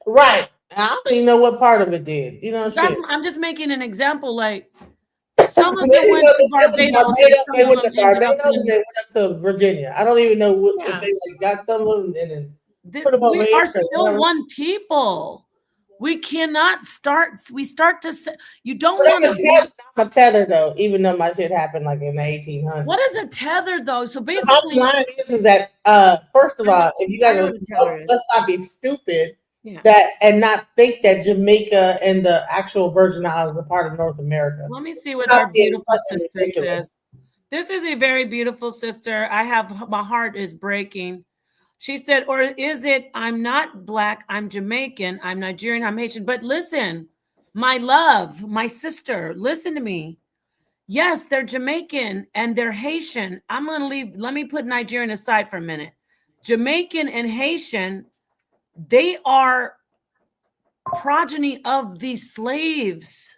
Right. I don't even know what part of it did. You know, I'm just making an example. Like, some of them went to Barbados. They went to Barbados and they went up to Virginia. I don't even know if they got some of them and then put them over here. We are still one people. We cannot start. We start to say, you don't want to. I'm a tether though, even though my shit happened like in the 1800s. What is a tether though? So basically, the line is that first of all, if you guys let's not be stupid and not think that Jamaica and the actual Virgin Islands are part of North America. Let me see what our beautiful sister says. This is a very beautiful sister. My heart is breaking. She said, or is it, I'm not Black, I'm Jamaican, I'm Nigerian, I'm Haitian. But listen, my love, my sister, listen to me. Yes, they're Jamaican and they're Haitian. I'm going to leave, let me put Nigerian aside for a minute. Jamaican and Haitian, they are progeny of the slaves,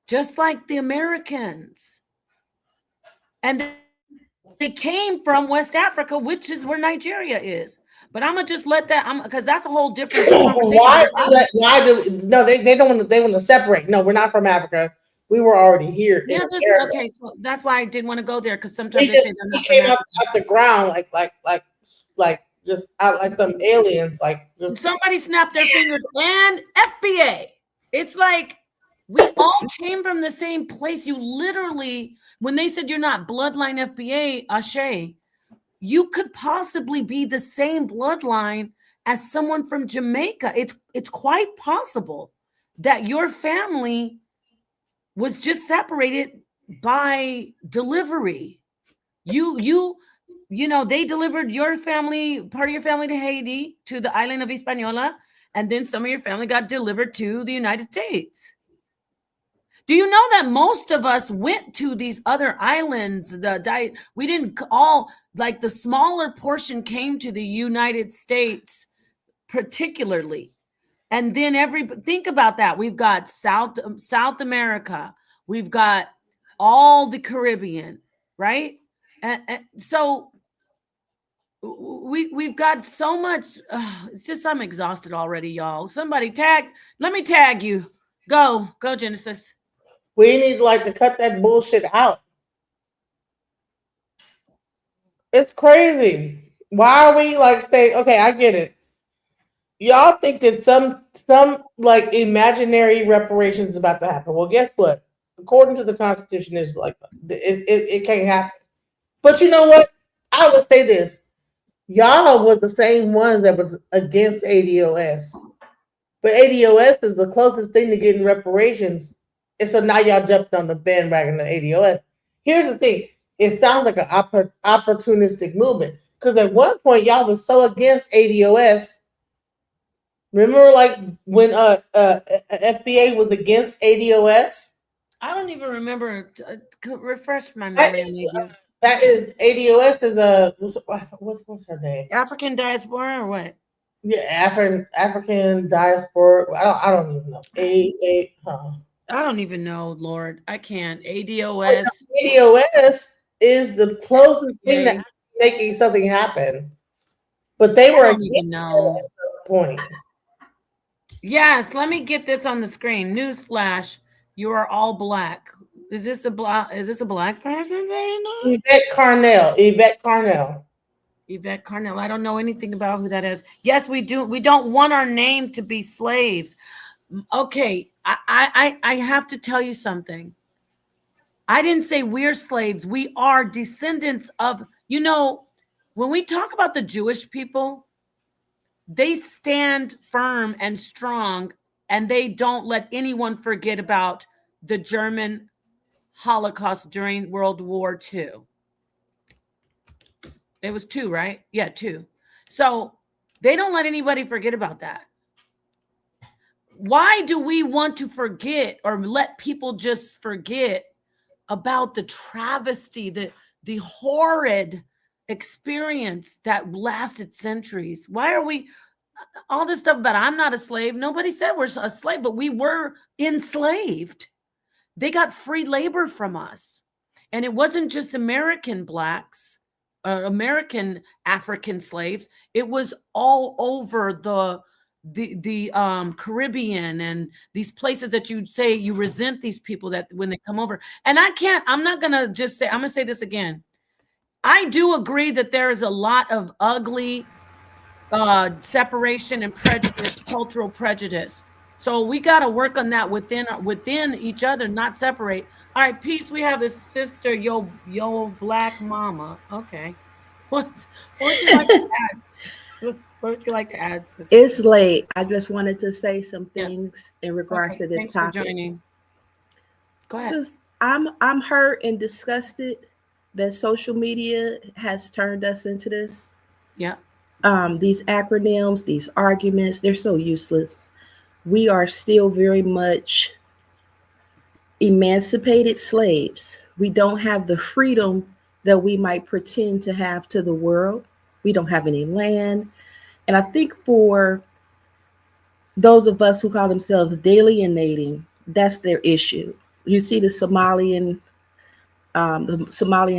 just like the Americans. And they came from West Africa, which is where Nigeria is. But I'm gonna just let that, because that's a whole different conversation. They don't want to. They want to separate. No, we're not from Africa. We were already here. Yeah, okay. So that's why I didn't want to go there, because sometimes we came up the ground like just out like some aliens. Like just somebody snapped their fingers and FBA. It's like we all came from the same place. You literally. When they said you're not bloodline FBA, Ashe, you could possibly be the same bloodline as someone from Jamaica. It's quite possible that your family was just separated by delivery. You know, they delivered your family, part of your family to Haiti, to the island of Hispaniola, and then some of your family got delivered to the United States. Do you know that most of us went to these other islands? We didn't all, like the smaller portion came to the United States particularly. And then think about that. We've got South America. We've got all the Caribbean, right? And so we've got so much. It's just, I'm exhausted already, y'all. Somebody let me tag you. Go Genesis. We need to cut that bullshit out. It's crazy. Why are we saying, okay, I get it. Y'all think that some imaginary reparations about to happen. Well, guess what? According to the Constitution, it's it can't happen. But you know what? I would say this. Y'all was the same ones that was against ADOS. But ADOS is the closest thing to getting reparations. And so now y'all jumped on the bandwagon of ADOS. Here's the thing. It sounds like an opportunistic movement. Because at one point, y'all was so against ADOS. Remember, when FBA was against ADOS? I don't even remember. Refresh my memory. That is ADOS is what's her name? African diaspora or what? Yeah, African diaspora. I don't even know. I don't even know, Lord. I can't. ADOS. ADOS is the closest thing to making something happen. But they were against know. At some point. Yes, let me get this on the screen. Newsflash: you are all black. Is this a black person saying that? Yvette Carnell. Yvette Carnell. I don't know anything about who that is. Yes, we do. We don't want our name to be slaves. Okay, I have to tell you something. I didn't say we're slaves. We are descendants of, when we talk about the Jewish people, they stand firm and strong, and they don't let anyone forget about the German Holocaust during World War II. It was 2, right? Yeah, 2. So they don't let anybody forget about that. Why do we want to forget or let people just forget about the travesty, the horrid experience that lasted centuries? Why are we all this stuff about I'm not a slave? Nobody said we're a slave, but we were enslaved. They got free labor from us. And it wasn't just American blacks, American African slaves. It was all over the Caribbean and these places that you say you resent these people that when they come over. And I'm not going to just say, I'm going to say this again. I do agree that there is a lot of ugly separation and prejudice, cultural prejudice. So we got to work on that within each other, not separate. All right, peace. We have this sister, yo black mama. Okay. What would you like to add? What would you like to add, sister? It's late. I just wanted to say some things in regards to this Thanks topic. For joining. Go ahead. Sis, I'm hurt and disgusted that social media has turned us into this. Yeah. These acronyms, these arguments, they're so useless. We are still very much emancipated slaves. We don't have the freedom that we might pretend to have to the world. We don't have any land. And I think for those of us who call themselves alienating, that's their issue. You see the Somalian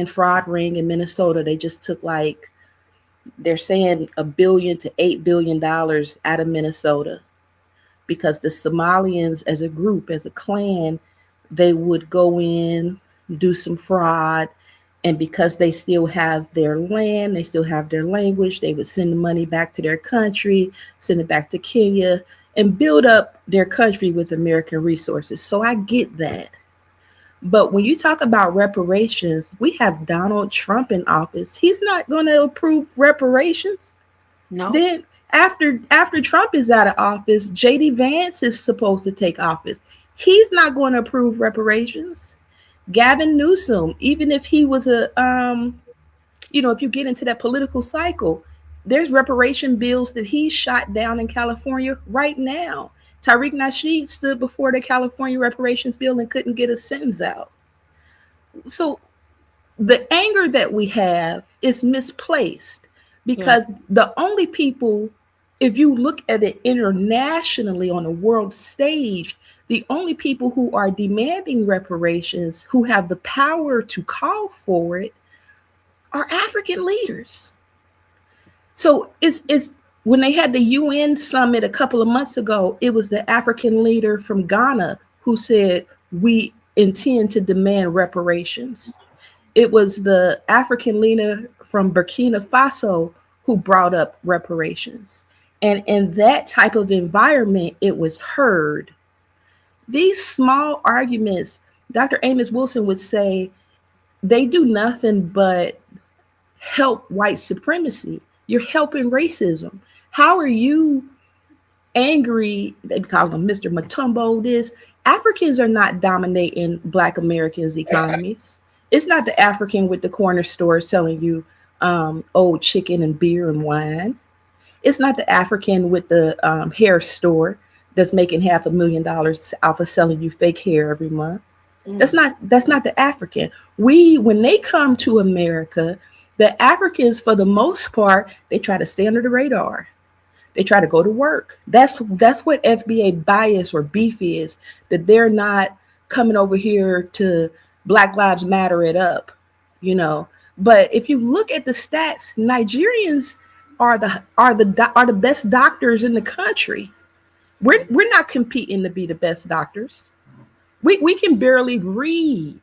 fraud ring in Minnesota. They just took they're saying $1 billion to $8 billion out of Minnesota because the Somalians as a group, as a clan, they would go in, do some fraud. And because they still have their land, they still have their language, they would send the money back to their country, send it back to Kenya, and build up their country with American resources. So I get that. But when you talk about reparations, we have Donald Trump in office. He's not going to approve reparations. No. Then after Trump is out of office, J.D. Vance is supposed to take office. He's not going to approve reparations. Gavin Newsom, even if he was if you get into that political cycle, There's reparation bills that he shot down in California right now. Tariq Nasheed stood before the California reparations bill and couldn't get a sentence out. So the anger that we have is misplaced, because the only people, if you look at it internationally on the world stage, the only people who are demanding reparations, who have the power to call for it, are African leaders. So it's when they had the UN summit a couple of months ago, it was the African leader from Ghana who said, we intend to demand reparations. It was the African leader from Burkina Faso who brought up reparations. And in that type of environment, it was heard. These small arguments, Dr. Amos Wilson would say, they do nothing but help white supremacy. You're helping racism. How are you angry? They call him Mr. Matumbo this. Africans are not dominating Black Americans' economies. It's not the African with the corner store selling you old chicken and beer and wine. It's not the African with the hair store that's making $500,000 off of selling you fake hair every month. That's not the African. When they come to America, the Africans, for the most part, they try to stay under the radar. They try to go to work. That's what FBA bias or beef is, that they're not coming over here to Black Lives Matter it up, you know. But if you look at the stats, Nigerians are the best doctors in the country. We're not competing to be the best doctors. We can barely read.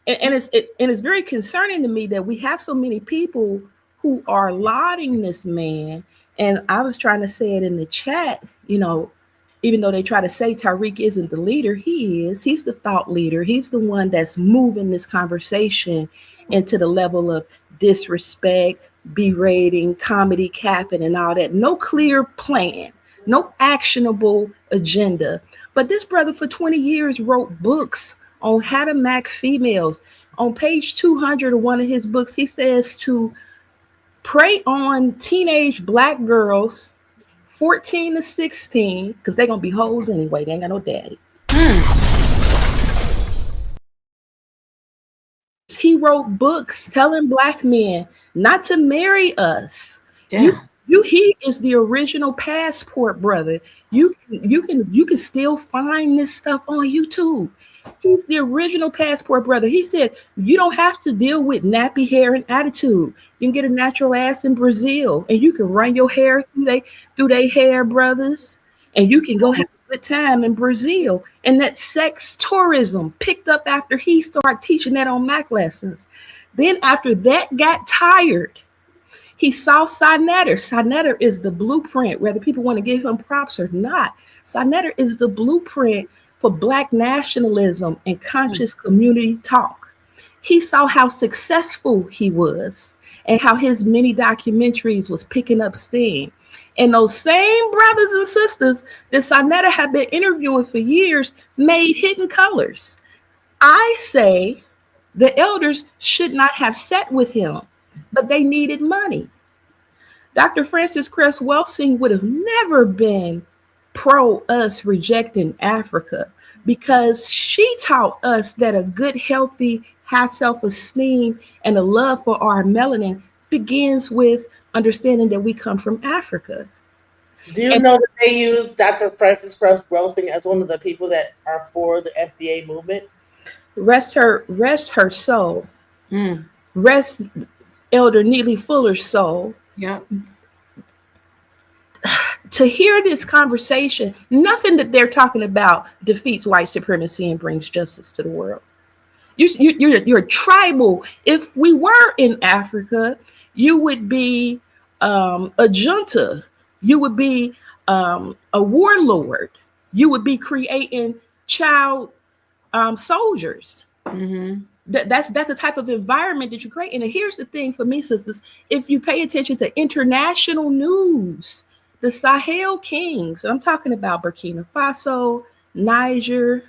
And it's very concerning to me that we have so many people who are lauding this man. And I was trying to say it in the chat, you know, even though they try to say Tariq isn't the leader, he is. He's the thought leader. He's the one that's moving this conversation into the level of disrespect, berating, comedy capping, and all that. No clear plan, no actionable agenda. But this brother for 20 years wrote books on how to mac females. On page 200 of one of his books, he says to prey on teenage Black girls 14 to 16, because they're gonna be hoes anyway. They ain't got no daddy. He wrote books telling Black men not to marry us. He is the original passport brother. You can still find this stuff on YouTube. He's the original passport brother. He said you don't have to deal with nappy hair and attitude. You can get a natural ass in Brazil, and you can run your hair through they hair, brothers, and you can go have a good time in Brazil. And that sex tourism picked up after he started teaching that on Mac lessons. Then after that got tired, he saw sa.neter. Sa.neter is the blueprint, whether people want to give him props or not. Sa.neter is the blueprint for Black nationalism and conscious community talk. He saw how successful he was and how his many documentaries was picking up steam. And those same brothers and sisters that sa.neter had been interviewing for years made Hidden Colors. I say the elders should not have sat with him, but they needed money. Dr. Frances Cress Welsing would have never been pro us rejecting Africa, because she taught us that a good, healthy, high self-esteem and a love for our melanin begins with understanding that we come from Africa. Do you know that they use Dr. Frances Cress Welsing as one of the people that are for the FBA movement? Rest her soul. Rest Elder Neely Fuller's soul. Yeah. To hear this conversation, nothing that they're talking about defeats white supremacy and brings justice to the world. You're tribal. If we were in Africa, you would be a junta. You would be a warlord. You would be creating child soldiers. That's the type of environment that you create. And here's the thing for me, sisters: if you pay attention to international news, the Sahel kings, I'm talking about Burkina Faso, Niger,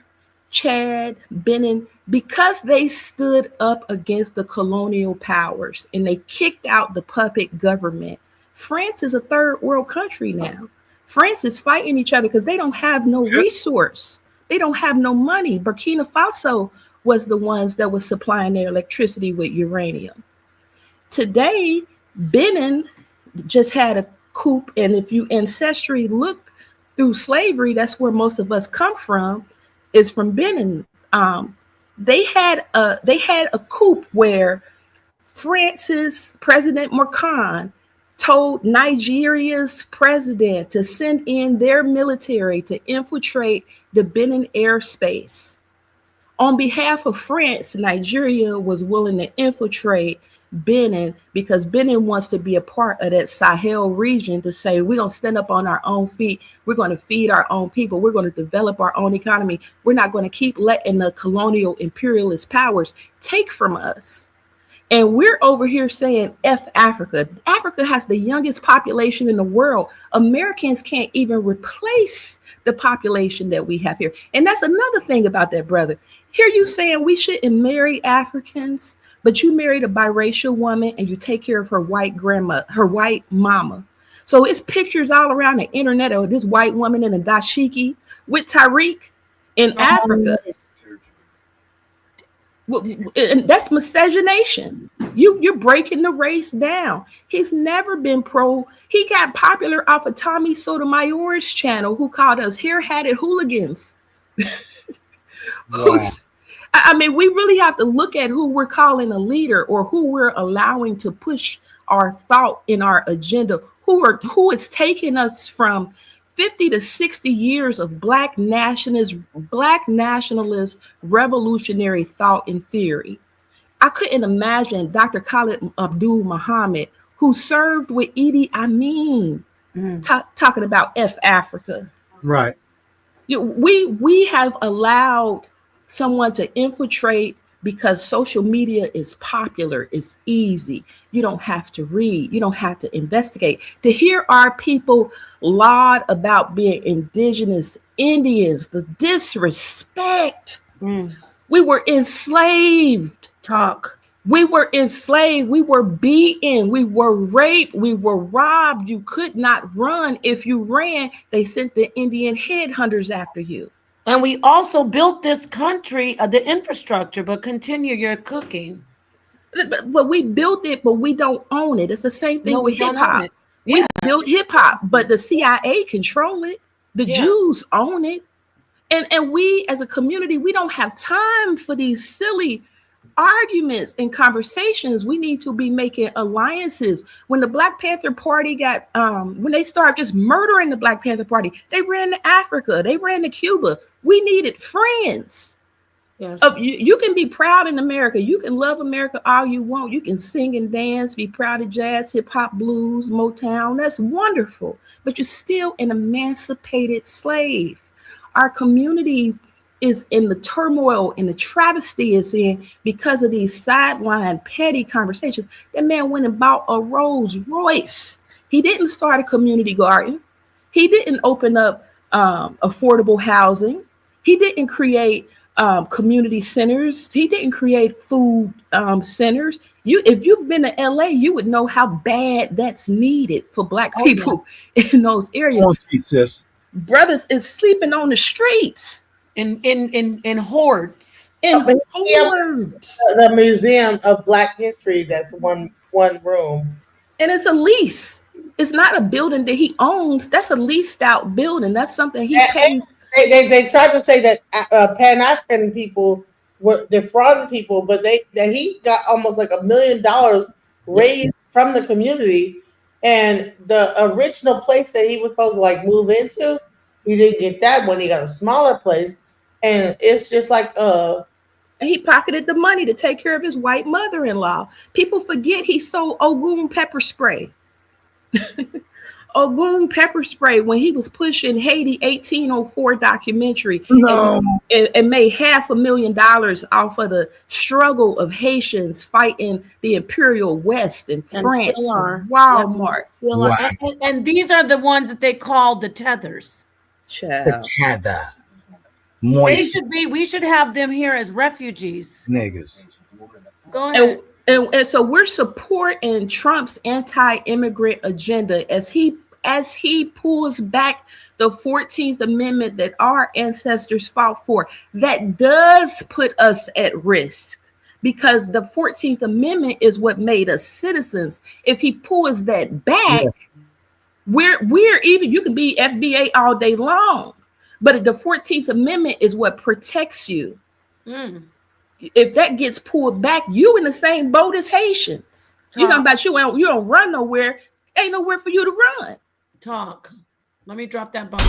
Chad, Benin, because they stood up against the colonial powers and they kicked out the puppet government, France is a third world country now. France is fighting each other because they don't have no resource. They don't have no money. Burkina Faso was the ones that was supplying their electricity with uranium. Today, Benin just had a coup, and if you ancestrally look through slavery, that's where most of us come from, is from Benin. They had a coup where France's President Macron told Nigeria's president to send in their military to infiltrate the Benin airspace. On behalf of France, Nigeria was willing to infiltrate Benin because Benin wants to be a part of that Sahel region to say, we're going to stand up on our own feet. We're going to feed our own people. We're going to develop our own economy. We're not going to keep letting the colonial imperialist powers take from us. And we're over here saying F Africa. Africa has the youngest population in the world. Americans can't even replace the population that we have here. And that's another thing about that, brother. Here you saying we shouldn't marry Africans, but you married a biracial woman and you take care of her white grandma, her white mama. So it's pictures all around the internet of this white woman in a dashiki with Tariq in Africa. And that's miscegenation. You're breaking the race down. He's never been pro. He got popular off of Tommy Sotomayor's channel, who called us hair-hatted hooligans. Wow. I mean, we really have to look at who we're calling a leader or who we're allowing to push our thought in our agenda, who is taking us from 50 to 60 years of black nationalist revolutionary thought and theory. I couldn't imagine Dr. Khalid Abdul Muhammad, who served with Idi Amin, talking about F Africa. Right. We have allowed someone to infiltrate because social media is popular, it's easy. You don't have to read, you don't have to investigate. To hear our people laud about being indigenous Indians, the disrespect. We were enslaved. We were enslaved. We were beaten. We were raped. We were robbed. You could not run. If you ran, they sent the Indian headhunters after you. And we also built this country, the infrastructure, but continue your cooking. But we built it, but we don't own it. It's the same thing with hip hop. Yeah. We built hip hop, but the CIA control it. The Jews own it. And we as a community, we don't have time for these silly arguments and conversations. We need to be making alliances. When the Black Panther Party got when they started just murdering the Black Panther Party, they ran to Africa, they ran to Cuba. We needed friends. Yes. You can be proud in America. You can love America all you want. You can sing and dance, be proud of jazz, hip hop, blues, Motown. That's wonderful. But you're still an emancipated slave. Our community is in the turmoil and the travesty is in because of these sideline petty conversations. That man went and bought a Rolls Royce. He didn't start a community garden. He didn't open up affordable housing. He didn't create community centers. He didn't create food centers. If you've been to LA, you would know how bad that's needed for Black people in those areas. Brothers is sleeping on the streets. In hordes. The Museum of Black History, that's one room. And it's a lease. It's not a building that he owns. That's a leased out building. That's something he pays. They tried to say that Pan-African people were defrauded people, but that he got almost like $1 million raised from the community. And the original place that he was supposed to move into, he didn't get that one. He got a smaller place. And it's just like he pocketed the money to take care of his white mother-in-law. People forget he sold Ogun pepper spray. Ogun pepper spray when he was pushing Haiti 1804 documentary and made $500,000 off of the struggle of Haitians fighting the Imperial West and France. Still are. Walmart. Wow. And these are the ones that they call the tethers. The tether. We should have them here as refugees. Niggas. Go ahead. And so we're supporting Trump's anti-immigrant agenda as he pulls back the 14th Amendment that our ancestors fought for. That does put us at risk because the 14th Amendment is what made us citizens. If he pulls that back, we're even, you can be FBA all day long, but the 14th Amendment is what protects you. If that gets pulled back, you in the same boat as Haitians. You talking about you don't run nowhere. Ain't nowhere for you to run. Talk. Let me drop that bomb.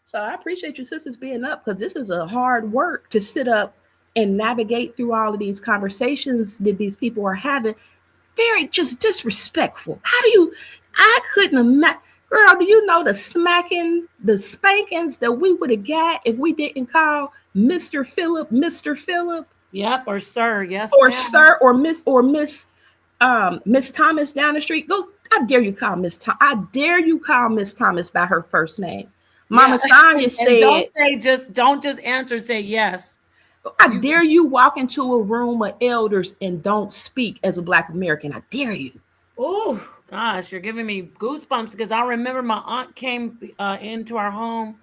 So I appreciate you sisters being up because this is a hard work to sit up and navigate through all of these conversations that these people are having. Very just disrespectful. I couldn't imagine. Girl, do you know the spankings that we would have got if we didn't call Mr. Philip? Yep, or sir, yes. Or ma'am. sir, or Miss Thomas down the street. Go, I dare you call Miss Thomas by her first name. Mama Sonia said, don't just answer, say yes. I dare you walk into a room of elders and don't speak as a Black American. I dare you. Oh, gosh, you're giving me goosebumps because I remember my aunt came into our home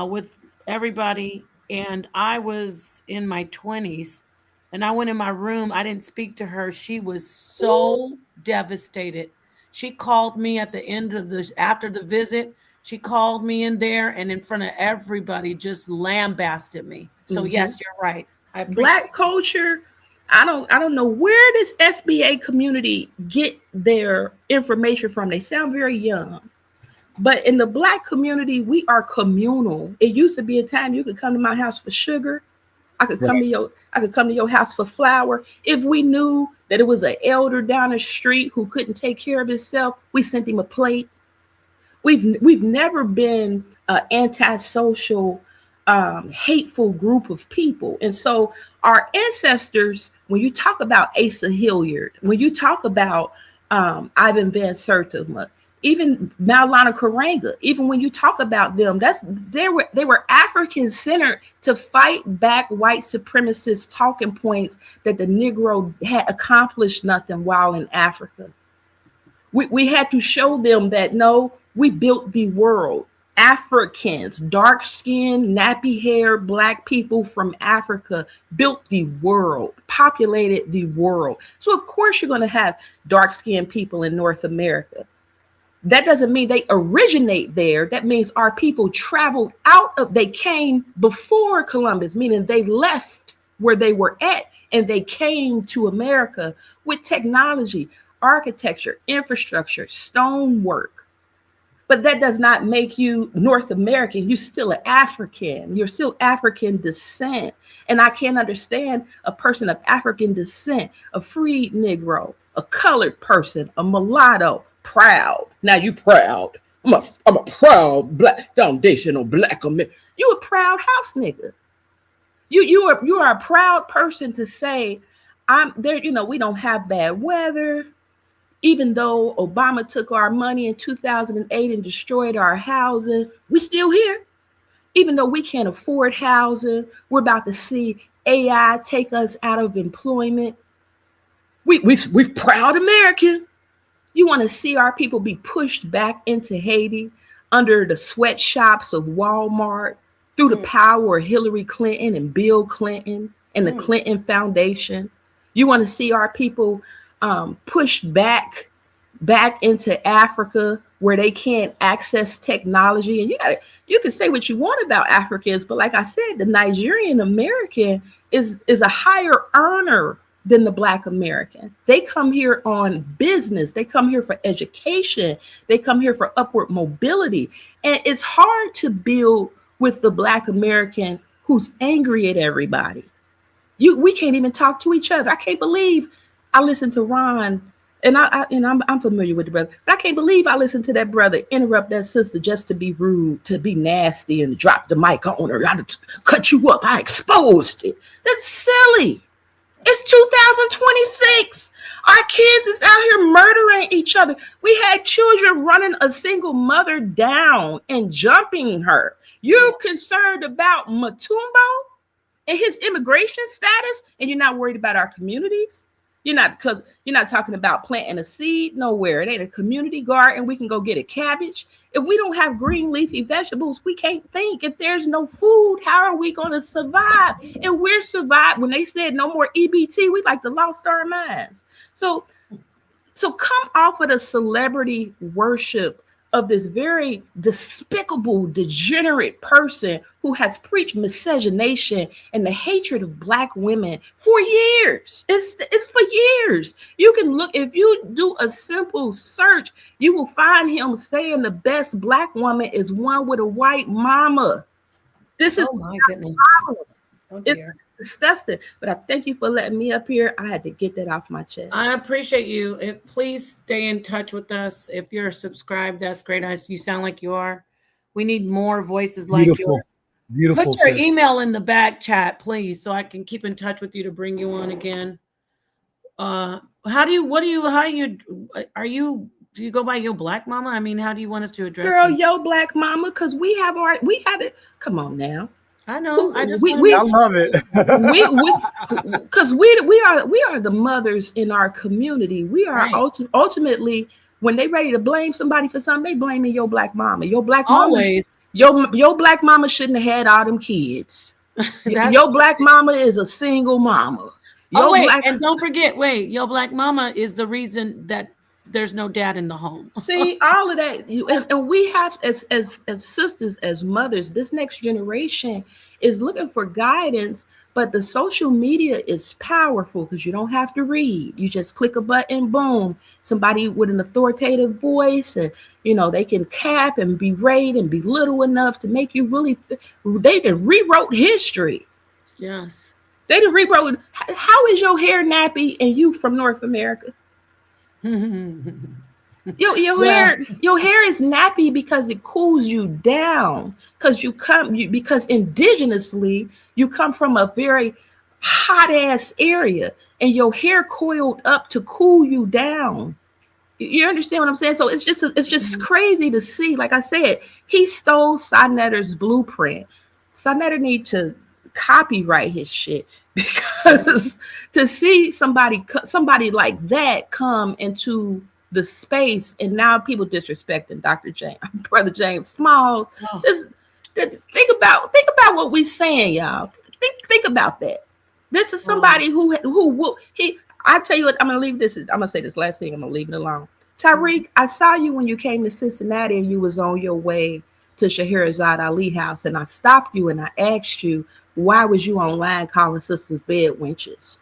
with everybody, and I was in my 20s, and I went in my room. I didn't speak to her. She was so devastated. She called me at the end of after the visit. She called me in there and in front of everybody just lambasted me. So yes, you're right. Black culture. I don't know where this FBA community get their information from. They sound very young, but in the Black community, we are communal. It used to be a time you could come to my house for sugar. I could come to your house for flour. If we knew that it was an elder down the street who couldn't take care of himself, we sent him a plate. We've never been an antisocial, hateful group of people. And so our ancestors, when you talk about Asa Hilliard, when you talk about Ivan Van Sertima, even Maulana Karanga, even when you talk about them, they were African centered to fight back white supremacist talking points that the Negro had accomplished nothing while in Africa. We had to show them that no, we built the world. Africans, dark-skinned, nappy-haired Black people from Africa built the world, populated the world. So of course you're going to have dark-skinned people in North America. That doesn't mean they originate there. That means our people traveled they came before Columbus, meaning they left where they were at and they came to America with technology, architecture, infrastructure, stonework. But that does not make you North American. You're still an African. You're still African descent. And I can't understand a person of African descent, a freed Negro, a colored person, a mulatto, proud. Now you proud. I'm a proud Black foundational Black American. You a proud house nigga. You are a proud person to say, I'm there. You know, we don't have bad weather. Even though Obama took our money in 2008 and destroyed our housing, we're still here. Even though we can't afford housing, we're about to see AI take us out of employment. We proud American. You want to see our people be pushed back into Haiti under the sweatshops of Walmart through the power of Hillary Clinton and Bill Clinton and the Clinton Foundation. You want to see our people pushed back into Africa where they can't access technology. And you can say what you want about Africans, but like I said, the Nigerian American is a higher earner than the Black American. They come here on business. They come here for education. They come here for upward mobility. And it's hard to build with the Black American who's angry at everybody. We can't even talk to each other. I can't believe I listened to Ron, and I'm familiar with the brother, but I can't believe I listened to that brother interrupt that sister just to be rude, to be nasty, and drop the mic on her. I cut you up. I exposed it. That's silly. It's 2026. Our kids is out here murdering each other. We had children running a single mother down and jumping her. You're concerned about Matumbo and his immigration status, and you're not worried about our communities. You're not talking about planting a seed nowhere. It ain't a community garden. We can go get a cabbage. If we don't have green leafy vegetables, we can't think. If there's no food, how are we going to survive? And we're survived. When they said no more EBT, we like to lost our minds. So come off of the celebrity worship of this very despicable, degenerate person who has preached miscegenation and the hatred of Black women for years. It's for years. You can look, if you do a simple search, you will find him saying the best Black woman is one with a white mama. This is my goodness. Oh, dear. It's disgusting. But I thank you for letting me up here. I had to get that off my chest. I appreciate you. Please stay in touch with us. If you're subscribed, that's great. You sound like you are. We need more voices like yours. Beautiful. Put your email in the back chat, please, so I can keep in touch with you to bring you on again. Do you go by Yo Black Mama? I mean, how do you want us to address Girl, you? Yo Black Mama, because we had it. Come on now. I know. I love it. Because we are the mothers in our community. We are ultimately, when they ready to blame somebody for something, they blaming Your Black Mama. Your Black Mama. Always. Your Black Mama shouldn't have had all them kids. Your Black Mama is a single mama. And don't forget, Your Black Mama is the reason that there's no dad in the home. See, all of that, and we have as sisters, as mothers, this next generation is looking for guidance, but the social media is powerful because you don't have to read. You just click a button, boom, somebody with an authoritative voice, and they can cap and berate and belittle enough to make you really. They done rewrote history. Yes, they done rewrote. How is your hair nappy and you from North America? Your hair is nappy because it cools you down, because because indigenously you come from a very hot ass area and your hair coiled up to cool you down. You understand what I'm saying? So it's just crazy to see. Like I said, he stole sa.neter's blueprint. sa.neter need to copyright his shit, because to see somebody like that come into the space, and now people disrespecting Brother James Smalls. Oh. Think about what we saying, y'all. Think about that. This is somebody who I tell you what, I'm gonna say this last thing, I'm gonna leave it alone. Tariq, I saw you when you came to Cincinnati and you was on your way to Scheherazade Ali house, and I stopped you and I asked you, why was you online calling sisters bed wenches?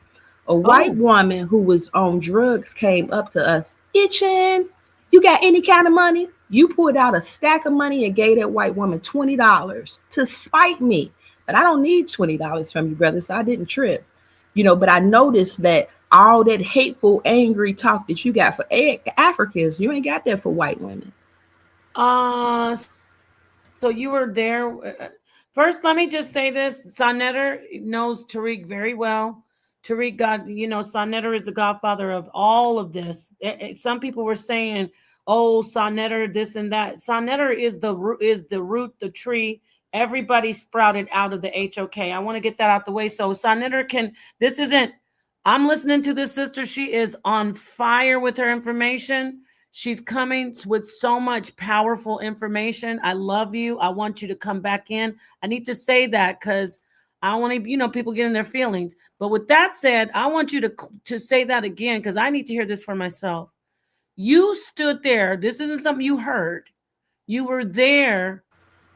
A white woman who was on drugs came up to us, itching. You got any kind of money? You pulled out a stack of money and gave that white woman $20 to spite me. But I don't need $20 from you, brother, so I didn't trip. But I noticed that all that hateful, angry talk that you got for Africans, you ain't got that for white women. So you were there. First, let me just say this. sa.neter knows Tariq very well. Tariq sa.neter is the godfather of all of this. Some people were saying, sa.neter, this and that. Sa.neter is the root, the tree. Everybody sprouted out of the HOK. I want to get that out the way. So sa.neter I'm listening to this sister. She is on fire with her information. She's coming with so much powerful information. I love you. I want you to come back in. I need to say that because I don't want to, people get in their feelings. But with that said, I want you to say that again, because I need to hear this for myself. You stood there. This isn't something you heard. You were there.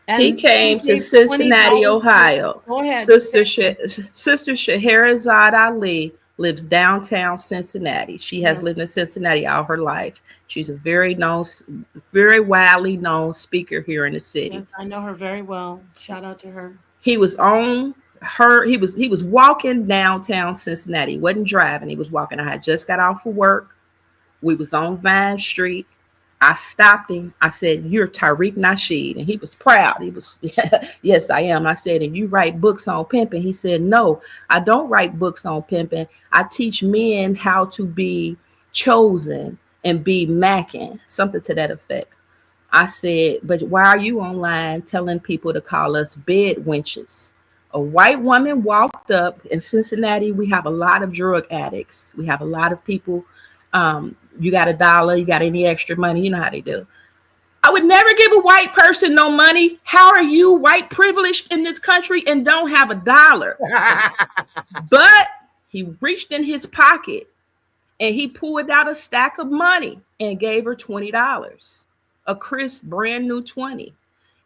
And he came to Cincinnati, Ohio. Go ahead. Sister Scheherazade Ali lives downtown Cincinnati. She has lived in Cincinnati all her life. She's a very widely known speaker here in the city. Yes, I know her very well. Shout out to her. He was walking downtown Cincinnati. He wasn't driving. He was walking. I had just got off of work. We was on Vine Street. I stopped him. I said, "You're Tariq Nasheed." And he was proud. He was, "Yes, I am." I said, "And you write books on pimping?" He said, "No, I don't write books on pimping. I teach men how to be chosen and be macking," something to that effect. I said, "But why are you online telling people to call us bed wenches?" A white woman walked up in Cincinnati. We have a lot of drug addicts. We have a lot of people. You got $1, you got any extra money, you know how they do. I would never give a white person no money. How are you white privileged in this country and don't have $1? But he reached in his pocket and he pulled out a stack of money and gave her $20, a crisp brand new 20.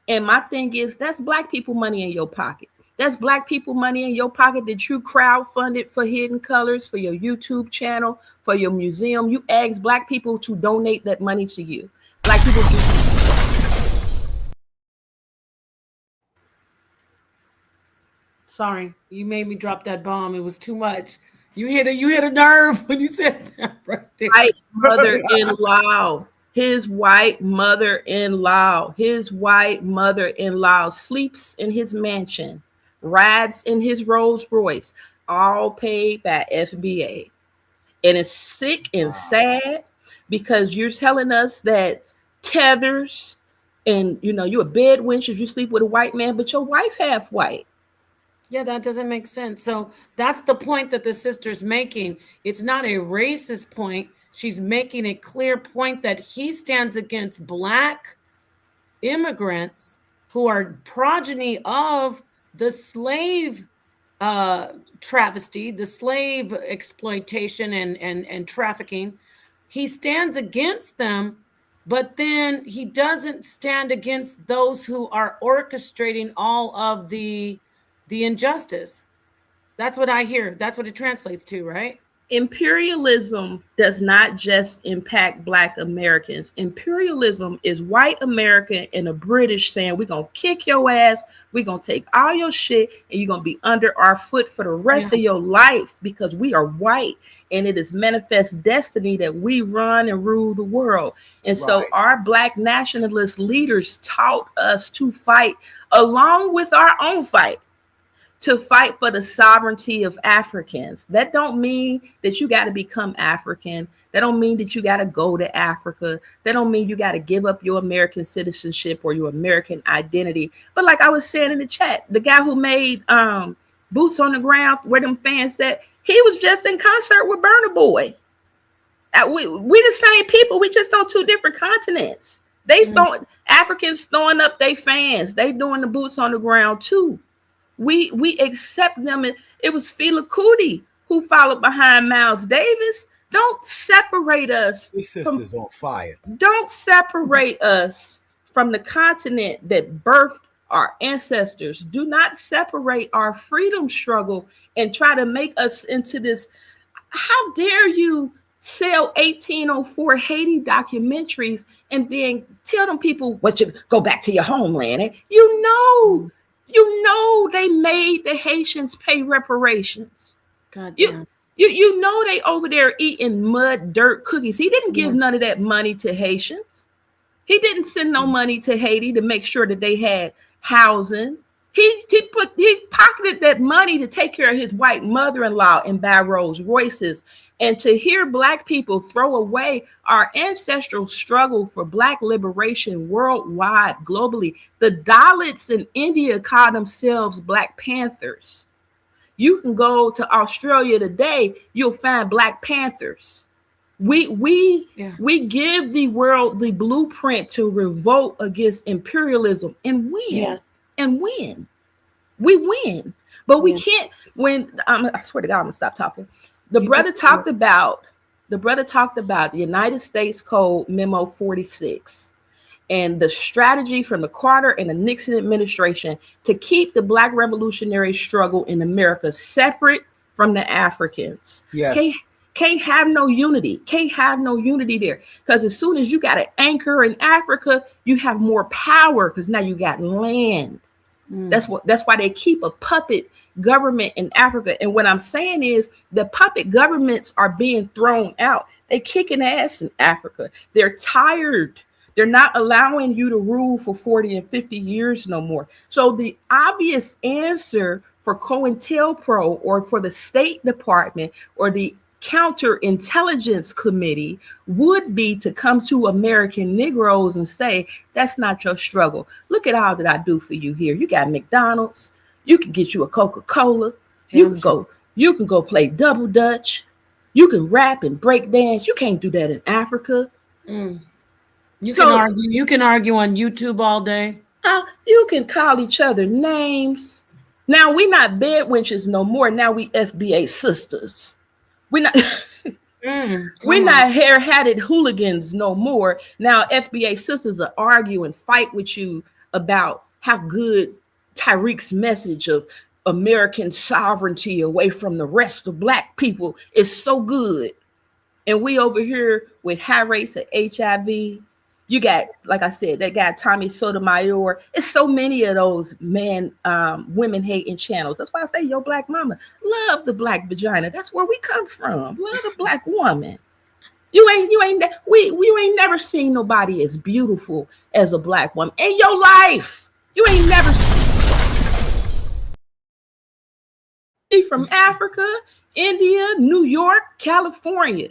And my thing is, that's black people money in your pocket. That's black people money in your pocket that you crowdfunded for Hidden Colors, for your YouTube channel, for your museum. You asked black people to donate that money to you. Black people do. Sorry, you made me drop that bomb. It was too much. You hit a nerve when you said that right there. White mother-in-law. His white mother-in-law. His white mother-in-law sleeps in his mansion, rides in his Rolls Royce, all paid by FBA. And it's sick and sad because you're telling us that tethers and, you know, you're a bed wench, you sleep with a white man, but your wife half white. Yeah, that doesn't make sense. So that's the point that the sister's making. It's not a racist point. She's making a clear point that he stands against black immigrants who are progeny of the slave travesty, the slave exploitation and trafficking. He stands against them, but then he doesn't stand against those who are orchestrating all of the injustice. That's what I hear. That's what it translates to, right? Imperialism does not just impact black Americans. Imperialism is white America and the British saying, we're going to kick your ass. We're going to take all your shit and you're going to be under our foot for the rest of your life because we are white. And it is manifest destiny that we run and rule the world. And so our black nationalist leaders taught us to fight along with our own fight. To fight for the sovereignty of Africans. That don't mean that you got to become African. That don't mean that you got to go to Africa. That don't mean you got to give up your American citizenship or your American identity. But like I was saying in the chat, the guy who made Boots on the Ground, where them fans said, he was just in concert with Burna Boy. We the same people. We just on 2 different continents. They Africans throwing up their fans. They doing the Boots on the Ground too. We accept them. It was Fela Kuti who followed behind Miles Davis. Don't separate us. This sister's on fire. Don't separate us from the continent that birthed our ancestors. Do not separate our freedom struggle and try to make us into this. How dare you sell 1804 Haiti documentaries and then tell them people what you go back to your homeland. You know they made the Haitians pay reparations. God damn. You know they over there eating mud, dirt cookies. He didn't give none of that money to Haitians. He didn't send no money to Haiti to make sure that they had housing. He pocketed that money to take care of his white mother-in-law and buy Rolls Royces. And to hear black people throw away our ancestral struggle for black liberation worldwide, globally. The Dalits in India call themselves Black Panthers. You can go to Australia today, you'll find Black Panthers. We give the world the blueprint to revolt against imperialism and win. Yes. And win. We win. But we can't win. I swear to God, I'm gonna stop talking. The brother talked about the United States Code Memo 46 and the strategy from the Carter and the Nixon administration to keep the Black revolutionary struggle in America separate from the Africans. Yes. Can't have no unity. Can't have no unity there. Because as soon as you got an anchor in Africa, you have more power because now you got land. That's why they keep a puppet government in Africa. And what I'm saying is the puppet governments are being thrown out. They kicking ass in Africa. They're tired. They're not allowing you to rule for 40 and 50 years no more. So the obvious answer for COINTELPRO or for the State Department or the Counterintelligence Committee would be to come to American Negroes and say, that's not your struggle. Look at all that I do for you here. You got McDonald's, You can get you a Coca-Cola. You can go play double dutch. You can rap and break dance. You can't do that in Africa. You can argue on YouTube all day. You can call each other names. Now we not bed wenches no more. Now we FBA sisters. We're not hair-hatted hooligans no more. Now FBA sisters will argue and fight with you about how good Tariq's message of American sovereignty away from the rest of Black people is so good. And we over here with high rates of HIV. You got, like I said, that guy Tommy Sotomayor. It's so many of those women hating channels. That's why I say, yo, Black mama, love the Black vagina. That's where we come from. Love the Black woman. You ain't never seen nobody as beautiful as a Black woman in your life. You ain't never seen from Africa, India, New York, California.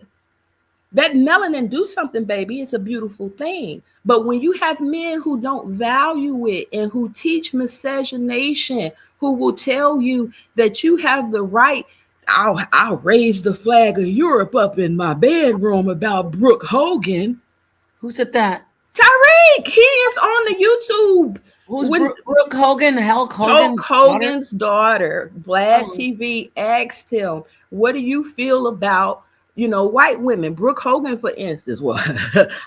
That melanin do something, baby. It's a beautiful thing. But when you have men who don't value it and who teach miscegenation, who will tell you that you have the right, I'll raise the flag of Europe up in my bedroom about Brooke Hogan. Who said that? Tariq. He is on the YouTube. Who's Brooke Hogan? Hulk Hogan's daughter. Vlad TV asked him, what do you feel about white women? Brooke Hogan, for instance, well,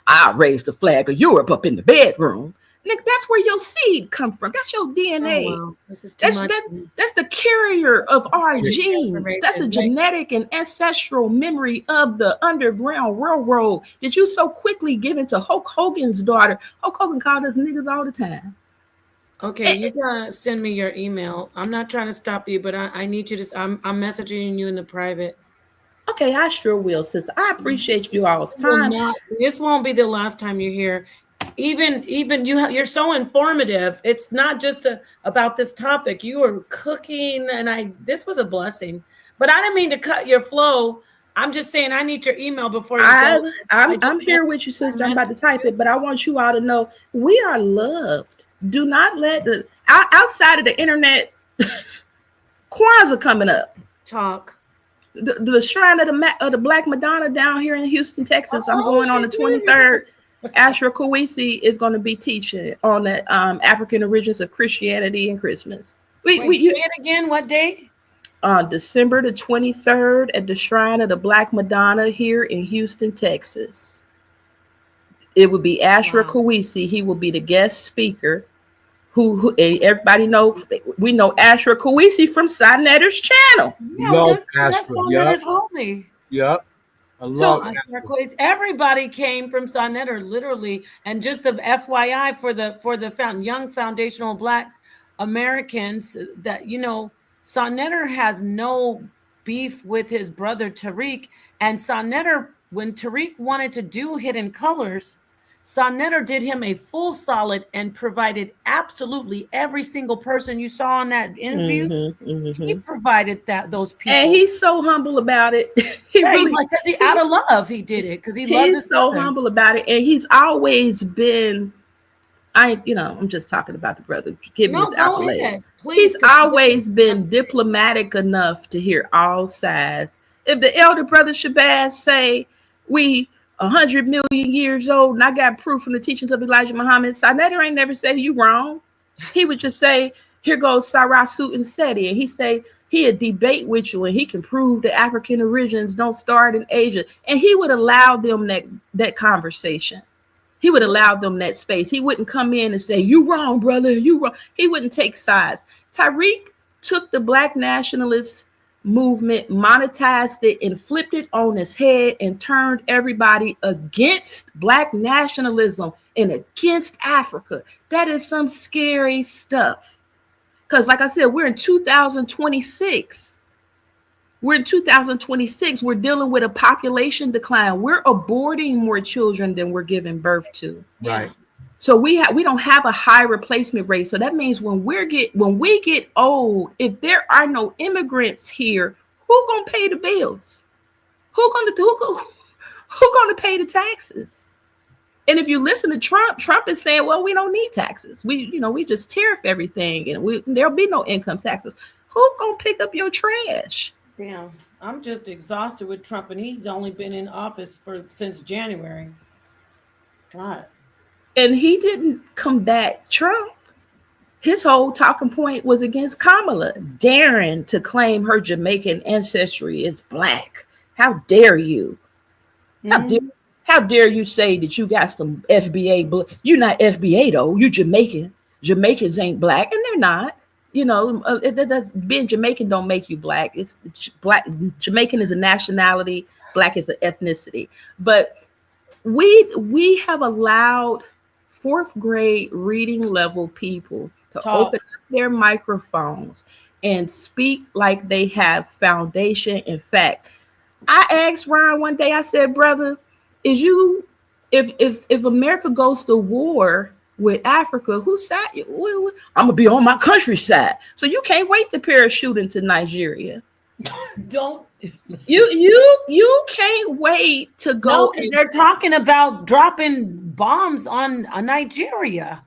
I raised the flag of Europe up in the bedroom. Nick, that's where your seed come from. That's your DNA. Oh, wow. This is too much. That's the carrier of our genes. That's the genetic and ancestral memory of the Underground Railroad that you so quickly given to Hulk Hogan's daughter. Hulk Hogan called us niggas all the time. Okay, you gotta send me your email. I'm not trying to stop you, but I need you to. I'm messaging you in the private. Okay, I sure will, sister. I appreciate you all's time. This won't be the last time you're here. Even you're so informative. It's not just about this topic. You were cooking, and this was a blessing. But I didn't mean to cut your flow. I'm just saying I need your email before you go. I'm here with you, sister. I'm about to type it, but I want you all to know we are loved. Do not let outside of the internet. Kwanzaa coming up. Talk. The shrine of the Black Madonna down here in Houston, Texas. I'm going on the 23rd. Ashra Kawisi is going to be teaching on the African origins of Christianity and Christmas. Say it again. What day? December the 23rd at the shrine of the Black Madonna here in Houston, Texas. It will be Ashra Kawisi. He will be the guest speaker. Who everybody knows. We know Ashra Kawisi from sa.neter's channel. Love Ashra. Sa.neter's homie. Yep. I love Ashra. Everybody came from sa.neter, literally. And just the FYI for the young foundational Black Americans that sa.neter has no beef with his brother Tariq. And sa.neter, when Tariq wanted to do Hidden Colors, sa.neter did him a full solid and provided absolutely every single person you saw in that interview. He provided those people, and he's so humble about it. Because out of love, he did it because he loves it. He's so humble about it, and he's always been. I'm just talking about the brother. Give me his accolade. He's always been diplomatic enough to hear all sides. If the elder brother Shabazz say we 100 million years old, and I got proof from the teachings of Elijah Muhammad, sa.neter ain't never said you wrong. He would just say, here goes Sarasu and Seti, and he say he'd debate with you, and he can prove the African origins don't start in Asia, and he would allow them that conversation. He would allow them that space. He wouldn't come in and say, you wrong, brother, you wrong. He wouldn't take sides. Tariq took the Black nationalist movement, monetized it, and flipped it on its head and turned everybody against Black nationalism and against Africa. That is some scary stuff. Because like I said, we're in 2026. We're dealing with a population decline. We're aborting more children than we're giving birth to. Right. So we don't have a high replacement rate. So that means when we get old, if there are no immigrants here, who gonna pay the bills? Who gonna pay the taxes? And if you listen to Trump, Trump is saying, well, we don't need taxes. We just tariff everything and there'll be no income taxes. Who gonna pick up your trash? Damn, I'm just exhausted with Trump, and he's only been in office since January. God. And he didn't combat Trump. His whole talking point was against Kamala, daring to claim her Jamaican ancestry is Black. How dare you? How dare you say that you got some FBA? You're not FBA though. You Jamaican. Jamaicans ain't Black, and they're not. Being Jamaican don't make you Black. It's Black. Jamaican is a nationality. Black is an ethnicity. But we have allowed fourth grade reading level people to open up their microphones and speak like they have foundation and fact. I asked Ron one day, I said, brother, if America goes to war with Africa, whose side? I'm gonna be on my country's side. So you can't wait to parachute into Nigeria. You can't wait to go. No, they're talking about dropping bombs on Nigeria.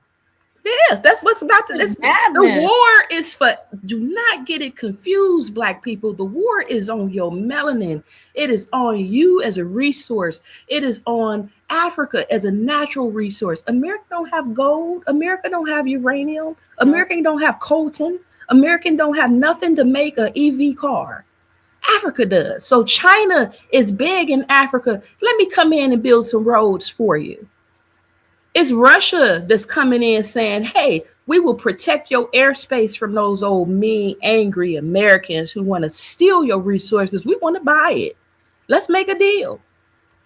Yeah, that's what's about to this. The war is for, do not get it confused, Black people. The war is on your melanin. It is on you as a resource. It is on Africa as a natural resource. America don't have gold. America don't have uranium. America don't have coltan. America don't have nothing to make an EV car. Africa does. So China is big in Africa. Let me come in and build some roads for you. It's Russia that's coming in saying, hey, we will protect your airspace from those old mean, angry Americans who want to steal your resources. We want to buy it. Let's make a deal.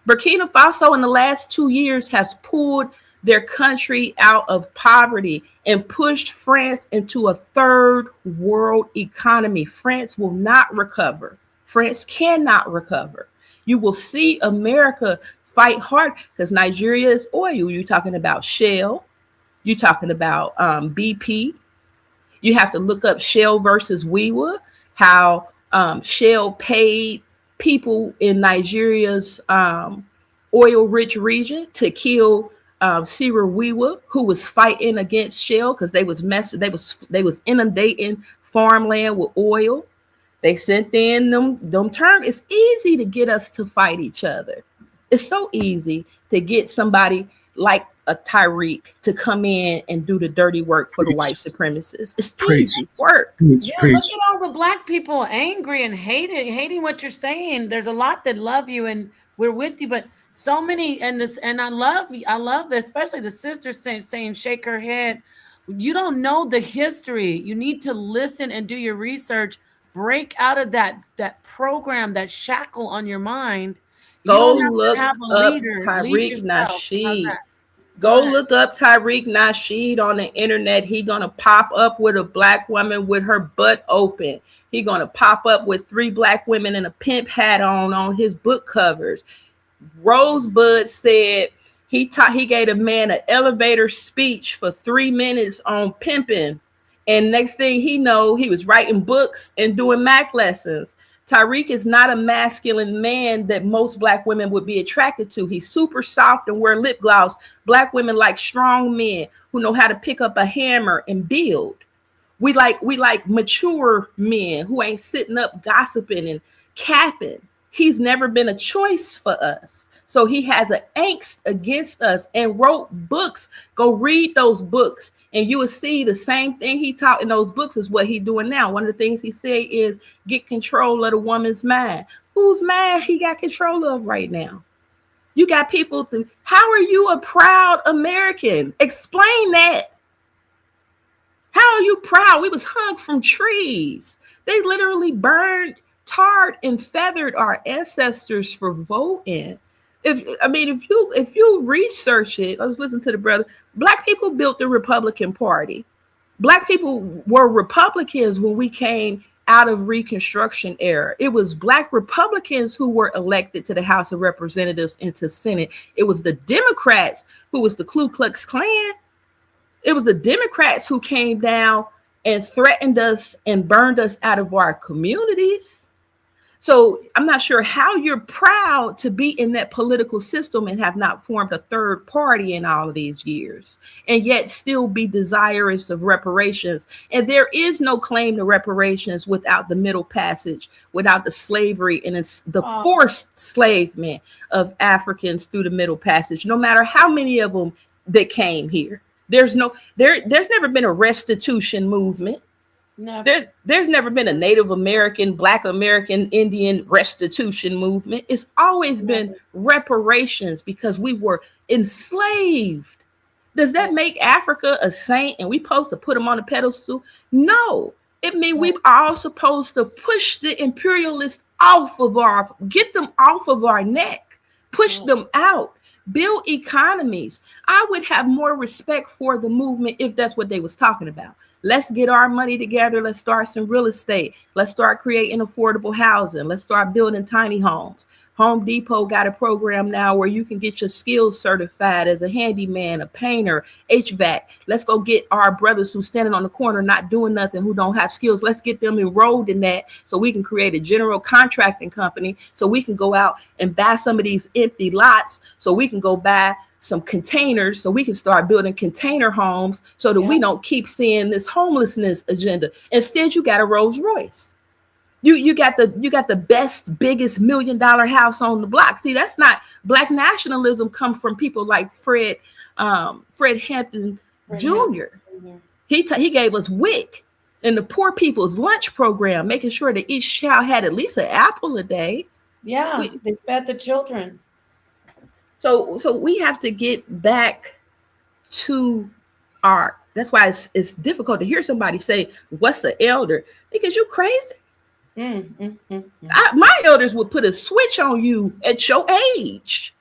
Burkina Faso in the last 2 years has pulled their country out of poverty and pushed France into a third world economy. France will not recover. France cannot recover. You will see America fight hard because Nigeria is oil. You're talking about Shell. You're talking about BP. You have to look up Shell versus WeWa, how Shell paid people in Nigeria's oil-rich region to kill Sira WeWa, who was fighting against Shell because they was inundating farmland with oil. They sent in them terms. It's easy to get us to fight each other. It's so easy to get somebody like a Tyreek to come in and do the dirty work for the white supremacists. It's easy work. Look at all the Black people angry and hating what you're saying. There's a lot that love you and we're with you, but so many and I love this, especially the sister saying shake her head. You don't know the history. You need to listen and do your research. Break out of that program, that shackle on your mind. Go look up Tariq Nasheed. Go look up Tariq Nasheed on the internet. He's gonna pop up with a Black woman with her butt open. He's gonna pop up with 3 Black women in a pimp hat on his book covers. Rosebud said he gave a man an elevator speech for 3 minutes on pimping, and next thing he know, he was writing books and doing Mac lessons. Tariq is not a masculine man that most Black women would be attracted to. He's super soft and wear lip gloss. Black women like strong men who know how to pick up a hammer and build. We like mature men who ain't sitting up gossiping and capping. He's never been a choice for us. So he has an angst against us and wrote books. Go read those books and you will see the same thing he taught in those books is what he's doing now. One of the things he said is get control of the woman's mind. Whose mind he got control of right now? You got people how are you a proud American? Explain that. How are you proud? We was hung from trees. They literally burned, tarred, and feathered our ancestors for voting. If you research it, I was listening to the brother. Black people built the Republican Party. Black people were Republicans when we came out of Reconstruction era. It was Black Republicans who were elected to the House of Representatives and to Senate. It was the Democrats who was the Ku Klux Klan. It was the Democrats who came down and threatened us and burned us out of our communities. So I'm not sure how you're proud to be in that political system and have not formed a third party in all of these years, and yet still be desirous of reparations. And there is no claim to reparations without the Middle Passage, without the slavery and it's the forced enslavement of Africans through the Middle Passage, no matter how many of them that came here. There's never been a restitution movement. No. There's never been a Native American, Black American, Indian restitution movement. It's always been reparations because we were enslaved. Does that make Africa a saint and we supposed to put them on a pedestal? No. It means we are supposed to push the imperialists get them off of our neck, push them out, build economies. I would have more respect for the movement if that's what they was talking about. Let's get our money together. Let's start some real estate. Let's start creating affordable housing. Let's start building tiny homes. Home Depot got a program now where you can get your skills certified as a handyman, a painter, HVAC. Let's go get our brothers who's standing on the corner not doing nothing, who don't have skills. Let's get them enrolled in that so we can create a general contracting company so we can go out and buy some of these empty lots so we can go buy some containers so we can start building container homes so that we don't keep seeing this homelessness agenda. Instead, you got a Rolls Royce. You got the best, biggest $1 million house on the block. See, that's not Black nationalism. Come from people like Fred Hampton Jr. He gave us WIC and the Poor People's Lunch Program, making sure that each child had at least an apple a day. Yeah, they fed the children. So we have to get back to our. That's why it's difficult to hear somebody say, "What's the elder?" Because you crazy. My elders would put a switch on you at your age.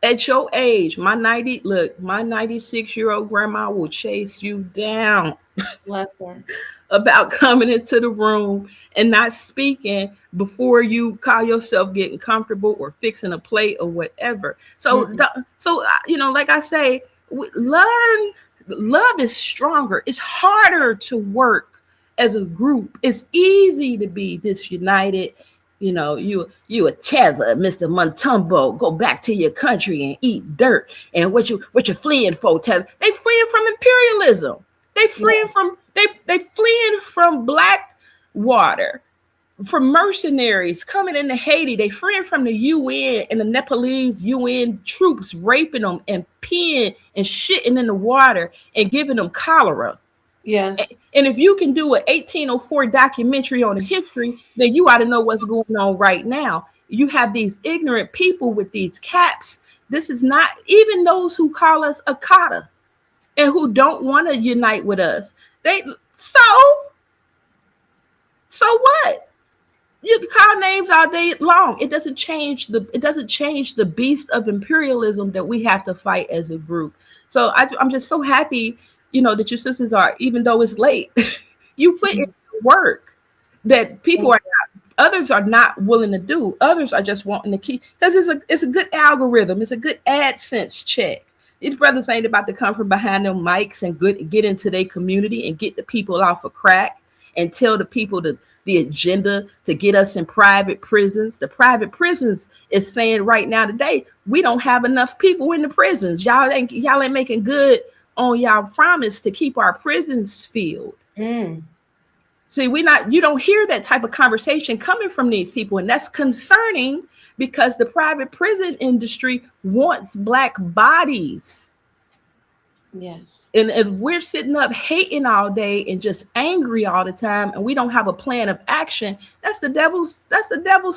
At your age, my 96-year-old grandma will chase you down. Bless her. About coming into the room and not speaking before you call yourself getting comfortable or fixing a plate or whatever. So, like I say, love is stronger. It's harder to work as a group. It's easy to be disunited. You a tether, Mr. Montumbo. Go back to your country and eat dirt. And what you fleeing for, tether? They fleeing from imperialism. They fleeing from Black water, from mercenaries coming into Haiti. They fleeing from the UN and the Nepalese UN troops raping them and peeing and shitting in the water and giving them cholera. Yes. And if you can do an 1804 documentary on the history, then you ought to know what's going on right now. You have these ignorant people with these caps. This is not even those who call us Akata and who don't want to unite with us. So what? You can call names all day long. It doesn't change the beast of imperialism that we have to fight as a group. So I'm just so happy, that your sisters are, even though it's late, you put in work that others are not willing to do. Others are just wanting to keep, because it's a good algorithm. It's a good AdSense check. These brothers ain't about to come from behind them mics and get into their community and get the people off of crack and tell the people the agenda to get us in private prisons. The private prisons is saying right now today, we don't have enough people in the prisons. Y'all ain't making good on y'all promise to keep our prisons filled. See, you don't hear that type of conversation coming from these people. And that's concerning because the private prison industry wants Black bodies. Yes. And if we're sitting up hating all day and just angry all the time and we don't have a plan of action, that's the devil's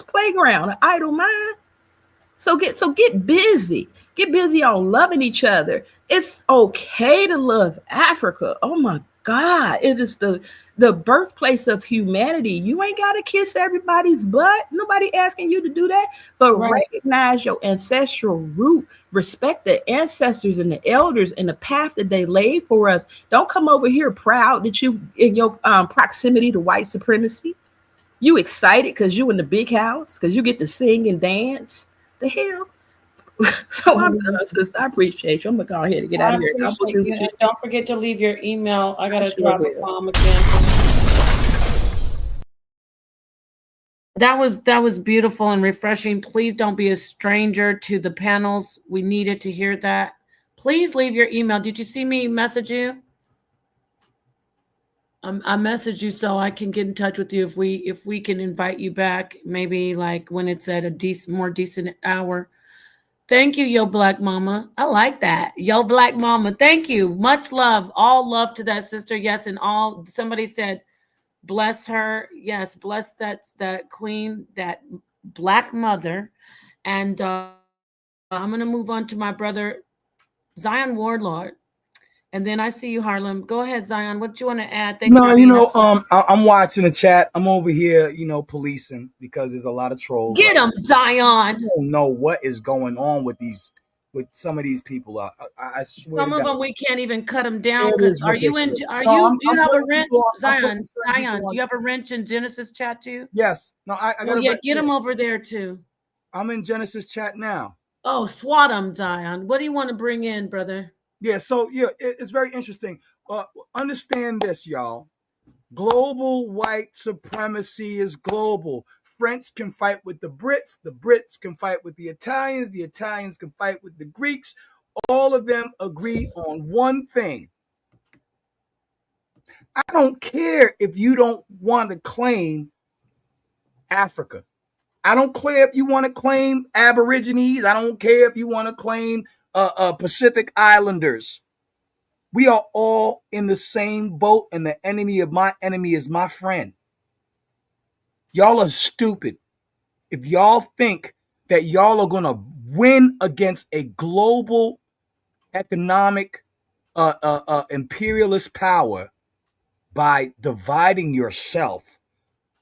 playground, an idle mind. So get busy. Get busy on loving each other. It's okay to love Africa. Oh my God. It is the birthplace of humanity. You ain't got to kiss everybody's butt. Nobody asking you to do that. But recognize your ancestral root. Respect the ancestors and the elders and the path that they laid for us. Don't come over here proud that you in your proximity to white supremacy. You excited because you in the big house, because you get to sing and dance. The hell? So I'm done, sis. I appreciate you. I'm gonna go ahead and get out of here. Don't forget to leave your email. I gotta drop a bomb again. That was beautiful and refreshing. Please don't be a stranger to the panels. We needed to hear that. Please leave your email. Did you see me message you? I messaged you so I can get in touch with you if we can invite you back, maybe like when it's at a more decent hour. Thank you, Yo Black Mama. I like that. Yo Black Mama. Thank you. Much love. All love to that sister. Yes, and all somebody said bless her. Yes, bless that queen, that Black mother. And I'm gonna move on to my brother Zion Warlord. And then I see you, Harlem. Go ahead, Zion. What do you want to add? Thanks for being I'm watching the chat. I'm over here, policing because there's a lot of trolls. Get them, Zion. I don't know what is going on with some of these people. I swear. Some of them we can't even cut them down. Do you have a wrench, Zion? Zion, do you have a wrench in Genesis chat too? Yes. No, I got get them over there too. I'm in Genesis chat now. Oh, swat them, Zion. What do you want to bring in, brother? Yeah, so it's very interesting. Understand this, y'all. Global white supremacy is global. French can fight with the Brits can fight with the Italians can fight with the Greeks. All of them agree on one thing. I don't care if you don't want to claim Africa. I don't care if you want to claim Aborigines. I don't care if you want to claim Pacific Islanders. We are all in the same boat, and the enemy of my enemy is my friend. Y'all are stupid if y'all think that y'all are going to win against a global economic imperialist power by dividing yourself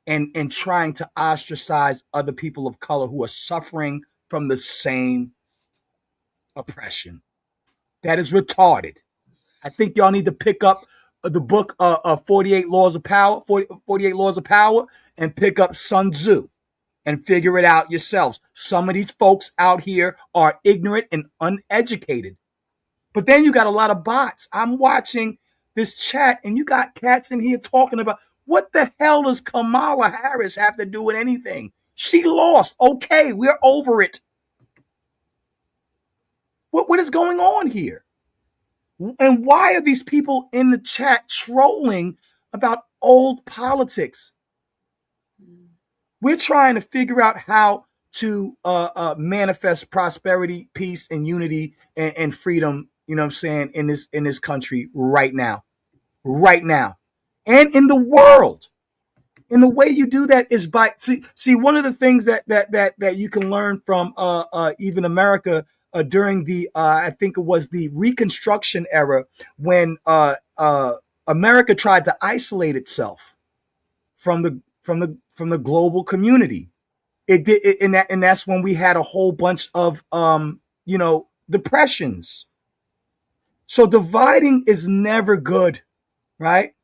and trying to ostracize other people of color who are suffering from the same oppression. That is retarded. I think y'all need to pick up the book 48 Laws of Power, 48 Laws of Power, and pick up Sun Tzu and figure it out yourselves. Some of these folks out here are ignorant and uneducated. But then you got a lot of bots. I'm watching this chat, and you got cats in here talking about, what the hell does Kamala Harris have to do with anything? She lost. Okay, we're over it. What is going on here? And why are these people in the chat trolling about old politics? We're trying to figure out how to manifest prosperity, peace, and unity and freedom, you know what I'm saying, in this country right now. Right now. And in the world. And the way you do that is by see one of the things that you can learn from even America during the I think it was the Reconstruction era, when America tried to isolate itself from the global community. It did, and that's when we had a whole bunch of depressions. So dividing is never good, right?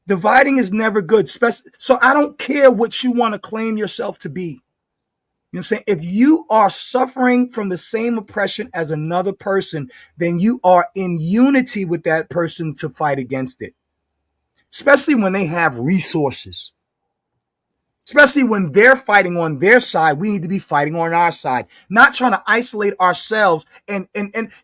Dividing is never good. So I don't care what you want to claim yourself to be. You know what I'm saying? If you are suffering from the same oppression as another person, then you are in unity with that person to fight against it. Especially when they have resources. Especially when they're fighting on their side, we need to be fighting on our side. Not trying to isolate ourselves. And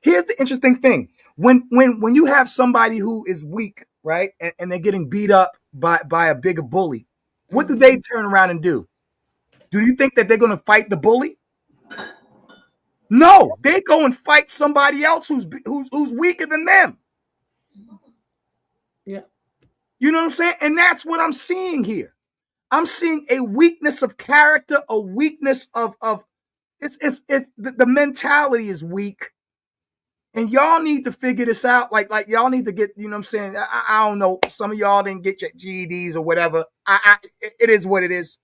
here's the interesting thing. When you have somebody who is weak, right, and they're getting beat up by a bigger bully, what do they turn around and do? Do you think that they're going to fight the bully? No, they go and fight somebody else who's weaker than them. Yeah. You know what I'm saying? And that's what I'm seeing here. I'm seeing a weakness of character, a weakness of the mentality is weak. And y'all need to figure this out. Like y'all need to get, you know what I'm saying? I don't know. Some of y'all didn't get your GEDs or whatever. It is what it is.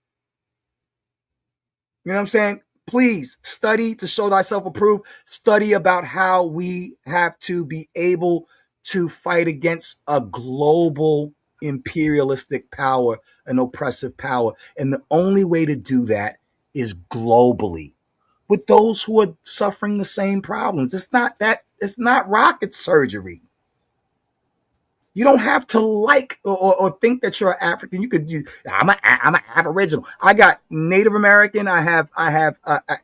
You know what I'm saying? Please study to show thyself approved. Study about how we have to be able to fight against a global imperialistic power, an oppressive power. And the only way to do that is globally with those who are suffering the same problems. It's not rocket surgery. You don't have to like or think that you're African. You could do. I'm an Aboriginal. I got Native American. I have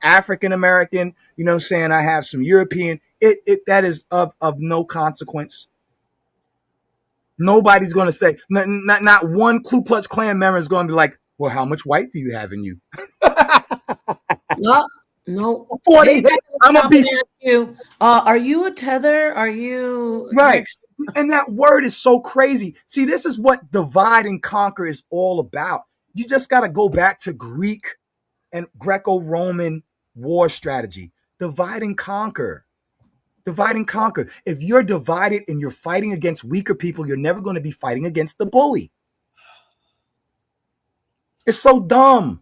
African American. You know what I'm saying? I have some European. That is of no consequence. Nobody's going to say, not one Ku Klux Klan member is going to be like, well, how much white do you have in you? No. Hey, I'm a piece. Are you a tether? Are you right? And that word is so crazy. See, this is what divide and conquer is all about. You just got to go back to Greek and Greco-Roman war strategy. Divide and conquer. Divide and conquer. If you're divided and you're fighting against weaker people, you're never going to be fighting against the bully. It's so dumb.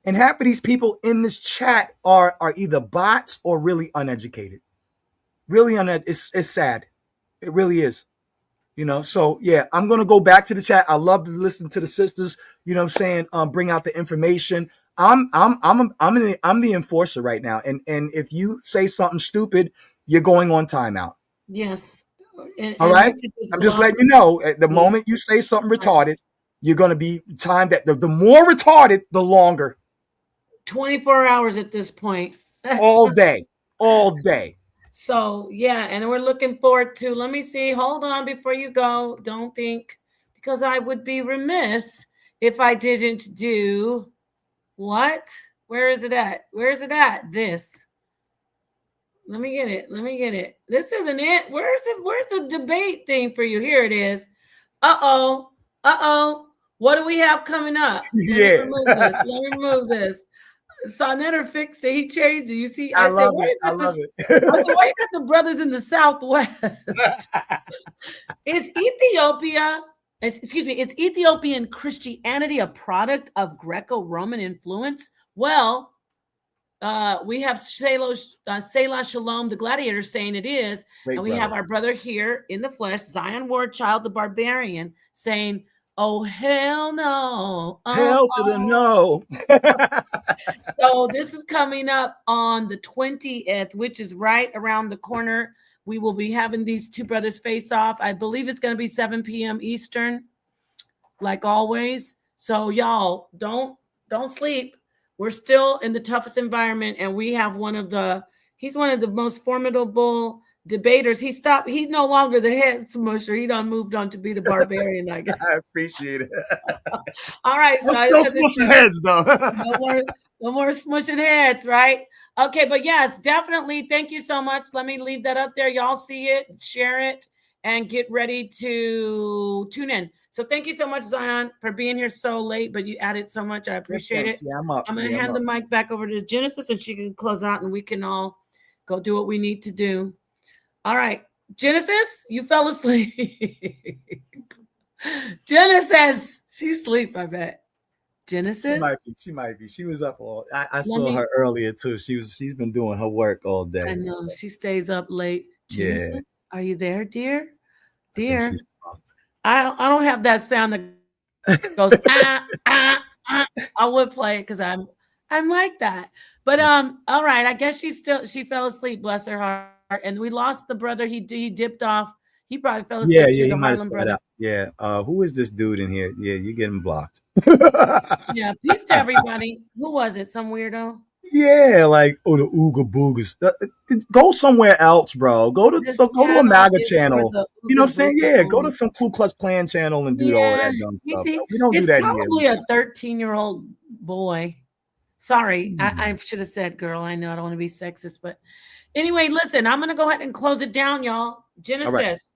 And half of these people in this chat are either bots or really uneducated. Really it's sad. It really is. You know, so yeah, I'm going to go back to the chat. I love to listen to the sisters, you know what I'm saying, bring out the information. I'm the enforcer right now. And if you say something stupid, you're going on timeout. Yes. All right. I'm just letting you know, at the moment you say something retarded, you're going to be timed at the more retarded, the longer. 24 hours at this point. All day. So, yeah, and we're looking forward to, let me see, hold on before you go. Don't think, because I would be remiss if I didn't do what? Where is it at? This. Let me get it. This isn't it. Where's the debate thing for you? Here it is. Uh-oh. What do we have coming up? Let me remove this. sa.neter fixed it. He changed it. You see, I love it. I said, why you got the brothers in the Southwest? Is Ethiopian Christianity a product of Greco-Roman influence? Well, we have Selah Shalom, the gladiator, saying it is. And we have our brother here in the flesh, Zion Wardchild, the barbarian, saying, oh, hell no. Hell to the no. So this is coming up on the 20th, which is right around the corner. We will be having these two brothers face off. I believe it's going to be 7 p.m. Eastern, like always. So y'all, don't sleep. We're still in the toughest environment, and we have he's one of the most formidable debaters. He's no longer the head smusher. He done moved on to be the barbarian, I guess. I appreciate it. All right. We're still smushing heads, though. no more smushing heads, right? Okay, but yes, definitely. Thank you so much. Let me leave that up there. Y'all see it, share it, and get ready to tune in. So thank you so much, Zion, for being here so late, but you added so much. I appreciate it. Yeah, I'm up. I'm going to hand the mic back over to Genesis, and she can close out, and we can all go do what we need to do. All right. Genesis, you fell asleep. Genesis, she's asleep, I bet. Genesis? She might be. She was up all. I saw her earlier too. She's been doing her work all day. I know she stays up late. Genesis, are you there, dear? Dear, I don't have that sound that goes I would play it because I'm like that. But all right. I guess she fell asleep. Bless her heart. And we lost the brother. He dipped off. He probably fell asleep. Yeah, he might have spread out. Yeah. Who is this dude in here? Yeah, you're getting blocked. Yeah, peace to everybody. Who was it? Some weirdo? Yeah, like the Ooga Boogas. Go somewhere else, bro. Go to a MAGA channel. You know what I'm saying? Yeah, go to some Ku Klux Klan channel and do all that dumb stuff. We don't do that here. It's probably a 13-year-old boy. Sorry, I should have said girl. I know I don't want to be sexist, but anyway, listen, I'm going to go ahead and close it down, y'all. Genesis,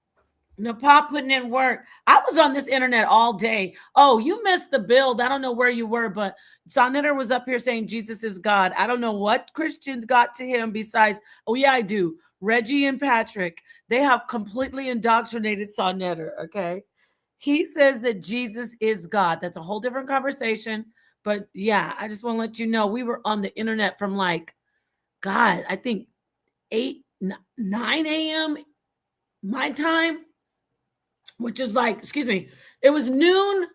Nepal putting in work. I was on this internet all day. Oh, you missed the build. I don't know where you were, but sa.neter was up here saying Jesus is God. I don't know what Christians got to him besides, oh, yeah, I do. Reggie and Patrick, they have completely indoctrinated sa.neter, okay? He says that Jesus is God. That's a whole different conversation. But yeah, I just want to let you know, we were on the internet from I think 9 a.m. my time, which is it was noon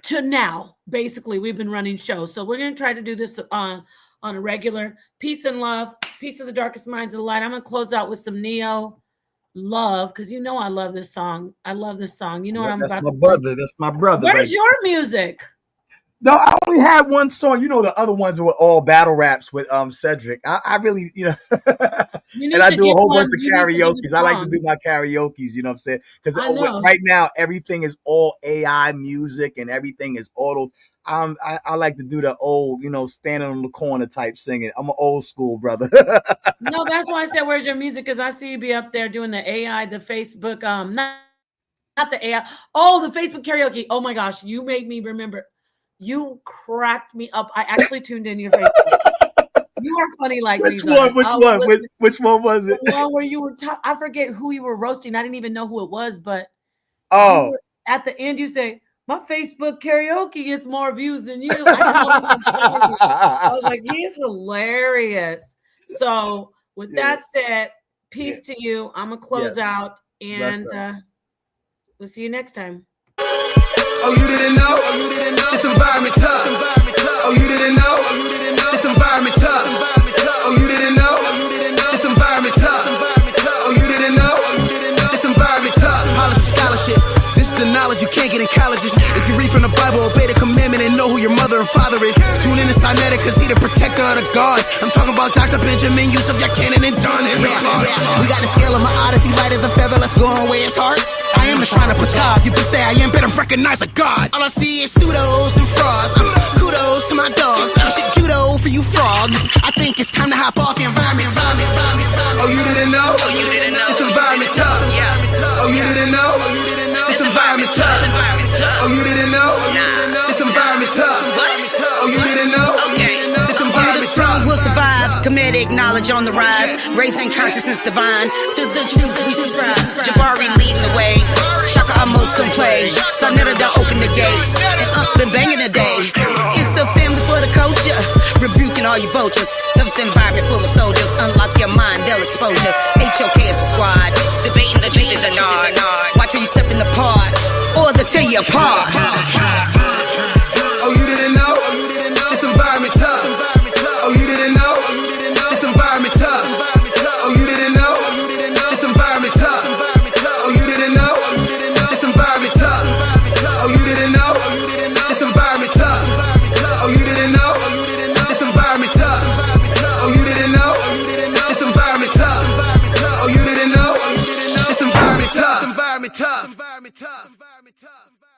to now. Basically, we've been running shows. So we're going to try to do this on a regular. Peace and love. Peace to the darkest minds of the light. I'm going to close out with some Neo. love, because you know I love this song. I love this song. You know what I'm That's about my to brother. That's my brother. Where's your music? No, I only had one song. You know, the other ones were all battle raps with Cedric. I really, you know, and I do a whole bunch of karaoke's. I like to do my karaoke's, you know what I'm saying? Because right now everything is all AI music and everything is auto. I like to do the old, you know, standing on the corner type singing. I'm an old school brother. No, that's why I said, where's your music? Because I see you be up there doing the AI, the Facebook, not the AI. Oh, the Facebook karaoke. Oh my gosh, you made me remember. You cracked me up. I actually tuned in your Facebook. You are funny like Which one? Which one was it? The one where you were I forget who you were roasting. I didn't even know who it was, but at the end you say, my Facebook karaoke gets more views than you. I was like, he's hilarious. So with that said, peace to you. I'm gonna close out and we'll see you next time. Oh, you didn't know? This environment tough. Oh, you didn't know? This environment tough. Oh, you didn't know? This environment tough. Oh, you didn't know? This environment tough. Policy scholarship. This is the knowledge you can't get in colleges. If you read from the Bible, obey the commandment and know who your mother and father is. Tune in to sa.neter cause he the protector of the gods. I'm talking about Dr. Benjamin, Yusuf, Yacanan, and John. We got the scale of my art. If he light as a feather, let's go on where it's hard. I am the shrine of Ptah. If you can say I am, better recognize a god. All I see is pseudos and frauds. Kudos to my dogs. Shit judo for you frogs. I think it's time to hop off the environment. Oh, you didn't know? This environment tough. Oh, you didn't know? This environment tough. Oh, you didn't know? This environment tough. Oh, you didn't know? This environment tough. Will survive, comedic knowledge on the rise, raising consciousness divine, to the truth we subscribe. Jabari leading the way, Shaka Amos don't play, sa.neter don't open the gates, and up and banging the day. It's a family for the culture, rebuking all you vultures, service environment full of soldiers, unlock your mind, they'll exposure, HOK is the squad, debating the truth is a nod, watch where you step in the part, or they'll tear you apart. Oh, you didn't know? This environment tough.